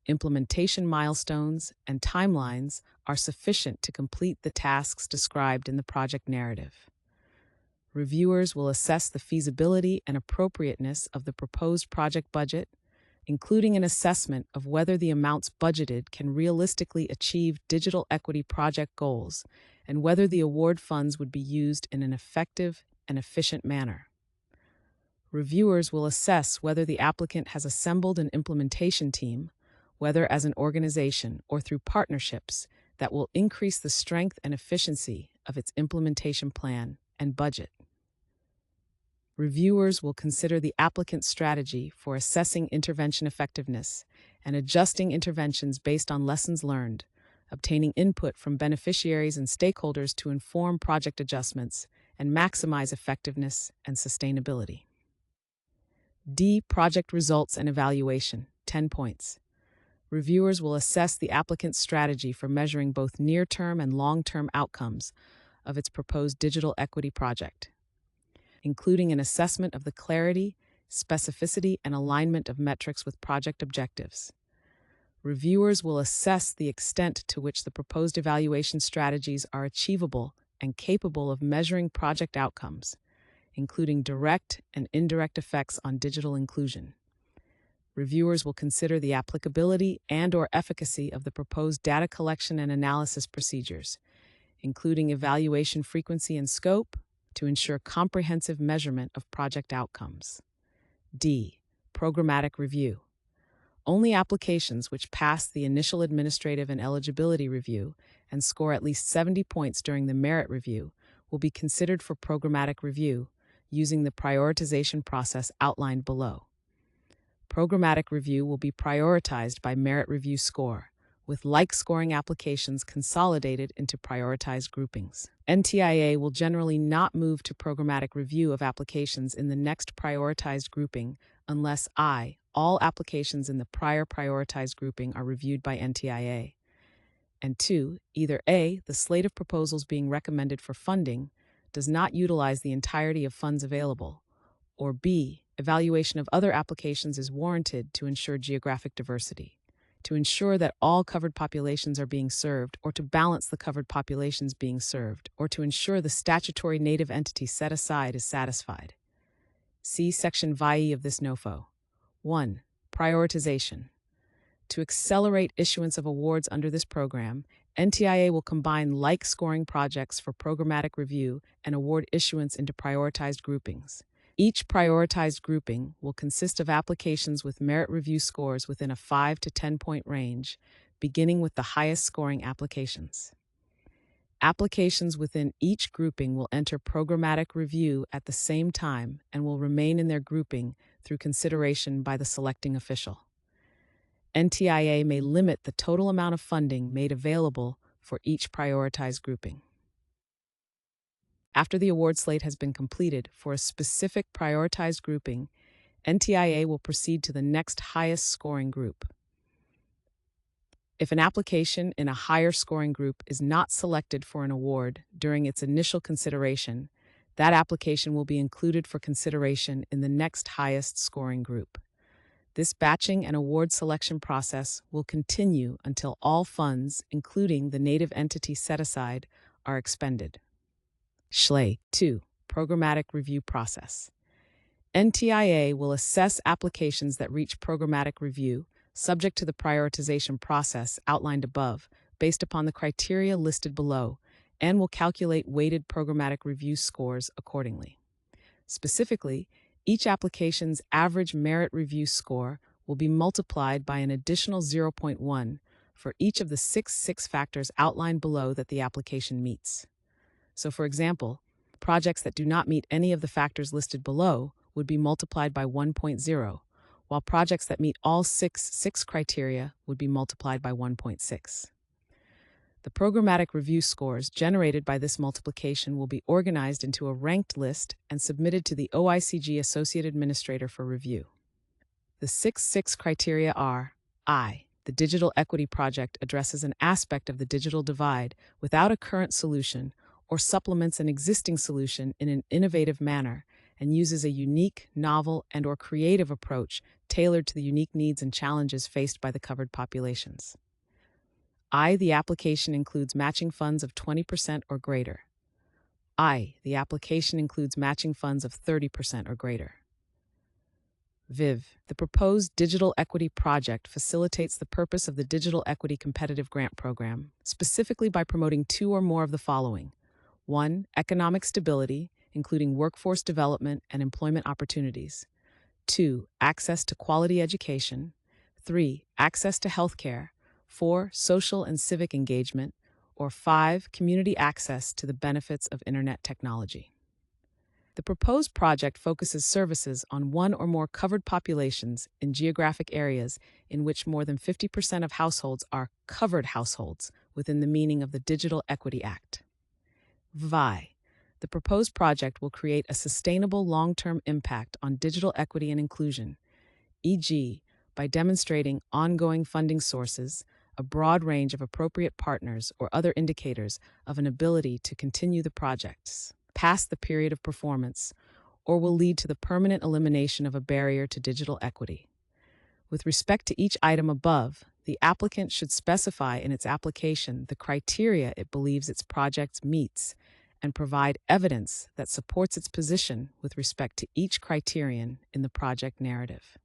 implementation milestones, and timelines are sufficient to complete the tasks described in the project narrative. Reviewers will assess the feasibility and appropriateness of the proposed project budget, including an assessment of whether the amounts budgeted can realistically achieve digital equity project goals and whether the award funds would be used in an effective and efficient manner. Reviewers will assess whether the applicant has assembled an implementation team, whether as an organization or through partnerships, that will increase the strength and efficiency of its implementation plan and budget. Reviewers will consider the applicant's strategy for assessing intervention effectiveness and adjusting interventions based on lessons learned, obtaining input from beneficiaries and stakeholders to inform project adjustments and maximize effectiveness and sustainability. D. Project results and evaluation, 10 points. Reviewers will assess the applicant's strategy for measuring both near-term and long-term outcomes of its proposed digital equity project, including an assessment of the clarity, specificity, and alignment of metrics with project objectives. Reviewers will assess the extent to which the proposed evaluation strategies are achievable and capable of measuring project outcomes, including direct and indirect effects on digital inclusion. Reviewers will consider the applicability and/or efficacy of the proposed data collection and analysis procedures, including evaluation frequency and scope, to ensure comprehensive measurement of project outcomes. D. Programmatic review. Only applications which pass the initial administrative and eligibility review and score at least 70 points during the merit review will be considered for programmatic review using the prioritization process outlined below. Programmatic review will be prioritized by merit review score, with like-scoring applications consolidated into prioritized groupings. NTIA will generally not move to programmatic review of applications in the next prioritized grouping unless all applications in the prior prioritized grouping are reviewed by NTIA, and 2, either A, the slate of proposals being recommended for funding does not utilize the entirety of funds available, or B, evaluation of other applications is warranted to ensure geographic diversity, to ensure that all covered populations are being served, or to balance the covered populations being served, or to ensure the statutory native entity set aside is satisfied. See Section VIE of this NOFO. 1. Prioritization. To accelerate issuance of awards under this program, NTIA will combine like-scoring projects for programmatic review and award issuance into prioritized groupings. Each prioritized grouping will consist of applications with merit review scores within a 5 to 10-point range, beginning with the highest scoring applications. Applications within each grouping will enter programmatic review at the same time and will remain in their grouping through consideration by the selecting official. NTIA may limit the total amount of funding made available for each prioritized grouping. After the award slate has been completed for a specific prioritized grouping, NTIA will proceed to the next highest scoring group. If an application in a higher scoring group is not selected for an award during its initial consideration, that application will be included for consideration in the next highest scoring group. This batching and award selection process will continue until all funds, including the native entity set aside, are expended. 2. Programmatic review process. NTIA will assess applications that reach programmatic review, subject to the prioritization process outlined above, based upon the criteria listed below, and will calculate weighted programmatic review scores accordingly. Specifically, each application's average merit review score will be multiplied by an additional zero point 0.1 for each of the six factors outlined below that the application meets. So, for example, projects that do not meet any of the factors listed below would be multiplied by 1.0, while projects that meet all six criteria would be multiplied by 1.6. The programmatic review scores generated by this multiplication will be organized into a ranked list and submitted to the OICG Associate Administrator for review. The six criteria are: I. The digital equity project addresses an aspect of the digital divide without a current solution or supplements an existing solution in an innovative manner and uses a unique, novel, and/or creative approach tailored to the unique needs and challenges faced by the covered populations. I. The application includes matching funds of 20% or greater. I. The application includes matching funds of 30% or greater. Viv. The proposed digital equity project facilitates the purpose of the Digital Equity Competitive Grant Program, specifically by promoting two or more of the following: 1. Economic stability, including workforce development and employment opportunities. 2. Access to quality education. 3. Access to healthcare. 4. Social and civic engagement. Or 5. Community access to the benefits of Internet technology. The proposed project focuses services on one or more covered populations in geographic areas in which more than 50% of households are covered households within the meaning of the Digital Equity Act. VI. The proposed project will create a sustainable long-term impact on digital equity and inclusion, e.g., by demonstrating ongoing funding sources, a broad range of appropriate partners, or other indicators of an ability to continue the projects past the period of performance, or will lead to the permanent elimination of a barrier to digital equity. With respect to each item above, the applicant should specify in its application the criteria it believes its project meets and provide evidence that supports its position with respect to each criterion in the project narrative.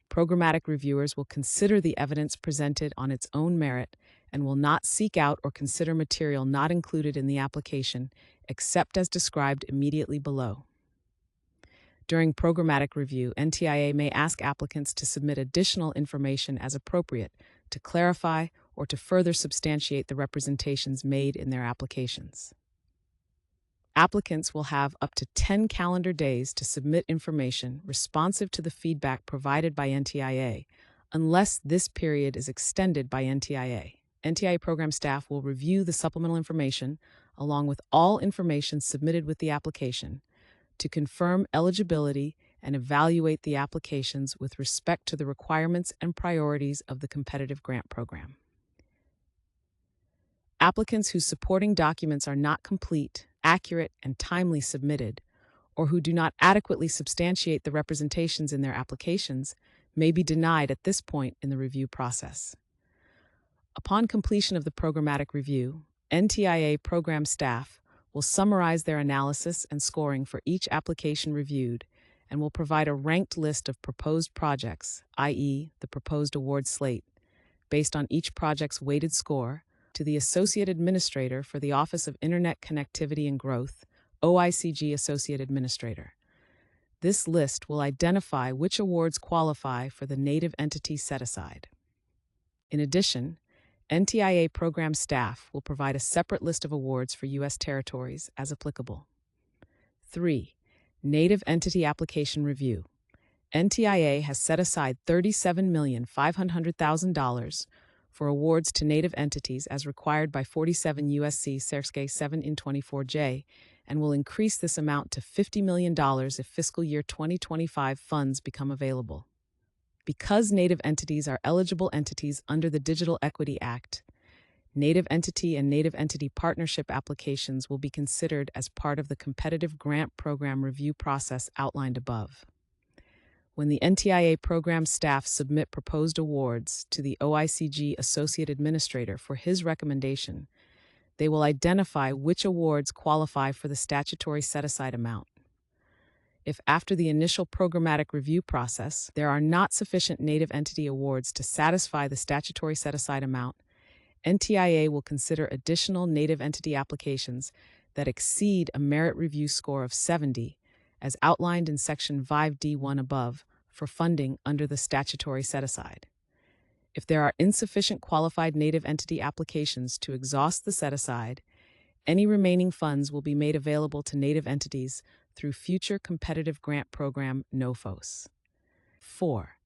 Programmatic reviewers will consider the evidence presented on its own merit and will not seek out or consider material not included in the application except as described immediately below. During programmatic review, NTIA may ask applicants to submit additional information as appropriate to clarify or to further substantiate the representations made in their applications. Applicants will have up to 10 calendar days to submit information responsive to the feedback provided by NTIA, unless this period is extended by NTIA. NTIA program staff will review the supplemental information along with all information submitted with the application to confirm eligibility and evaluate the applications with respect to the requirements and priorities of the competitive grant program. Applicants whose supporting documents are not complete, accurate, and timely submitted, or who do not adequately substantiate the representations in their applications, may be denied at this point in the review process. Upon completion of the programmatic review, NTIA program staff will summarize their analysis and scoring for each application reviewed and will provide a ranked list of proposed projects, i.e., the proposed award slate, based on each project's weighted score, to the Associate Administrator for the Office of Internet Connectivity and Growth, OICG Associate Administrator. This list will identify which awards qualify for the native entity set-aside. In addition, NTIA program staff will provide a separate list of awards for U.S. territories as applicable. 3. Native Entity Application Review. NTIA has set aside $37,500,000 for awards to native entities as required by 47 U.S.C. Sersque 7 in 24J and will increase this amount to $50 million if fiscal year 2025 funds become available. Because native entities are eligible entities under the Digital Equity Act, native entity and native entity partnership applications will be considered as part of the competitive grant program review process outlined above. When the NTIA program staff submit proposed awards to the OICG Associate Administrator for his recommendation, they will identify which awards qualify for the statutory set-aside amount. If after the initial programmatic review process there are not sufficient native entity awards to satisfy the statutory set-aside amount, NTIA will consider additional native entity applications that exceed a merit review score of 70 as outlined in Section 5D1 above, for funding under the statutory set-aside. If there are insufficient qualified native entity applications to exhaust the set-aside, any remaining funds will be made available to native entities through future competitive grant program NOFOS. 4.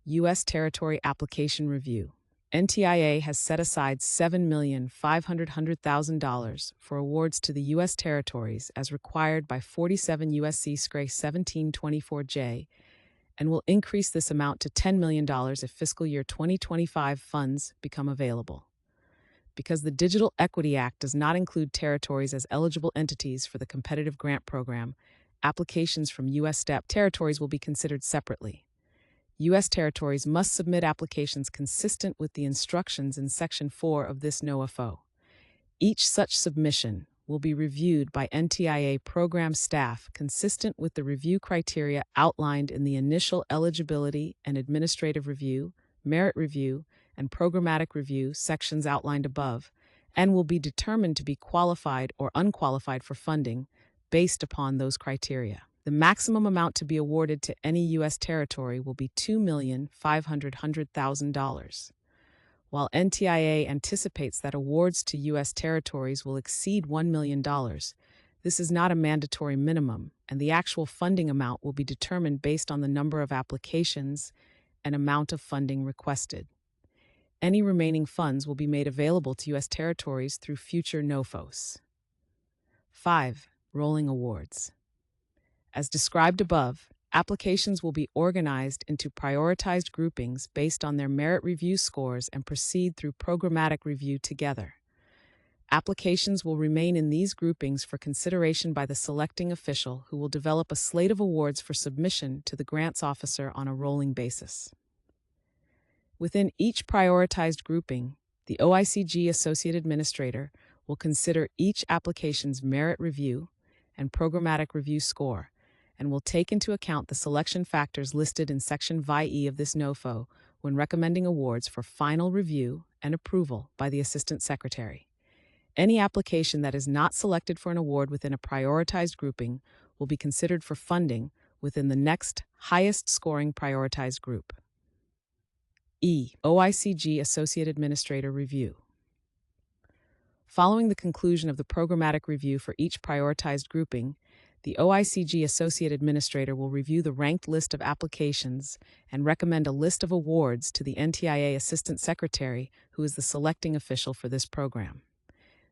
U.S. Territory Application Review. NTIA has set aside $7,500,000 for awards to the U.S. territories as required by 47 U.S.C. SCRA 1724J and will increase this amount to $10 million if fiscal year 2025 funds become available. Because the Digital Equity Act does not include territories as eligible entities for the competitive grant program, applications from U.S. STEP territories will be considered separately. U.S. territories must submit applications consistent with the instructions in Section 4 of this NOFO. Each such submission will be reviewed by NTIA program staff consistent with the review criteria outlined in the initial eligibility and administrative review, merit review, and programmatic review sections outlined above, and will be determined to be qualified or unqualified for funding based upon those criteria. The maximum amount to be awarded to any U.S. territory will be $2,500,000. While NTIA anticipates that awards to U.S. territories will exceed $1 million, this is not a mandatory minimum, and the actual funding amount will be determined based on the number of applications and amount of funding requested. Any remaining funds will be made available to U.S. territories through future NOFOS. 5. Rolling awards. As described above, applications will be organized into prioritized groupings based on their merit review scores and proceed through programmatic review together. Applications will remain in these groupings for consideration by the selecting official, who will develop a slate of awards for submission to the grants officer on a rolling basis. Within each prioritized grouping, the OICG Associate Administrator will consider each application's merit review and programmatic review score, and will take into account the selection factors listed in Section VIE of this NOFO when recommending awards for final review and approval by the Assistant Secretary. Any application that is not selected for an award within a prioritized grouping will be considered for funding within the next highest scoring prioritized group. E. OICG Associate Administrator Review. Following the conclusion of the programmatic review for each prioritized grouping, the OICG Associate Administrator will review the ranked list of applications and recommend a list of awards to the NTIA Assistant Secretary, who is the selecting official for this program.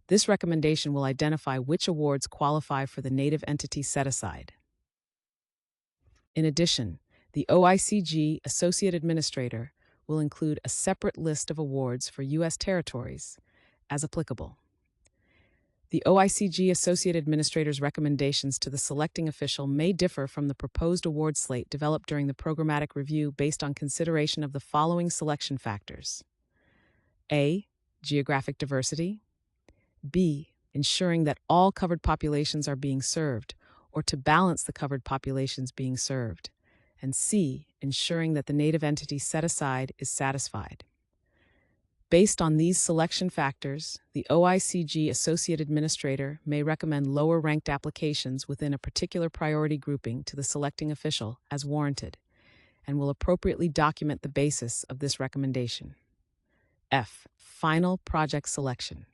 This recommendation will identify which awards qualify for the native entity set-aside. In addition, the OICG Associate Administrator will include a separate list of awards for U.S. territories, as applicable. The OICG Associate Administrator's recommendations to the selecting official may differ from the proposed award slate developed during the programmatic review based on consideration of the following selection factors: A. Geographic diversity. B. Ensuring that all covered populations are being served, or to balance the covered populations being served. And C. Ensuring that the native entity set aside is satisfied. Based on these selection factors, the OICG Associate Administrator may recommend lower-ranked applications within a particular priority grouping to the selecting official as warranted, and will appropriately document the basis of this recommendation. F. Final project selection.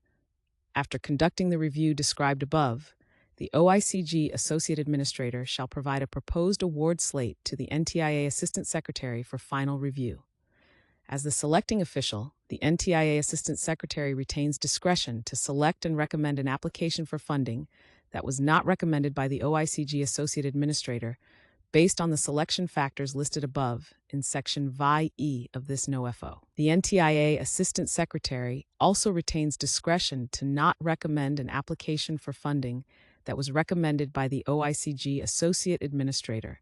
After conducting the review described above, the OICG Associate Administrator shall provide a proposed award slate to the NTIA Assistant Secretary for final review. As the selecting official, the NTIA Assistant Secretary retains discretion to select and recommend an application for funding that was not recommended by the OICG Associate Administrator based on the selection factors listed above in Section VIE of this NOFO. The NTIA Assistant Secretary also retains discretion to not recommend an application for funding that was recommended by the OICG Associate Administrator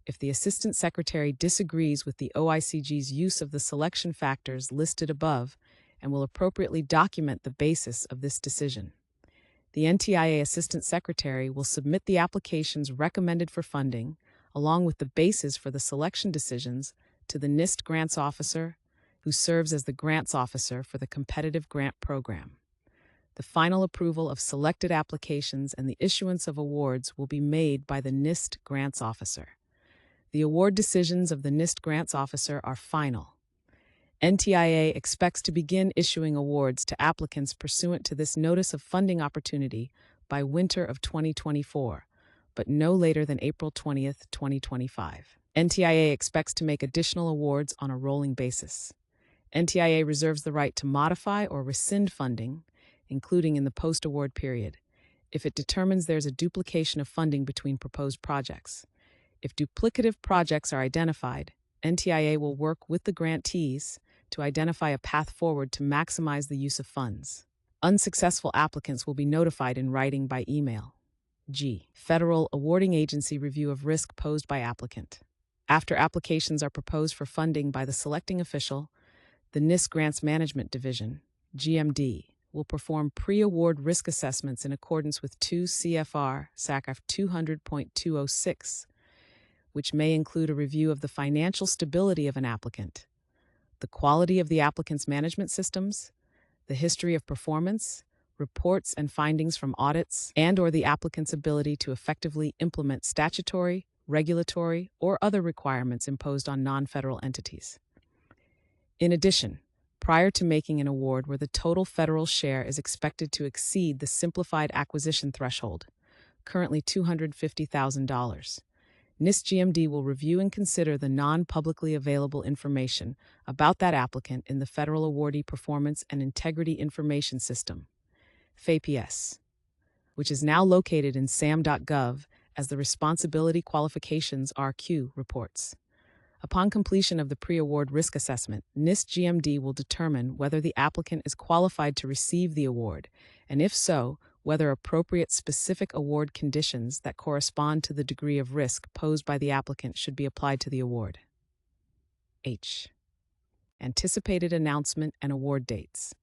if the Assistant Secretary disagrees with the OICG's use of the selection factors listed above and will appropriately document the basis of this decision. The NTIA Assistant Secretary will submit the applications recommended for funding, along with the basis for the selection decisions, to the NIST Grants Officer, who serves as the Grants Officer for the Competitive Grant Program. The final approval of selected applications and the issuance of awards will be made by the NIST Grants Officer. The award decisions of the NIST Grants Officer are final. NTIA expects to begin issuing awards to applicants pursuant to this Notice of Funding Opportunity by winter of 2024, but no later than April 20th, 2025. NTIA expects to make additional awards on a rolling basis. NTIA reserves the right to modify or rescind funding, including in the post-award period, if it determines there's a duplication of funding between proposed projects. If duplicative projects are identified, NTIA will work with the grantees to identify a path forward to maximize the use of funds. Unsuccessful applicants will be notified in writing by email. G. Federal Awarding Agency review of risk posed by applicant. After applications are proposed for funding by the selecting official, the NIST Grants Management Division, GMD, will perform pre-award risk assessments in accordance with 2 CFR SACF 200.206, which may include a review of the financial stability of an applicant, the quality of the applicant's management systems, the history of performance, reports and findings from audits, and/or the applicant's ability to effectively implement statutory, regulatory, or other requirements imposed on non-federal entities. In addition, prior to making an award where the total federal share is expected to exceed the simplified acquisition threshold, currently $250,000, NIST GMD will review and consider the non-publicly available information about that applicant in the Federal Awardee Performance and Integrity Information System, FAPS, which is now located in sam.gov as the Responsibility Qualifications RQ reports. Upon completion of the pre-award risk assessment, NIST GMD will determine whether the applicant is qualified to receive the award, and if so, whether appropriate specific award conditions that correspond to the degree of risk posed by the applicant should be applied to the award. H. Anticipated announcement and award dates.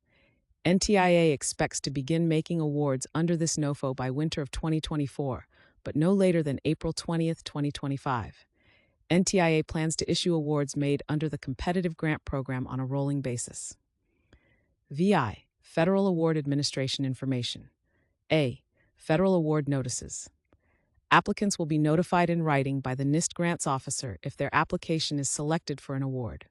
NTIA expects to begin making awards under this NOFO by winter of 2024, but no later than April 20th, 2025. NTIA plans to issue awards made under the competitive grant program on a rolling basis. VI, Federal Award Administration Information. A. Federal Award Notices. Applicants will be notified in writing by the NIST Grants Officer if their application is selected for an award.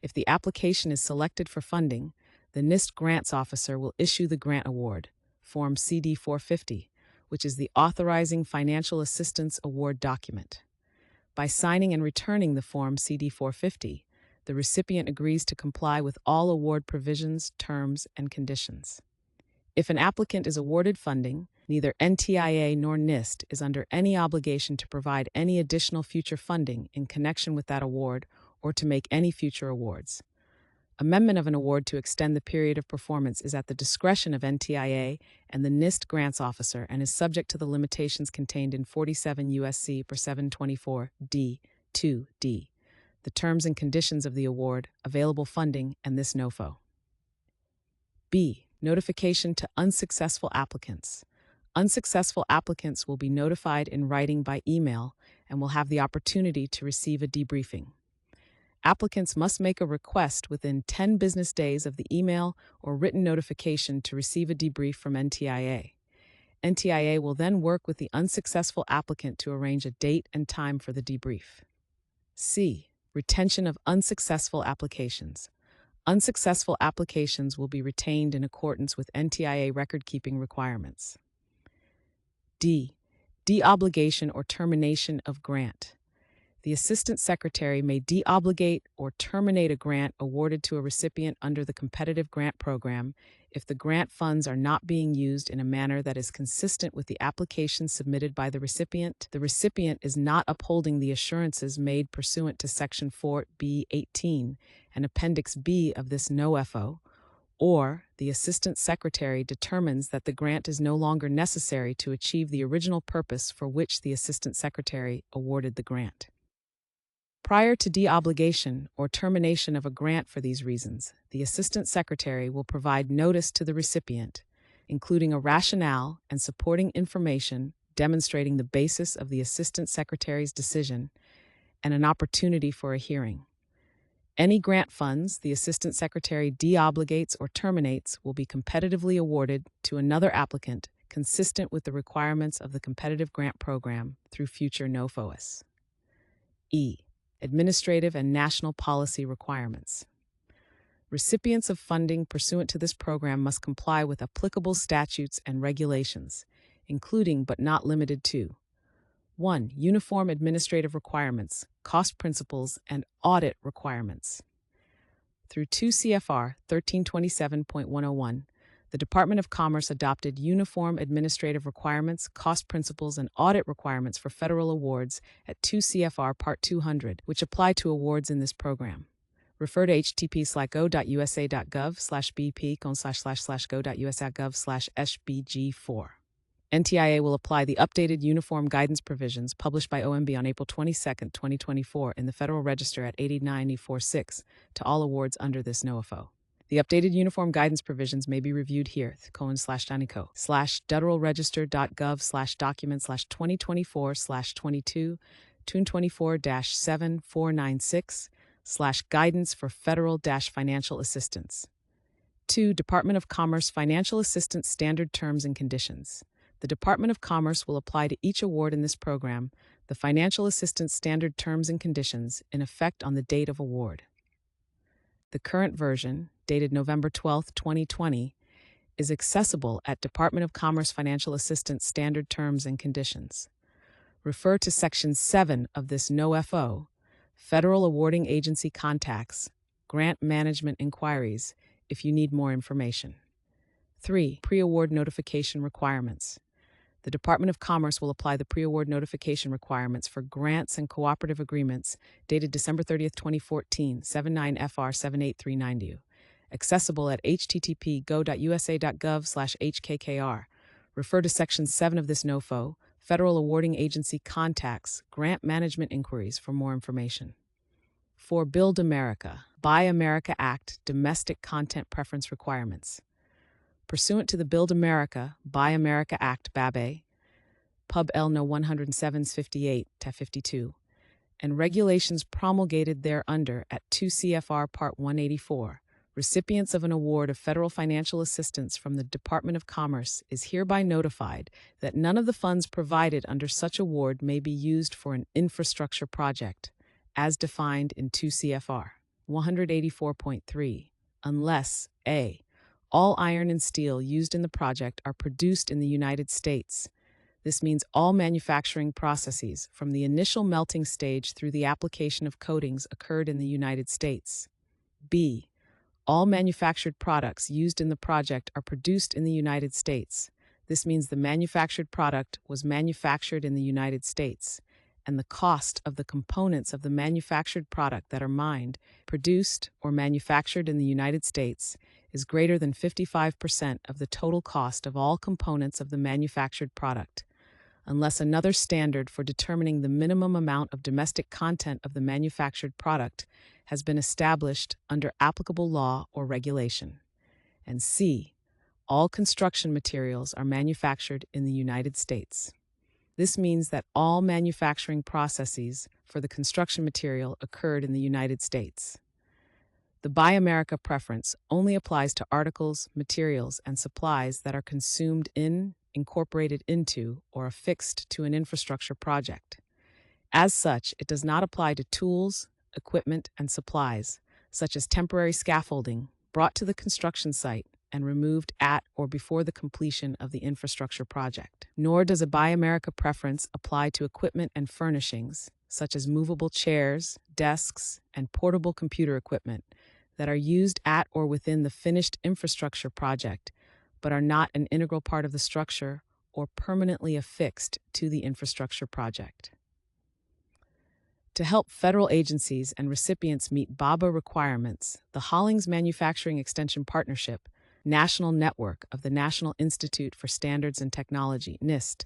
If the application is selected for funding, the NIST Grants Officer will issue the grant award, Form CD-450, which is the Authorizing Financial Assistance Award document. By signing and returning the Form CD-450, the recipient agrees to comply with all award provisions, terms, and conditions. If an applicant is awarded funding, neither NTIA nor NIST is under any obligation to provide any additional future funding in connection with that award or to make any future awards. Amendment of an award to extend the period of performance is at the discretion of NTIA and the NIST Grants Officer and is subject to the limitations contained in 47 U.S.C. per 724 D.2d, the terms and conditions of the award, available funding, and this NOFO. B. Notification to unsuccessful applicants. Unsuccessful applicants will be notified in writing by email and will have the opportunity to receive a debriefing. Applicants must make a request within 10 business days of the email or written notification to receive a debrief from NTIA. NTIA will then work with the unsuccessful applicant to arrange a date and time for the debrief. C. Retention of unsuccessful applications. Unsuccessful applications will be retained in accordance with NTIA record-keeping requirements. D. Deobligation or termination of grant. The Assistant Secretary may deobligate or terminate a grant awarded to a recipient under the competitive grant program if the grant funds are not being used in a manner that is consistent with the application submitted by the recipient is not upholding the assurances made pursuant to Section 4B18 and Appendix B of this NOFO, or the Assistant Secretary determines that the grant is no longer necessary to achieve the original purpose for which the Assistant Secretary awarded the grant. Prior to deobligation or termination of a grant for these reasons, the Assistant Secretary will provide notice to the recipient, including a rationale and supporting information demonstrating the basis of the Assistant Secretary's decision, and an opportunity for a hearing. Any grant funds the Assistant Secretary deobligates or terminates will be competitively awarded to another applicant consistent with the requirements of the competitive grant program through future NOFOAs. E. Administrative and national policy requirements. Recipients of funding pursuant to this program must comply with applicable statutes and regulations, including but not limited to 1. Uniform administrative requirements, cost principles, and audit requirements. Through 2 CFR 1327.101, the Department of Commerce adopted uniform administrative requirements, cost principles, and audit requirements for federal awards at 2 CFR Part 200, which apply to awards in this program. Refer to http://go.usa.gov/bp://go.usa.gov/sbg4. NTIA will apply the updated Uniform Guidance Provisions published by OMB on April 22, 2024 in the Federal Register at 89446 to all awards under this NOFO. The updated Uniform Guidance Provisions may be reviewed here, colon/danico/federalregister.gov/document/2024/22 224-7496/guidance for federal-financial assistance. 2. Department of Commerce Financial Assistance Standard Terms and Conditions. The Department of Commerce will apply to each award in this program the Financial Assistance Standard Terms and Conditions in effect on the date of award. The current version, dated November 12, 2020, is accessible at Department of Commerce Financial Assistance Standard Terms and Conditions. Refer to Section 7 of this NOFO, Federal Awarding Agency Contacts, Grant Management Inquiries, if you need more information. 3. Pre-award notification requirements. The Department of Commerce will apply the pre-award notification requirements for grants and cooperative agreements dated December 30, 2014, 79FR78390, accessible at http://go.usa.gov/hkkr. Refer to Section 7 of this NOFO, Federal Awarding Agency Contacts, Grant Management Inquiries for more information. 4. Build America, Buy America Act Domestic Content Preference Requirements. Pursuant to the Build America, Buy America Act, BABA, Pub L No 107-58-52, and regulations promulgated thereunder at 2 CFR Part 184, recipients of an award of federal financial assistance from the Department of Commerce is hereby notified that none of the funds provided under such award may be used for an infrastructure project, as defined in 2 CFR 184.3, unless a. all iron and steel used in the project are produced in the United States. This means all manufacturing processes, from the initial melting stage through the application of coatings, occurred in the United States. B. All manufactured products used in the project are produced in the United States. This means the manufactured product was manufactured in the United States, and the cost of the components of the manufactured product that are mined, produced, or manufactured in the United States is greater than 55% of the total cost of all components of the manufactured product, unless another standard for determining the minimum amount of domestic content of the manufactured product has been established under applicable law or regulation. And C. All construction materials are manufactured in the United States. This means that all manufacturing processes for the construction material occurred in the United States. The Buy America preference only applies to articles, materials, and supplies that are consumed in, incorporated into, or affixed to an infrastructure project. As such, it does not apply to tools, equipment, and supplies, such as temporary scaffolding, brought to the construction site and removed at or before the completion of the infrastructure project. Nor does a Buy America preference apply to equipment and furnishings, such as movable chairs, desks, and portable computer equipment that are used at or within the finished infrastructure project, but are not an integral part of the structure or permanently affixed to the infrastructure project. To help federal agencies and recipients meet BABA requirements, the Hollings Manufacturing Extension Partnership, National Network of the National Institute for Standards and Technology, NIST,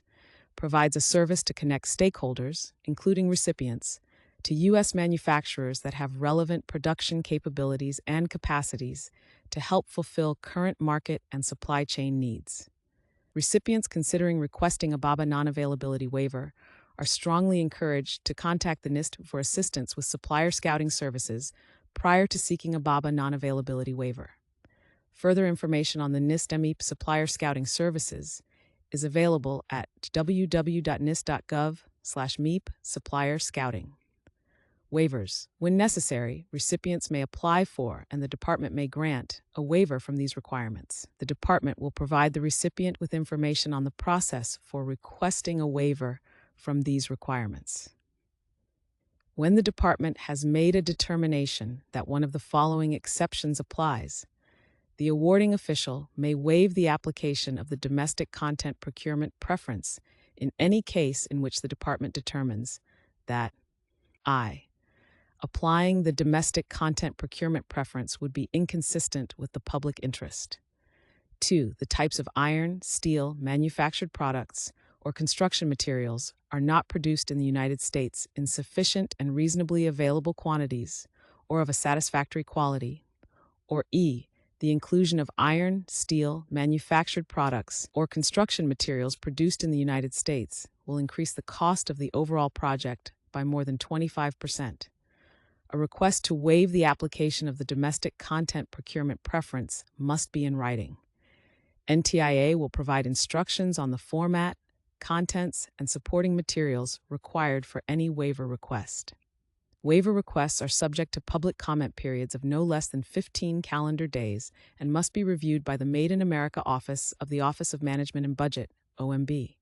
provides a service to connect stakeholders, including recipients, to U.S. manufacturers that have relevant production capabilities and capacities to help fulfill current market and supply chain needs. Recipients considering requesting a BABA non-availability waiver are strongly encouraged to contact the NIST for assistance with supplier scouting services prior to seeking a BABA non-availability waiver. Further information on the NIST MEP Supplier Scouting Services is available at www.nist.gov/MEP Supplier Scouting. Waivers. When necessary, recipients may apply for, and the Department may grant, a waiver from these requirements. The Department will provide the recipient with information on the process for requesting a waiver from these requirements. When the Department has made a determination that one of the following exceptions applies, the awarding official may waive the application of the domestic content procurement preference in any case in which the Department determines that I. Applying the domestic content procurement preference would be inconsistent with the public interest. 2. The types of iron, steel, manufactured products, or construction materials are not produced in the United States in sufficient and reasonably available quantities or of a satisfactory quality. Or E. The inclusion of iron, steel, manufactured products, or construction materials produced in the United States will increase the cost of the overall project by more than 25%. A request to waive the application of the domestic content procurement preference must be in writing. NTIA will provide instructions on the format, contents, and supporting materials required for any waiver request. Waiver requests are subject to public comment periods of no less than 15 calendar days and must be reviewed by the Made in America Office of the Office of Management and Budget, OMB.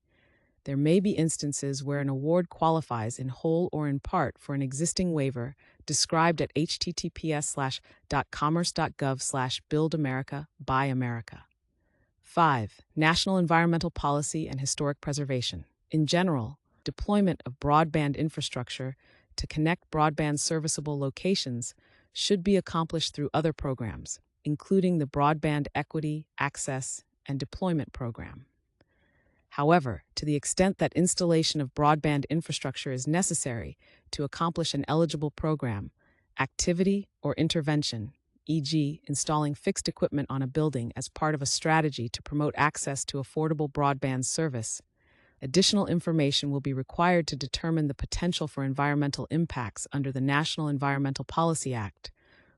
There may be instances where an award qualifies in whole or in part for an existing waiver described at https:/.commerce.gov/buildamerica/buy-America. 5. National environmental policy and historic preservation. In general, deployment of broadband infrastructure to connect broadband serviceable locations should be accomplished through other programs, including the Broadband Equity, Access, and Deployment Program. However, to the extent that installation of broadband infrastructure is necessary to accomplish an eligible program, activity, or intervention, e.g., installing fixed equipment on a building as part of a strategy to promote access to affordable broadband service, additional information will be required to determine the potential for environmental impacts under the National Environmental Policy Act,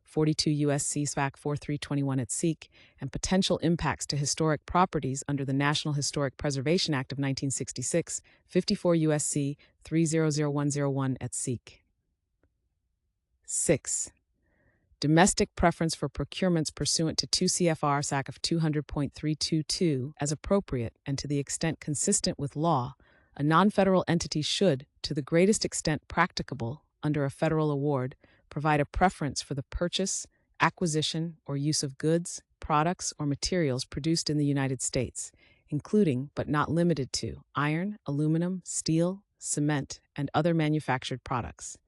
42 U.S.C. SFAC 4321 et seq., and potential impacts to historic properties under the National Historic Preservation Act of 1966, 54 U.S.C. 300101 et seq. 6. Domestic preference for procurements pursuant to 2 CFR SAC of 200.322 as appropriate and to the extent consistent with law, a non-federal entity should, to the greatest extent practicable under a federal award, provide a preference for the purchase, acquisition, or use of goods, products, or materials produced in the United States, including, but not limited to, iron, aluminum, steel, cement, and other manufactured products.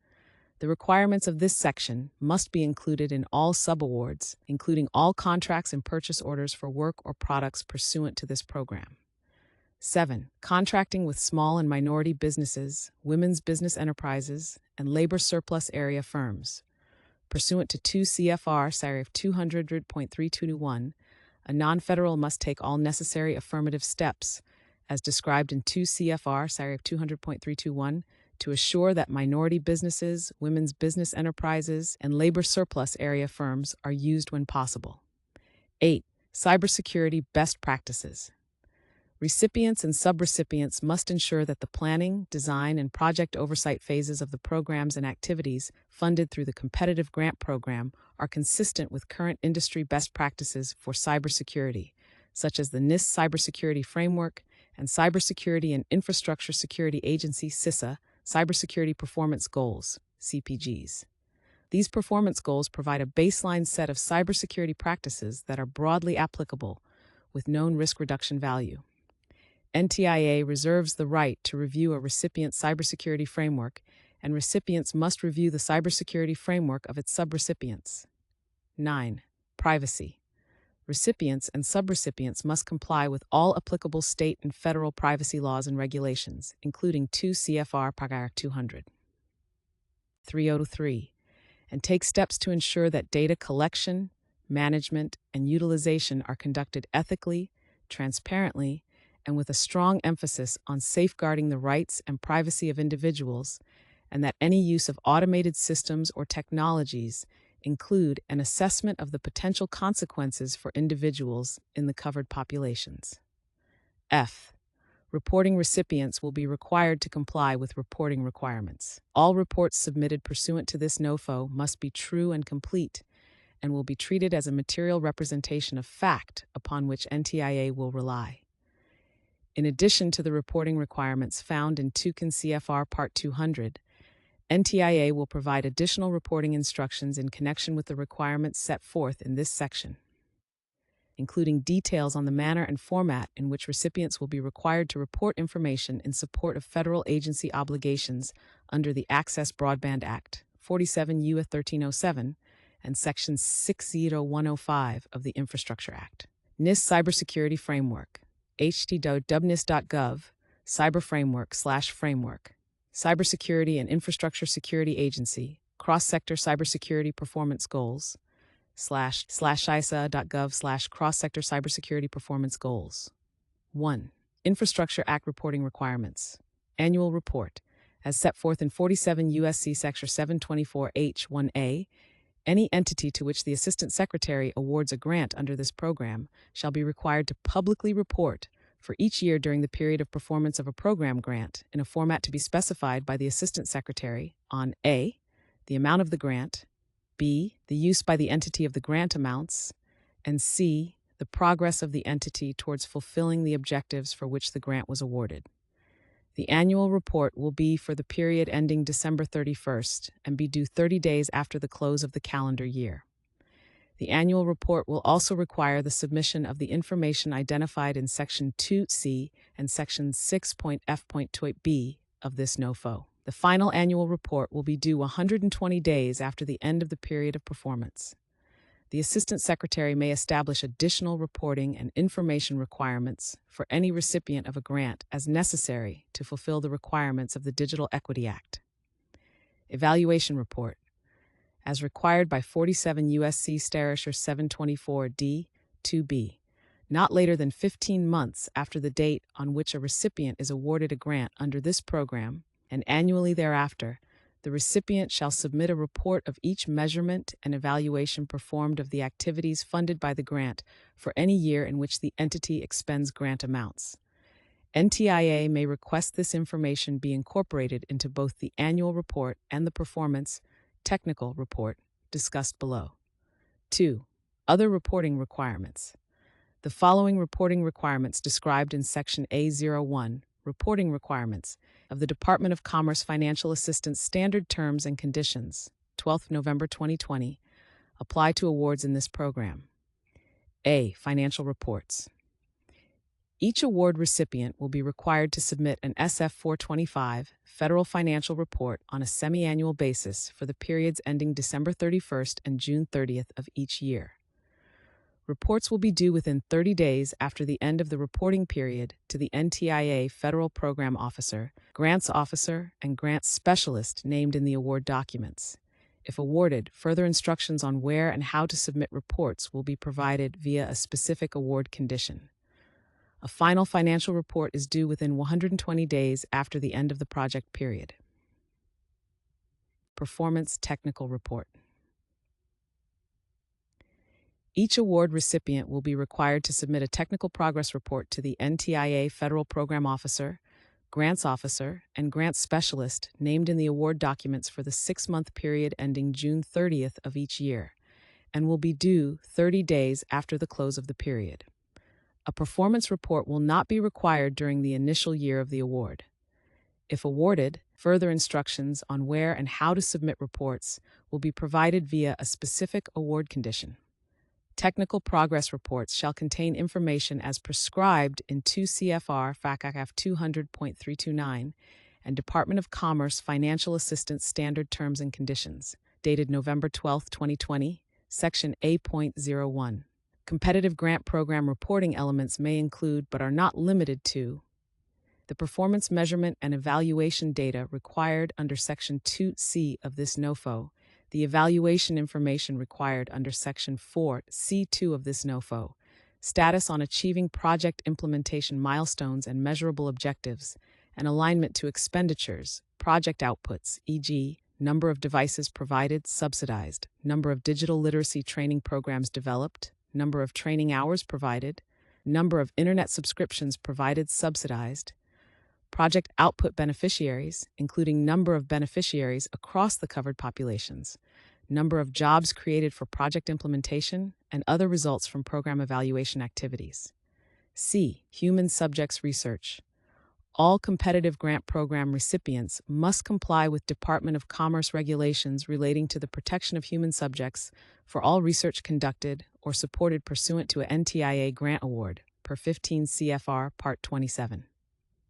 The requirements of this section must be included in all subawards, including all contracts and purchase orders for work or products pursuant to this program. 7. Contracting with small and minority businesses, women's business enterprises, and labor surplus area firms. Pursuant to 2 CFR SARF 200.321, a non-federal must take all necessary affirmative steps, as described in 2 CFR SARF 200.321, to assure that minority businesses, women's business enterprises, and labor surplus area firms are used when possible. 8. Cybersecurity best practices. Recipients and subrecipients must ensure that the planning, design, and project oversight phases of the programs and activities funded through the competitive grant program are consistent with current industry best practices for cybersecurity, such as the NIST Cybersecurity Framework and Cybersecurity and Infrastructure Security Agency (CISA) Cybersecurity Performance Goals (CPGs). These performance goals provide a baseline set of cybersecurity practices that are broadly applicable, with known risk reduction value. NTIA reserves the right to review a recipient's cybersecurity framework, and recipients must review the cybersecurity framework of its subrecipients. 9. Privacy. Recipients and subrecipients must comply with all applicable state and federal privacy laws and regulations, including 2 CFR Paragraph 200. 303. And take steps to ensure that data collection, management, and utilization are conducted ethically, transparently, and with a strong emphasis on safeguarding the rights and privacy of individuals, and that any use of automated systems or technologies, include an assessment of the potential consequences for individuals in the covered populations. F. Reporting recipients will be required to comply with reporting requirements. All reports submitted pursuant to this NOFO must be true and complete and will be treated as a material representation of fact upon which NTIA will rely. In addition to the reporting requirements found in 2 CFR Part 200, NTIA will provide additional reporting instructions in connection with the requirements set forth in this section, including details on the manner and format in which recipients will be required to report information in support of federal agency obligations under the Access Broadband Act, 47 U.S. 1307, and Section 60105 of the Infrastructure Act. NIST Cybersecurity Framework, http://nis.gov, cyberframework/framework. Cybersecurity and Infrastructure Security Agency, Cross-Sector Cybersecurity Performance Goals, /isa.gov/cross-sector cybersecurity performance goals. 1. Infrastructure Act reporting requirements. Annual report. As set forth in 47 U.S.C. Section 724H1A, any entity to which the Assistant Secretary awards a grant under this program shall be required to publicly report for each year during the period of performance of a program grant in a format to be specified by the Assistant Secretary on A. the amount of the grant, B. the use by the entity of the grant amounts, and C. the progress of the entity towards fulfilling the objectives for which the grant was awarded. The annual report will be for the period ending December 31st and be due 30 days after the close of the calendar year. The annual report will also require the submission of the information identified in Section 2C and Section 6.F.2b of this NOFO. The final annual report will be due 120 days after the end of the period of performance. The Assistant Secretary may establish additional reporting and information requirements for any recipient of a grant as necessary to fulfill the requirements of the Digital Equity Act. Evaluation Report. As required by 47 U.S.C. Statute 724D-2B, not later than 15 months after the date on which a recipient is awarded a grant under this program, and annually thereafter, the recipient shall submit a report of each measurement and evaluation performed of the activities funded by the grant for any year in which the entity expends grant amounts. NTIA may request this information be incorporated into both the annual report and the performance technical report discussed below. 2. Other reporting requirements. The following reporting requirements described in Section A01, Reporting Requirements, of the Department of Commerce Financial Assistance Standard Terms and Conditions, 12 November 2020, apply to awards in this program. A. Financial reports. Each award recipient will be required to submit an SF-425 Federal Financial Report on a semi-annual basis for the periods ending December 31st and June 30th of each year. Reports will be due within 30 days after the end of the reporting period to the NTIA Federal Program Officer, Grants Officer, and Grants Specialist named in the award documents. If awarded, further instructions on where and how to submit reports will be provided via a specific award condition. A final financial report is due within 120 days after the end of the project period. Performance Technical Report. Each award recipient will be required to submit a technical progress report to the NTIA Federal Program Officer, Grants Officer, and Grants Specialist named in the award documents for the 6-month period ending June 30th of each year, and will be due 30 days after the close of the period. A performance report will not be required during the initial year of the award. If awarded, further instructions on where and how to submit reports will be provided via a specific award condition. Technical progress reports shall contain information as prescribed in 2 CFR FACAF 200.329 and Department of Commerce Financial Assistance Standard Terms and Conditions, dated November 12, 2020, Section A.01. Competitive grant program reporting elements may include but are not limited to the performance measurement and evaluation data required under Section 2C of this NOFO, the evaluation information required under Section 4C2 of this NOFO, status on achieving project implementation milestones and measurable objectives, and alignment to expenditures, project outputs, e.g., number of devices provided, subsidized, number of digital literacy training programs developed, number of training hours provided, number of internet subscriptions provided, subsidized, project output beneficiaries, including number of beneficiaries across the covered populations, number of jobs created for project implementation, and other results from program evaluation activities. C. Human subjects research. All competitive grant program recipients must comply with Department of Commerce regulations relating to the protection of human subjects for all research conducted or supported pursuant to a NTIA grant award, per 15 CFR Part 27.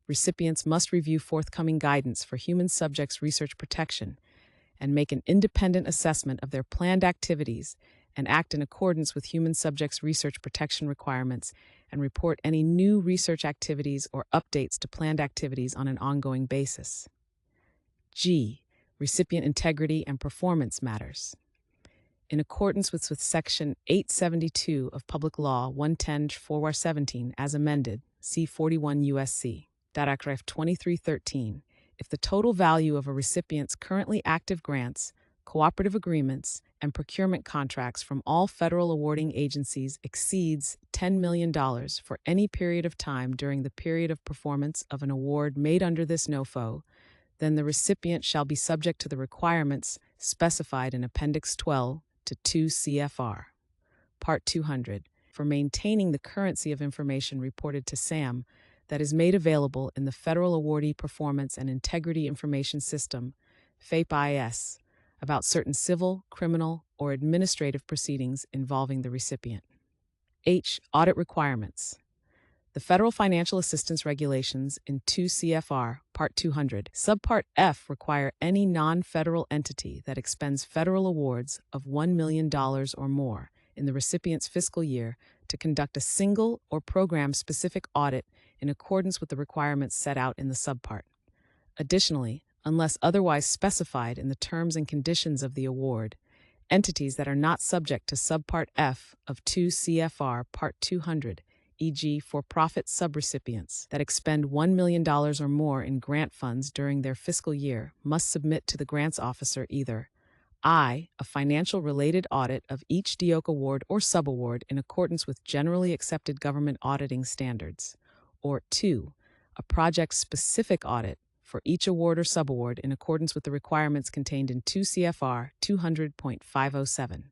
Recipients must review forthcoming guidance for human subjects research protection and make an independent assessment of their planned activities and act in accordance with human subjects research protection requirements and report any new research activities or updates to planned activities on an ongoing basis. G. Recipient integrity and performance matters. In accordance with Section 872 of Public Law 110/4-17 as amended, C 41 U.S.C. Paragraph 2313, if the total value of a recipient's currently active grants, cooperative agreements, and procurement contracts from all federal awarding agencies exceeds $10 million for any period of time during the period of performance of an award made under this NOFO, then the recipient shall be subject to the requirements specified in Appendix 12 to 2 CFR. Part 200, for maintaining the currency of information reported to SAM that is made available in the Federal Awardee Performance and Integrity Information System, FAPE-IS, about certain civil, criminal, or administrative proceedings involving the recipient. H. Audit requirements. The Federal Financial Assistance Regulations in 2 CFR, Part 200, Subpart F require any non-federal entity that expends federal awards of $1 million or more in the recipient's fiscal year to conduct a single or program-specific audit in accordance with the requirements set out in the subpart. Additionally, unless otherwise specified in the terms and conditions of the award, entities that are not subject to Subpart F of 2 CFR Part 200, e.g. for-profit subrecipients that expend $1 million or more in grant funds during their fiscal year, must submit to the grants officer either I. A financial-related audit of each DOC award or subaward in accordance with generally accepted government auditing standards, or 2. A project-specific audit for each award or subaward in accordance with the requirements contained in 2 CFR 200.507.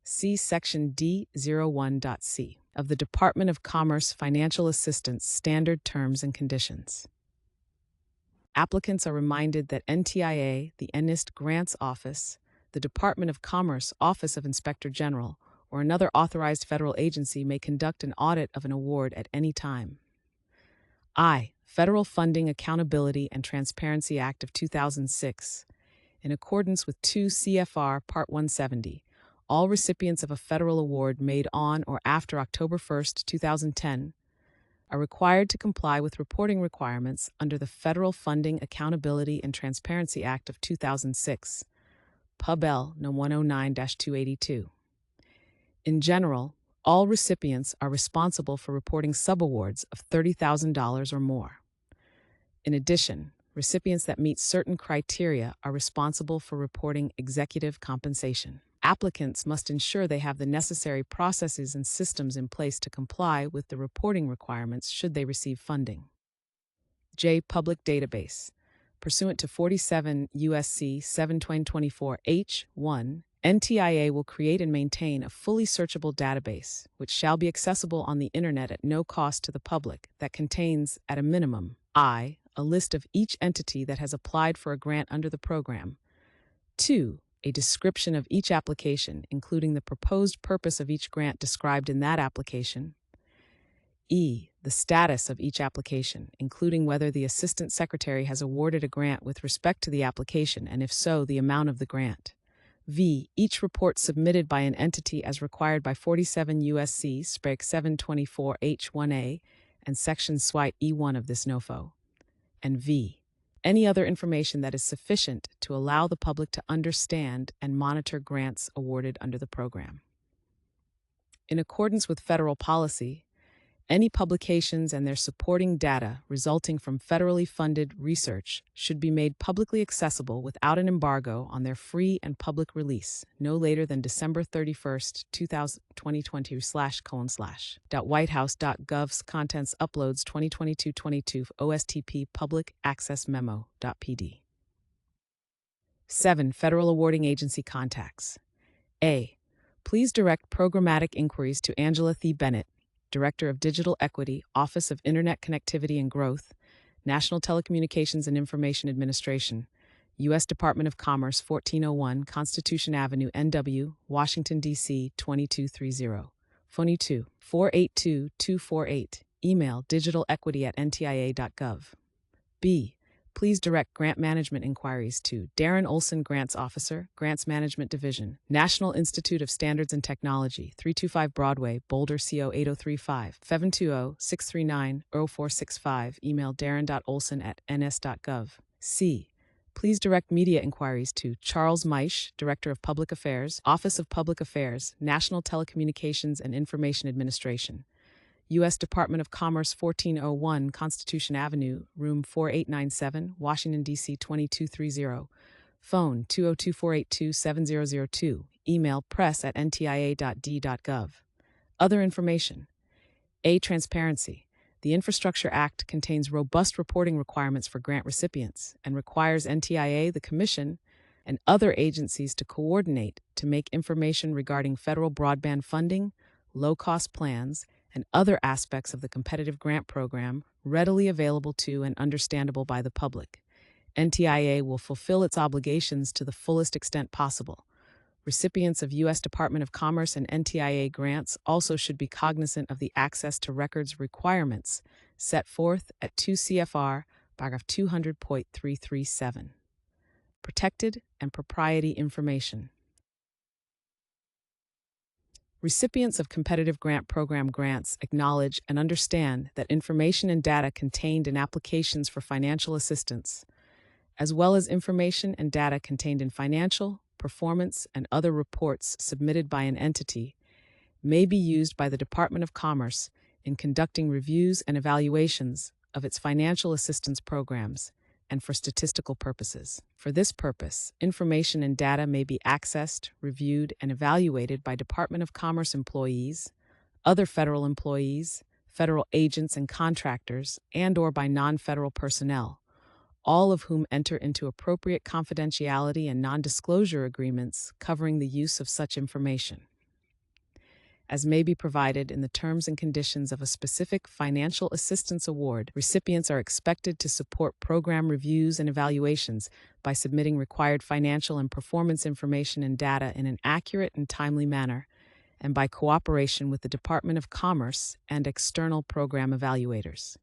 See Section D01.C of the Department of Commerce Financial Assistance Standard Terms and Conditions. Applicants are reminded that NTIA, the NIST Grants Office, the Department of Commerce Office of Inspector General, or another authorized federal agency may conduct an audit of an award at any time. I. Federal Funding Accountability and Transparency Act of 2006. In accordance with 2 CFR Part 170, all recipients of a federal award made on or after October 1, 2010, are required to comply with reporting requirements under the Federal Funding Accountability and Transparency Act of 2006, Pub L No. 109-282. In general, all recipients are responsible for reporting subawards of $30,000 or more. In addition, recipients that meet certain criteria are responsible for reporting executive compensation. Applicants must ensure they have the necessary processes and systems in place to comply with the reporting requirements should they receive funding. J. Public Database. Pursuant to 47 U.S.C. 7/2024 H1, NTIA will create and maintain a fully searchable database, which shall be accessible on the Internet at no cost to the public, that contains, at a minimum, I. A list of each entity that has applied for a grant under the program. 2. A description of each application, including the proposed purpose of each grant described in that application. E. The status of each application, including whether the Assistant Secretary has awarded a grant with respect to the application, and if so, the amount of the grant. V. Each report submitted by an entity as required by 47 U.S.C. 7/24 H1A and Section SWITE E1 of this NOFO. And V. Any other information that is sufficient to allow the public to understand and monitor grants awarded under the program. In accordance with federal policy, Any publications and their supporting data resulting from federally funded research should be made publicly accessible without an embargo on their free and public release no later than December 31st, 2020 / .whitehouse.gov's contents uploads 2022-22 OSTP public access memo.pd. 7. Federal awarding agency contacts. A. Please direct programmatic inquiries to Angela Thie Bennett, Director of Digital Equity, Office of Internet Connectivity and Growth, National Telecommunications and Information Administration, U.S. Department of Commerce, 1401 Constitution Avenue, NW, Washington, D.C. 2230. Phone 2-482-248. Email digitalequity@ntia.gov. B. Please direct grant management inquiries to Darren Olson, Grants Officer, Grants Management Division, National Institute of Standards and Technology, 325 Broadway, Boulder, CO 8035, 720-639-0465. Email darren.olson@ns.gov. C. Please direct media inquiries to Charles Meisch, Director of Public Affairs, Office of Public Affairs, National Telecommunications and Information Administration, U.S. Department of Commerce, 1401 Constitution Avenue, Room 4897, Washington, D.C. 2230. Phone 202-482-7002. Email press@ntia.d.gov. Other information. A. Transparency. The Infrastructure Act contains robust reporting requirements for grant recipients and requires NTIA, the Commission, and other agencies to coordinate to make information regarding federal broadband funding, low-cost plans, and other aspects of the competitive grant program readily available to and understandable by the public. NTIA will fulfill its obligations to the fullest extent possible. Recipients of U.S. Department of Commerce and NTIA grants also should be cognizant of the access to records requirements set forth at 2 CFR, paragraph 200.337. Protected and propriety information. Recipients of competitive grant program grants acknowledge and understand that information and data contained in applications for financial assistance, as well as information and data contained in financial, performance, and other reports submitted by an entity, may be used by the Department of Commerce in conducting reviews and evaluations of its financial assistance programs and for statistical purposes. For this purpose, information and data may be accessed, reviewed, and evaluated by Department of Commerce employees, other federal employees, federal agents and contractors, and/or by non-federal personnel, all of whom enter into appropriate confidentiality and non-disclosure agreements covering the use of such information, as may be provided in the terms and conditions of a specific financial assistance award. Recipients are expected to support program reviews and evaluations by submitting required financial and performance information and data in an accurate and timely manner, and by cooperation with the Department of Commerce and external program evaluators.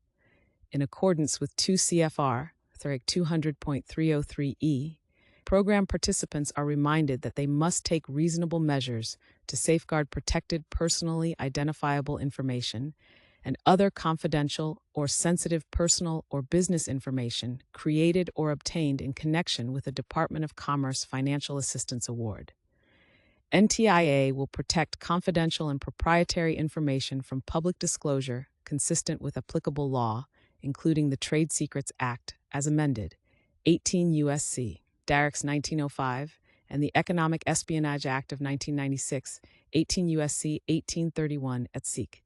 In accordance with 2 CFR 200.303E, program participants are reminded that they must take reasonable measures to safeguard protected personally identifiable information and other confidential or sensitive personal or business information created or obtained in connection with a Department of Commerce Financial Assistance Award. NTIA will protect confidential and proprietary information from public disclosure consistent with applicable law, including the Trade Secrets Act as amended, 18 U.S.C. Darracks 1905, and the Economic Espionage Act of 1996, 18 U.S.C. 1831 et seq.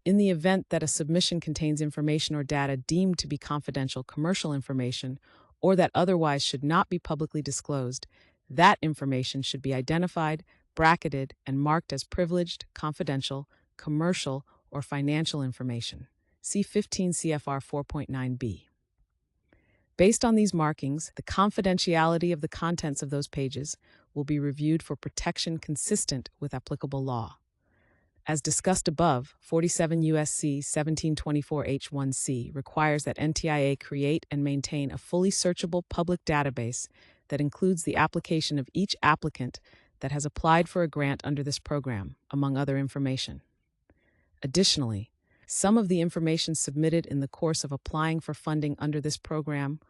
In the event that a submission contains information or data deemed to be confidential commercial information or that otherwise should not be publicly disclosed, that information should be identified, bracketed, and marked as privileged, confidential, commercial, or financial information. See 15 CFR 4.9b. Based on these markings, the confidentiality of the contents of those pages will be reviewed for protection consistent with applicable law. As discussed above, 47 U.S.C. 1724 H1C requires that NTIA create and maintain a fully searchable public database that includes the application of each applicant that has applied for a grant under this program, among other information. Additionally, some of the information submitted in the course of applying for funding under this program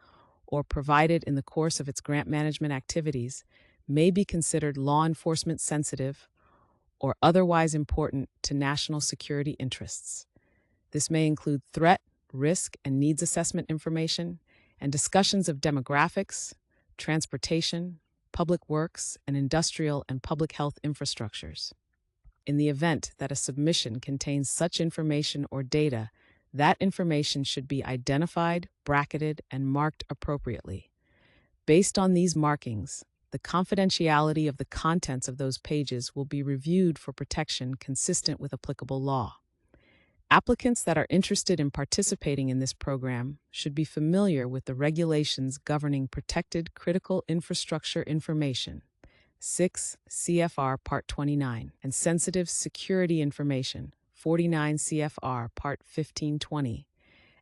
or provided in the course of its grant management activities may be considered law enforcement sensitive or otherwise important to national security interests. This may include threat, risk, and needs assessment information, and discussions of demographics, transportation, public works, and industrial and public health infrastructures. In the event that a submission contains such information or data, that information should be identified, bracketed, and marked appropriately. Based on these markings, the confidentiality of the contents of those pages will be reviewed for protection consistent with applicable law. Applicants that are interested in participating in this program should be familiar with the regulations governing protected critical infrastructure information, 6 CFR Part 29, and sensitive security information, 49 CFR Part 1520,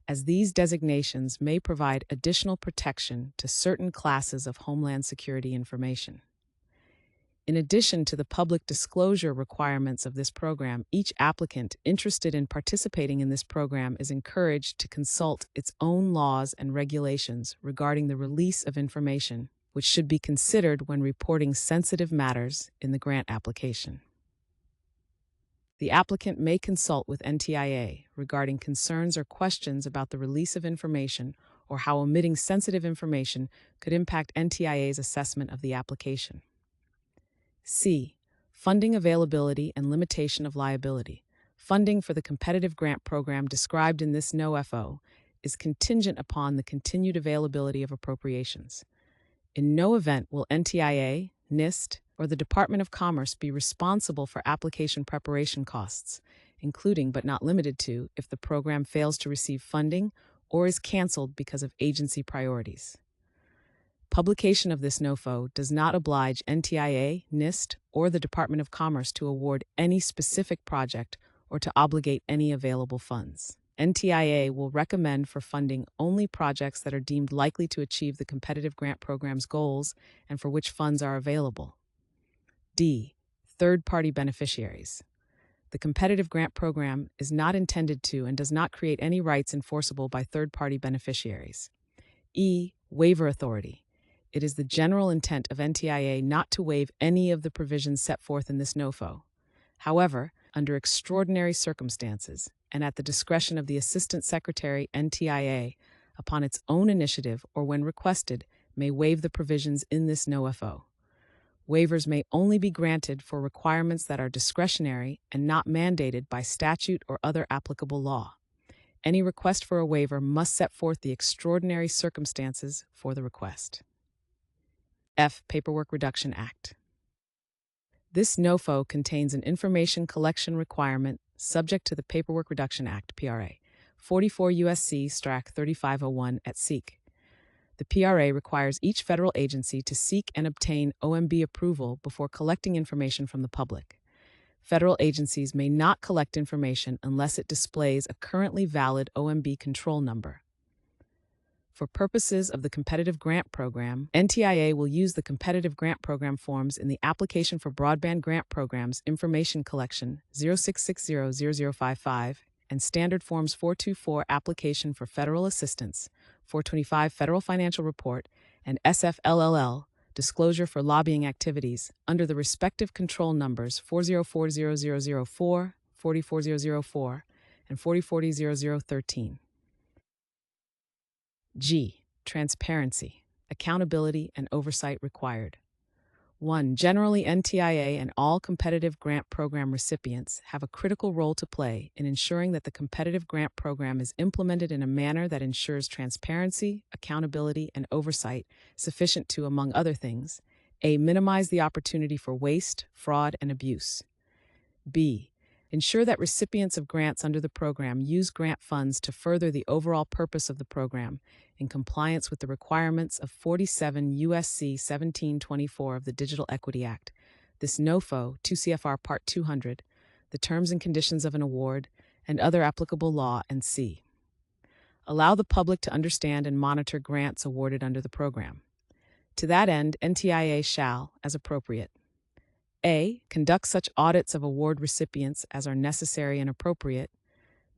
as these designations may provide additional protection to certain classes of Homeland Security information. In addition to the public disclosure requirements of this program, each applicant interested in participating in this program is encouraged to consult its own laws and regulations regarding the release of information, which should be considered when reporting sensitive matters in the grant application. The applicant may consult with NTIA regarding concerns or questions about the release of information or how omitting sensitive information could impact NTIA's assessment of the application. C. Funding availability and limitation of liability. Funding for the competitive grant program described in this NOFO is contingent upon the continued availability of appropriations. In no event will NTIA, NIST, or the Department of Commerce be responsible for application preparation costs, including but not limited to if the program fails to receive funding or is canceled because of agency priorities. Publication of this NOFO does not oblige NTIA, NIST, or the Department of Commerce to award any specific project or to obligate any available funds. NTIA will recommend for funding only projects that are deemed likely to achieve the competitive grant program's goals and for which funds are available. D. Third-party beneficiaries. The competitive grant program is not intended to and does not create any rights enforceable by third-party beneficiaries. E. Waiver authority. It is the general intent of NTIA not to waive any of the provisions set forth in this NOFO. However, under extraordinary circumstances, and at the discretion of the Assistant Secretary NTIA, upon its own initiative or when requested, may waive the provisions in this NOFO. Waivers may only be granted for requirements that are discretionary and not mandated by statute or other applicable law. Any request for a waiver must set forth the extraordinary circumstances for the request. F. Paperwork Reduction Act. This NOFO contains an information collection requirement subject to the Paperwork Reduction Act, PRA, 44 U.S.C. / 3501 et seq. The PRA requires each federal agency to seek and obtain OMB approval before collecting information from the public. Federal agencies may not collect information unless it displays a currently valid OMB control number. For purposes of the competitive grant program, NTIA will use the competitive grant program forms in the Application for Broadband Grant Programs Information Collection 06600055 and Standard Forms 424 Application for Federal Assistance, 425 Federal Financial Report, and SFLLL Disclosure for Lobbying Activities under the respective control numbers 4040004, 44004, and 4400013. G. Transparency, accountability, and oversight required. 1. Generally, NTIA and all competitive grant program recipients have a critical role to play in ensuring that the competitive grant program is implemented in a manner that ensures transparency, accountability, and oversight sufficient to, among other things, A. Minimize the opportunity for waste, fraud, and abuse. B. Ensure that recipients of grants under the program use grant funds to further the overall purpose of the program in compliance with the requirements of 47 U.S.C. 1724 of the Digital Equity Act, this NOFO, 2 CFR Part 200, the terms and conditions of an award, and other applicable law, and C. Allow the public to understand and monitor grants awarded under the program. To that end, NTIA shall, as appropriate, A. Conduct such audits of award recipients as are necessary and appropriate.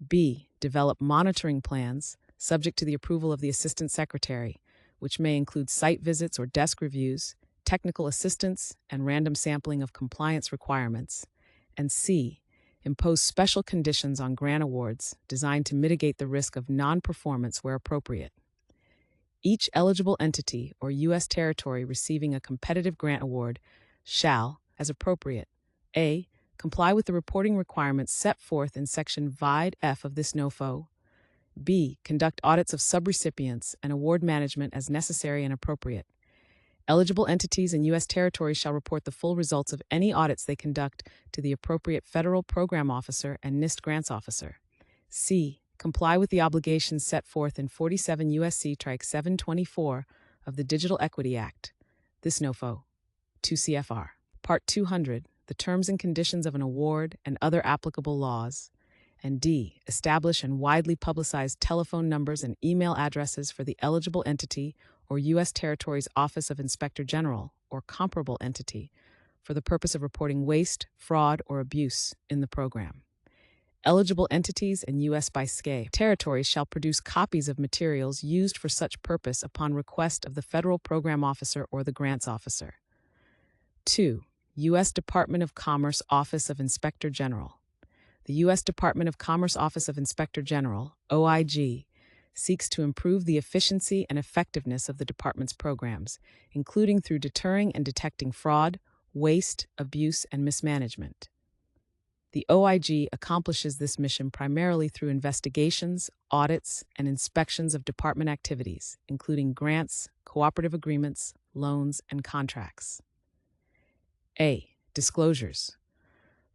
B. Develop monitoring plans, subject to the approval of the Assistant Secretary, which may include site visits or desk reviews, technical assistance, and random sampling of compliance requirements. And C. Impose special conditions on grant awards designed to mitigate the risk of non-performance where appropriate. Each eligible entity or U.S. territory receiving a competitive grant award shall, as appropriate, a. comply with the reporting requirements set forth in Section VID F of this NOFO, b. conduct audits of subrecipients and award management as necessary and appropriate. Eligible entities and U.S. territories shall report the full results of any audits they conduct to the appropriate federal program officer and NIST grants officer. C. Comply with the obligations set forth in 47 U.S.C. Trike 724 of the Digital Equity Act, this NOFO, 2 CFR. Part 200, the terms and conditions of an award and other applicable laws. And D. Establish and widely publicize telephone numbers and email addresses for the eligible entity or U.S. Territory's Office of Inspector General or comparable entity for the purpose of reporting waste, fraud, or abuse in the program. Eligible entities and U.S. by SCA territories shall produce copies of materials used for such purpose upon request of the federal program officer or the grants officer. 2. U.S. Department of Commerce Office of Inspector General. The U.S. Department of Commerce Office of Inspector General, OIG, seeks to improve the efficiency and effectiveness of the department's programs, including through deterring and detecting fraud, waste, abuse, and mismanagement. The OIG accomplishes this mission primarily through investigations, audits, and inspections of department activities, including grants, cooperative agreements, loans, and contracts. A. Disclosures.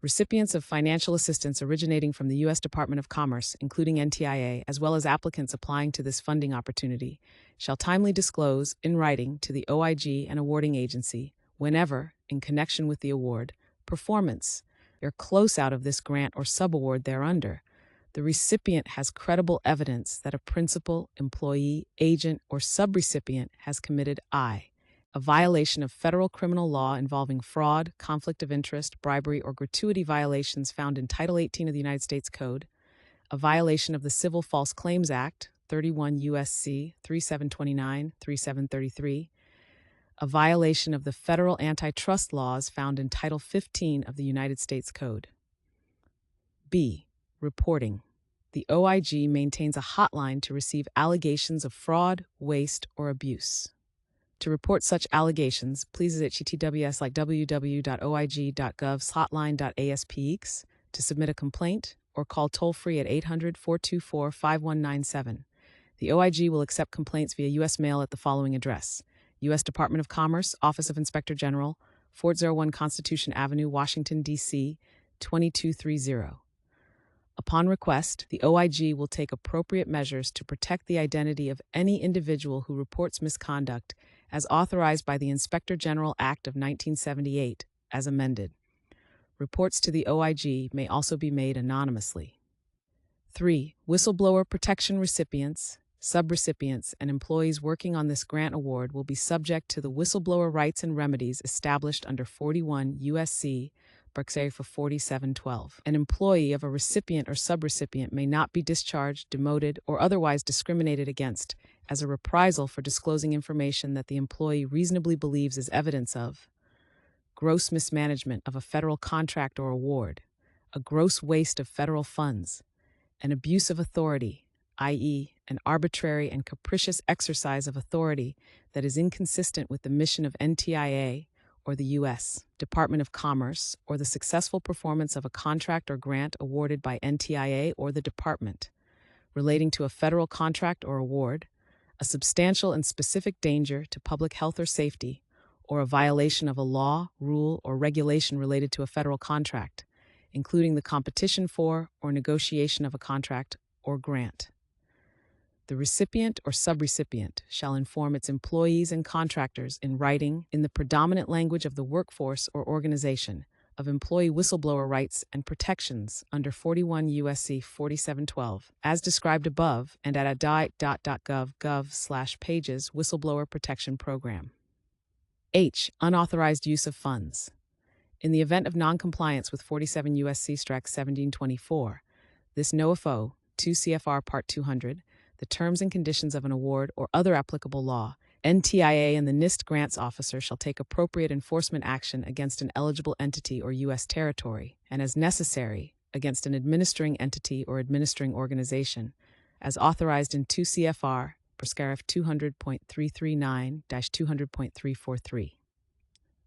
Recipients of financial assistance originating from the U.S. Department of Commerce, including NTIA, as well as applicants applying to this funding opportunity, shall timely disclose, in writing, to the OIG and awarding agency, whenever, in connection with the award, performance, or closeout of this grant or subaward thereunder, the recipient has credible evidence that a principal, employee, agent, or subrecipient has committed a violation of federal criminal law involving fraud, conflict of interest, bribery, or gratuity violations found in Title 18 of the United States Code, a violation of the Civil False Claims Act, 31 U.S.C. 3729, 3733, a violation of the federal antitrust laws found in Title 15 of the United States Code. B. Reporting. The OIG maintains a hotline to receive allegations of fraud, waste, or abuse. To report such allegations, please visit https://www.oig.gov/hotline.aspx to submit a complaint or call toll-free at 800-424-5197. The OIG will accept complaints via U.S. mail at the following address: U.S. Department of Commerce, Office of Inspector General, 401 Constitution Avenue, Washington, D.C., 2230. Upon request, the OIG will take appropriate measures to protect the identity of any individual who reports misconduct as authorized by the Inspector General Act of 1978, as amended. Reports to the OIG may also be made anonymously. 3. Whistleblower protection recipients, subrecipients, and employees working on this grant award will be subject to the whistleblower rights and remedies established under 41 U.S.C. for 4712. An employee of a recipient or subrecipient may not be discharged, demoted, or otherwise discriminated against as a reprisal for disclosing information that the employee reasonably believes is evidence of gross mismanagement of a federal contract or award, a gross waste of federal funds, an abuse of authority, i.e., an arbitrary and capricious exercise of authority that is inconsistent with the mission of NTIA or the U.S. Department of Commerce, or the successful performance of a contract or grant awarded by NTIA or the Department, relating to a federal contract or award, a substantial and specific danger to public health or safety, or a violation of a law, rule, or regulation related to a federal contract, including the competition for or negotiation of a contract or grant. The recipient or subrecipient shall inform its employees and contractors in writing, in the predominant language of the workforce or organization, of employee whistleblower rights and protections under 41 U.S.C. 4712, as described above, and at adai.gov/pages Whistleblower Protection Program. H. Unauthorized use of funds. In the event of noncompliance with 47 U.S.C. 1724, this NOFO, 2 CFR Part 200, the terms and conditions of an award or other applicable law, NTIA and the NIST grants officer shall take appropriate enforcement action against an eligible entity or U.S. territory, and as necessary, against an administering entity or administering organization, as authorized in 2 CFR, Paragraph 200.339-200.343.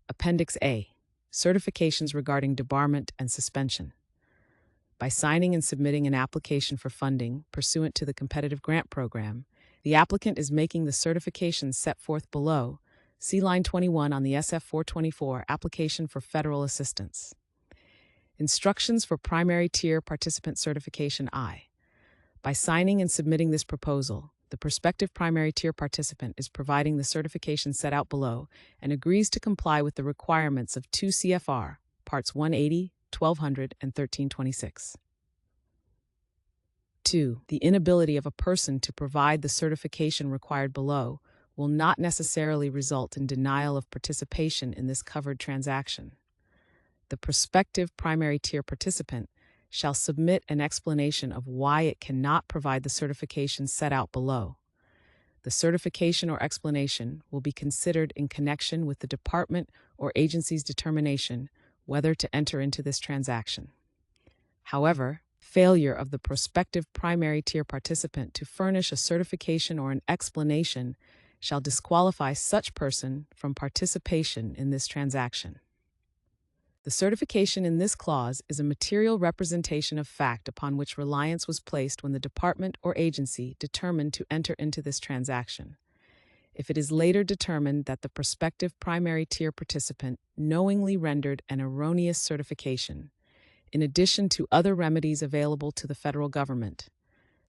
Appendix A. Certifications regarding debarment and suspension. By signing and submitting an application for funding pursuant to the competitive grant program, the applicant is making the certifications set forth below. See line 21 on the SF 424 Application for Federal Assistance. Instructions for Primary Tier Participant Certification I. By signing and submitting this proposal, the prospective primary tier participant is providing the certification set out below and agrees to comply with the requirements of 2 CFR, Parts 180, 1200, and 1326. 2. The inability of a person to provide the certification required below will not necessarily result in denial of participation in this covered transaction. The prospective primary tier participant shall submit an explanation of why it cannot provide the certification set out below. The certification or explanation will be considered in connection with the department or agency's determination whether to enter into this transaction. However, failure of the prospective primary tier participant to furnish a certification or an explanation shall disqualify such person from participation in this transaction. The certification in this clause is a material representation of fact upon which reliance was placed when the department or agency determined to enter into this transaction. If it is later determined that the prospective primary tier participant knowingly rendered an erroneous certification, in addition to other remedies available to the federal government,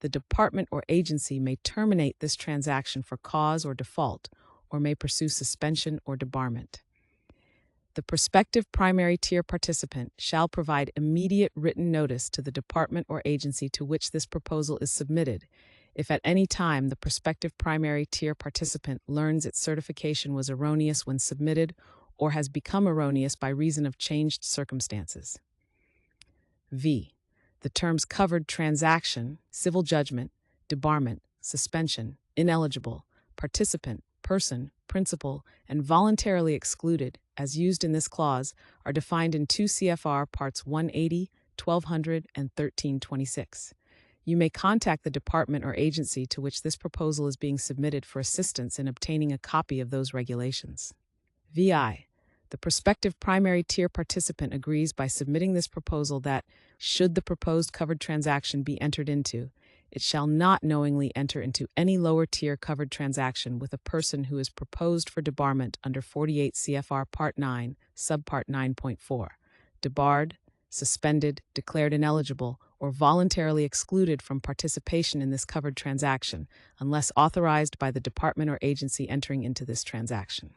the department or agency may terminate this transaction for cause or default, or may pursue suspension or debarment. The prospective primary tier participant shall provide immediate written notice to the department or agency to which this proposal is submitted, if at any time the prospective primary tier participant learns its certification was erroneous when submitted or has become erroneous by reason of changed circumstances. V. The terms covered transaction, civil judgment, debarment, suspension, ineligible, participant, person, principal, and voluntarily excluded, as used in this clause, are defined in 2 CFR Parts 180, 1200, and 1326. You may contact the department or agency to which this proposal is being submitted for assistance in obtaining a copy of those regulations. VI. The prospective primary tier participant agrees by submitting this proposal that, should the proposed covered transaction be entered into, it shall not knowingly enter into any lower tier covered transaction with a person who is proposed for debarment under 48 CFR Part 9, Subpart 9.4, debarred, suspended, declared ineligible, or voluntarily excluded from participation in this covered transaction, unless authorized by the department or agency entering into this transaction.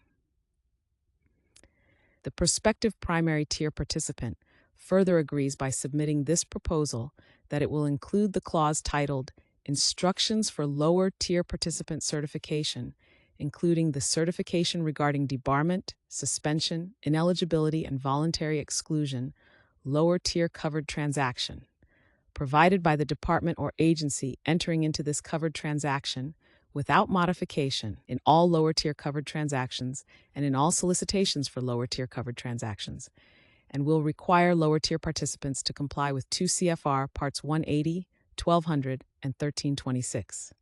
The prospective primary tier participant further agrees by submitting this proposal that it will include the clause titled Instructions for Lower Tier Participant Certification, including the certification regarding debarment, suspension, ineligibility, and voluntary exclusion, lower tier covered transaction, provided by the department or agency entering into this covered transaction, without modification, in all lower tier covered transactions and in all solicitations for lower tier covered transactions, and will require lower tier participants to comply with 2 CFR Parts 180, 1200, and 1326.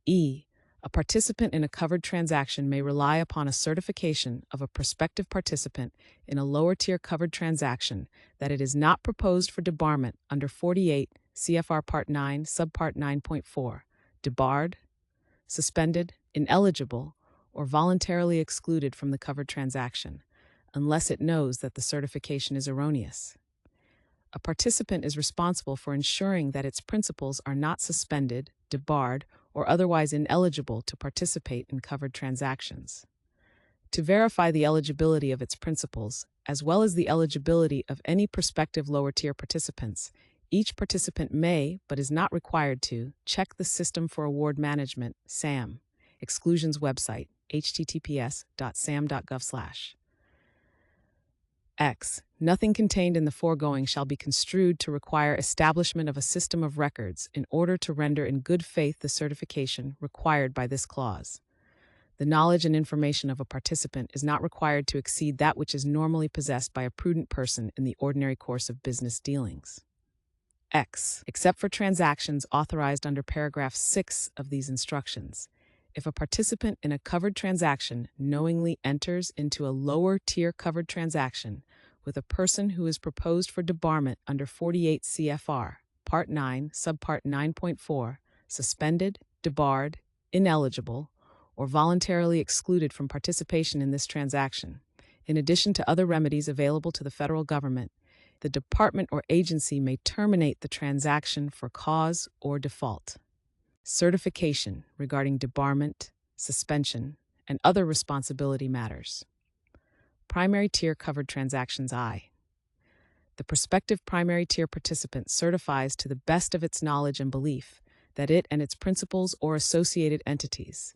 E. A participant in a covered transaction may rely upon a certification of a prospective participant in a lower tier covered transaction that it is not proposed for debarment under 48 CFR Part 9, Subpart 9.4, debarred, suspended, ineligible, or voluntarily excluded from the covered transaction, unless it knows that the certification is erroneous. A participant is responsible for ensuring that its principals are not suspended, debarred, or otherwise ineligible to participate in covered transactions. To verify the eligibility of its principals, as well as the eligibility of any prospective lower-tier participants, each participant may, but is not required to, check the System for Award Management (SAM) exclusions website, https://sam.gov/. X. Nothing contained in the foregoing shall be construed to require establishment of a system of records in order to render in good faith the certification required by this clause. The knowledge and information of a participant is not required to exceed that which is normally possessed by a prudent person in the ordinary course of business dealings. X, except for transactions authorized under paragraph 6 of these instructions. If a participant in a covered transaction knowingly enters into a lower-tier covered transaction with a person who is proposed for debarment under 48 CFR, Part 9, Subpart 9.4, suspended, debarred, ineligible, or voluntarily excluded from participation in this transaction, in addition to other remedies available to the federal government, the department or agency may terminate the transaction for cause or default. Certification regarding debarment, suspension, and other responsibility matters. Primary tier covered transactions I. The prospective primary tier participant certifies to the best of its knowledge and belief that it and its principals or associated entities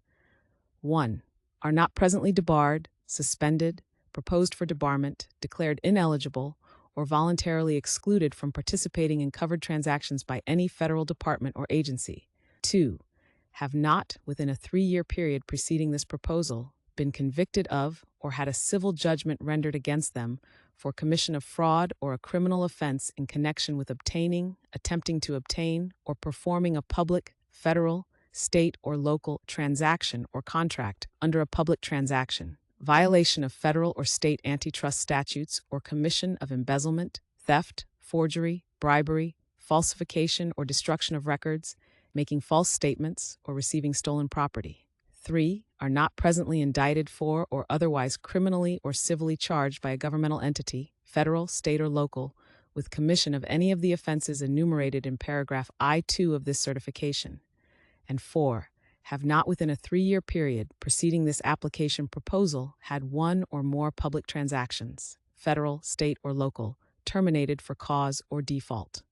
1. Are not presently debarred, suspended, proposed for debarment, declared ineligible, or voluntarily excluded from participating in covered transactions by any federal department or agency. 2. Have not, within a 3-year period preceding this proposal, been convicted of or had a civil judgment rendered against them for commission of fraud or a criminal offense in connection with obtaining, attempting to obtain, or performing a public, federal, state, or local transaction or contract under a public transaction, violation of federal or state antitrust statutes, or commission of embezzlement, theft, forgery, bribery, falsification or destruction of records, making false statements, or receiving stolen property. 3. Are not presently indicted for or otherwise criminally or civilly charged by a governmental entity, federal, state, or local, with commission of any of the offenses enumerated in paragraph I-2 of this certification. And 4. Have not within a 3-year period preceding this application proposal had one or more public transactions, federal, state, or local, terminated for cause or default.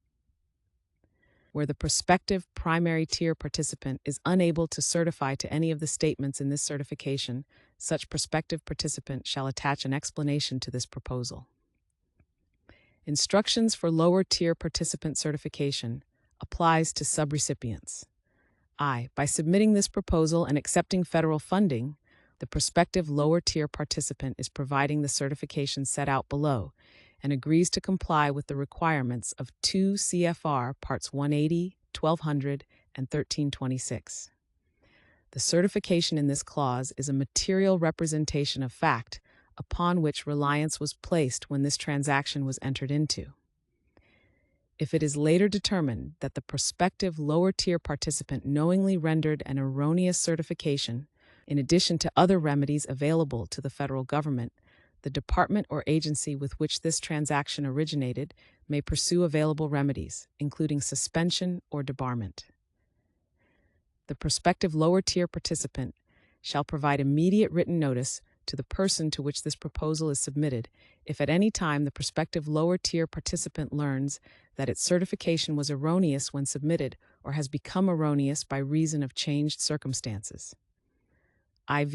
Where the prospective primary tier participant is unable to certify to any of the statements in this certification, such prospective participant shall attach an explanation to this proposal. Instructions for lower tier participant certification applies to subrecipients. I. By submitting this proposal and accepting federal funding, the prospective lower tier participant is providing the certification set out below and agrees to comply with the requirements of 2 CFR Parts 180, 1200, and 1326. The certification in this clause is a material representation of fact upon which reliance was placed when this transaction was entered into. If it is later determined that the prospective lower-tier participant knowingly rendered an erroneous certification, in addition to other remedies available to the federal government, the department or agency with which this transaction originated may pursue available remedies, including suspension or debarment. The prospective lower-tier participant shall provide immediate written notice to the person to which this proposal is submitted if at any time the prospective lower-tier participant learns that its certification was erroneous when submitted or has become erroneous by reason of changed circumstances. IV.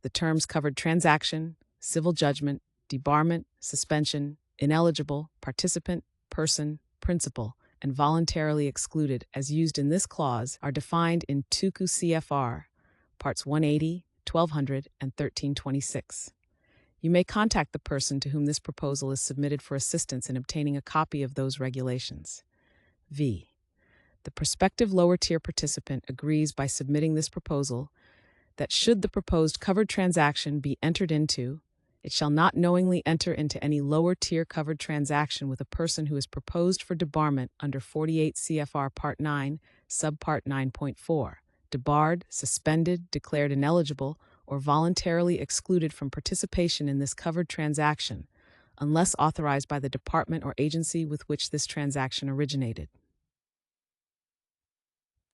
The terms covered transaction, civil judgment, debarment, suspension, ineligible, participant, person, principal, and voluntarily excluded as used in this clause are defined in 2 CFR, Parts 180, 1200, and 1326. You may contact the person to whom this proposal is submitted for assistance in obtaining a copy of those regulations. V. The prospective lower-tier participant agrees by submitting this proposal that should the proposed covered transaction be entered into, it shall not knowingly enter into any lower-tier covered transaction with a person who is proposed for debarment under 48 CFR Part 9, Subpart 9.4, debarred, suspended, declared ineligible, or voluntarily excluded from participation in this covered transaction, unless authorized by the department or agency with which this transaction originated.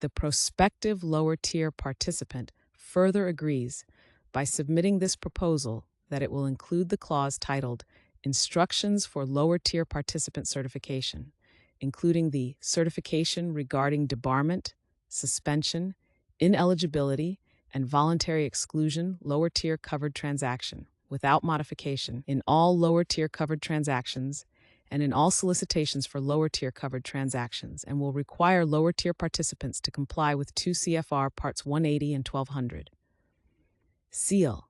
The prospective lower-tier participant further agrees by submitting this proposal that it will include the clause titled Instructions for Lower-Tier Participant Certification, including the certification regarding debarment, suspension, ineligibility, and voluntary exclusion lower-tier covered transaction, without modification, in all lower-tier covered transactions and in all solicitations for lower-tier covered transactions, and will require lower-tier participants to comply with 2 CFR Parts 180 and 1200. Seal.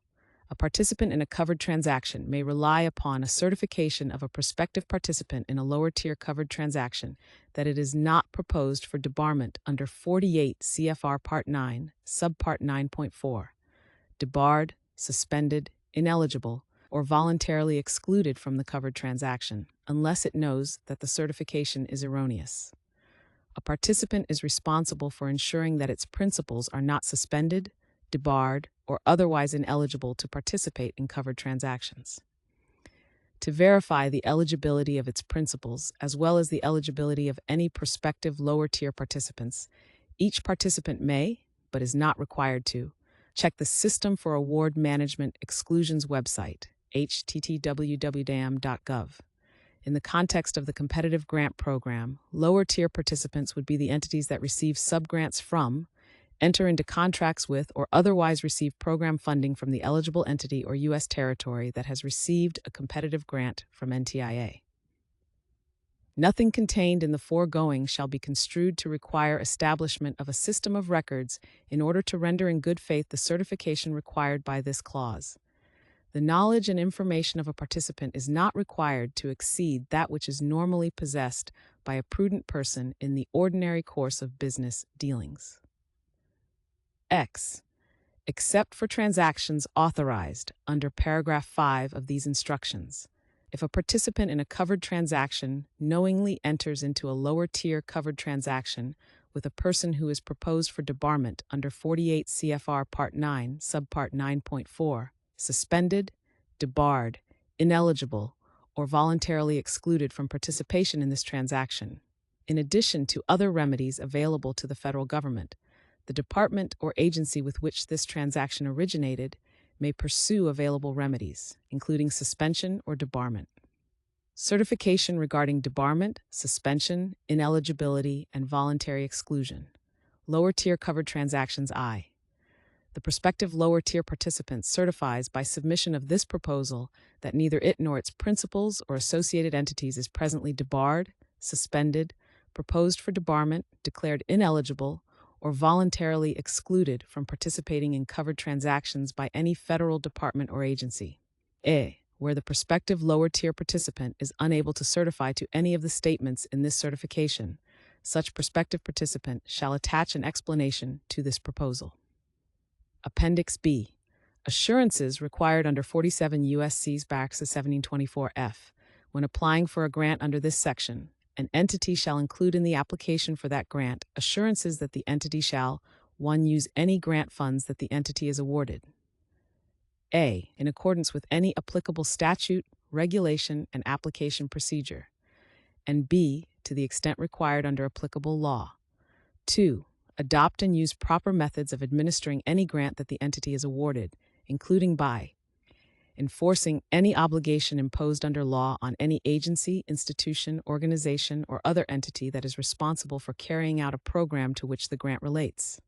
A participant in a covered transaction may rely upon a certification of a prospective participant in a lower-tier covered transaction that it is not proposed for debarment under 48 CFR Part 9, Subpart 9.4, debarred, suspended, ineligible, or voluntarily excluded from the covered transaction, unless it knows that the certification is erroneous. A participant is responsible for ensuring that its principals are not suspended, debarred, or otherwise ineligible to participate in covered transactions. To verify the eligibility of its principals, as well as the eligibility of any prospective lower-tier participants, each participant may, but is not required to, check the System for Award Management Exclusions website, http://www.dam.gov. In the context of the competitive grant program, lower-tier participants would be the entities that receive subgrants from, enter into contracts with, or otherwise receive program funding from the eligible entity or U.S. territory that has received a competitive grant from NTIA. Nothing contained in the foregoing shall be construed to require establishment of a system of records in order to render in good faith the certification required by this clause. The knowledge and information of a participant is not required to exceed that which is normally possessed by a prudent person in the ordinary course of business dealings. X. Except for transactions authorized under paragraph 5 of these instructions. If a participant in a covered transaction knowingly enters into a lower-tier covered transaction with a person who is proposed for debarment under 48 CFR Part 9, Subpart 9.4, suspended, debarred, ineligible, or voluntarily excluded from participation in this transaction, in addition to other remedies available to the federal government, the department or agency with which this transaction originated may pursue available remedies, including suspension or debarment. Certification regarding debarment, suspension, ineligibility, and voluntary exclusion. Lower-tier covered transactions I. The prospective lower-tier participant certifies by submission of this proposal that neither it nor its principals or associated entities is presently debarred, suspended, proposed for debarment, declared ineligible, or voluntarily excluded from participating in covered transactions by any federal department or agency. A. Where the prospective lower-tier participant is unable to certify to any of the statements in this certification, such prospective participant shall attach an explanation to this proposal. Appendix B. Assurances required under 47 U.S.C. Barracks 1724F. When applying for a grant under this section, an entity shall include in the application for that grant assurances that the entity shall, 1. Use any grant funds that the entity is awarded. A. In accordance with any applicable statute, regulation, and application procedure. And B. To the extent required under applicable law. 2. Adopt and use proper methods of administering any grant that the entity is awarded, including by enforcing any obligation imposed under law on any agency, institution, organization, or other entity that is responsible for carrying out a program to which the grant relates.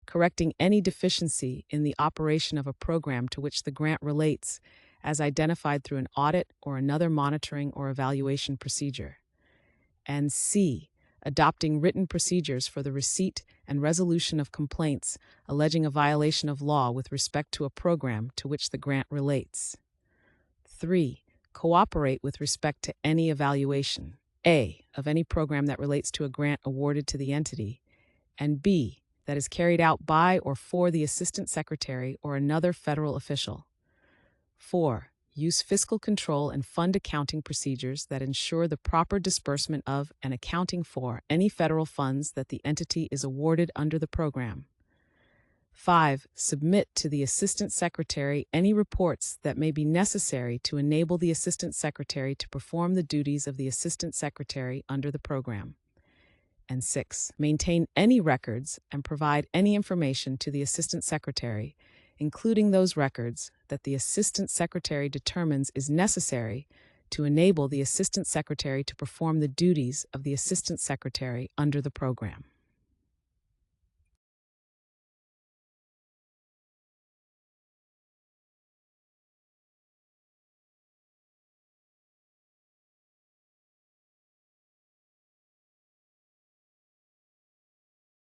Correcting any deficiency in the operation of a program to which the grant relates, as identified through an audit or another monitoring or evaluation procedure. And C. Adopting written procedures for the receipt and resolution of complaints alleging a violation of law with respect to a program to which the grant relates. 3. Cooperate with respect to any evaluation, A. Of any program that relates to a grant awarded to the entity, and B. That is carried out by or for the Assistant Secretary or another federal official. 4. Use fiscal control and fund accounting procedures that ensure the proper disbursement of and accounting for any federal funds that the entity is awarded under the program. 5. Submit to the Assistant Secretary any reports that may be necessary to enable the Assistant Secretary to perform the duties of the Assistant Secretary under the program. And 6. Maintain any records and provide any information to the Assistant Secretary, including those records that the Assistant Secretary determines is necessary to enable the Assistant Secretary to perform the duties of the Assistant Secretary under the program.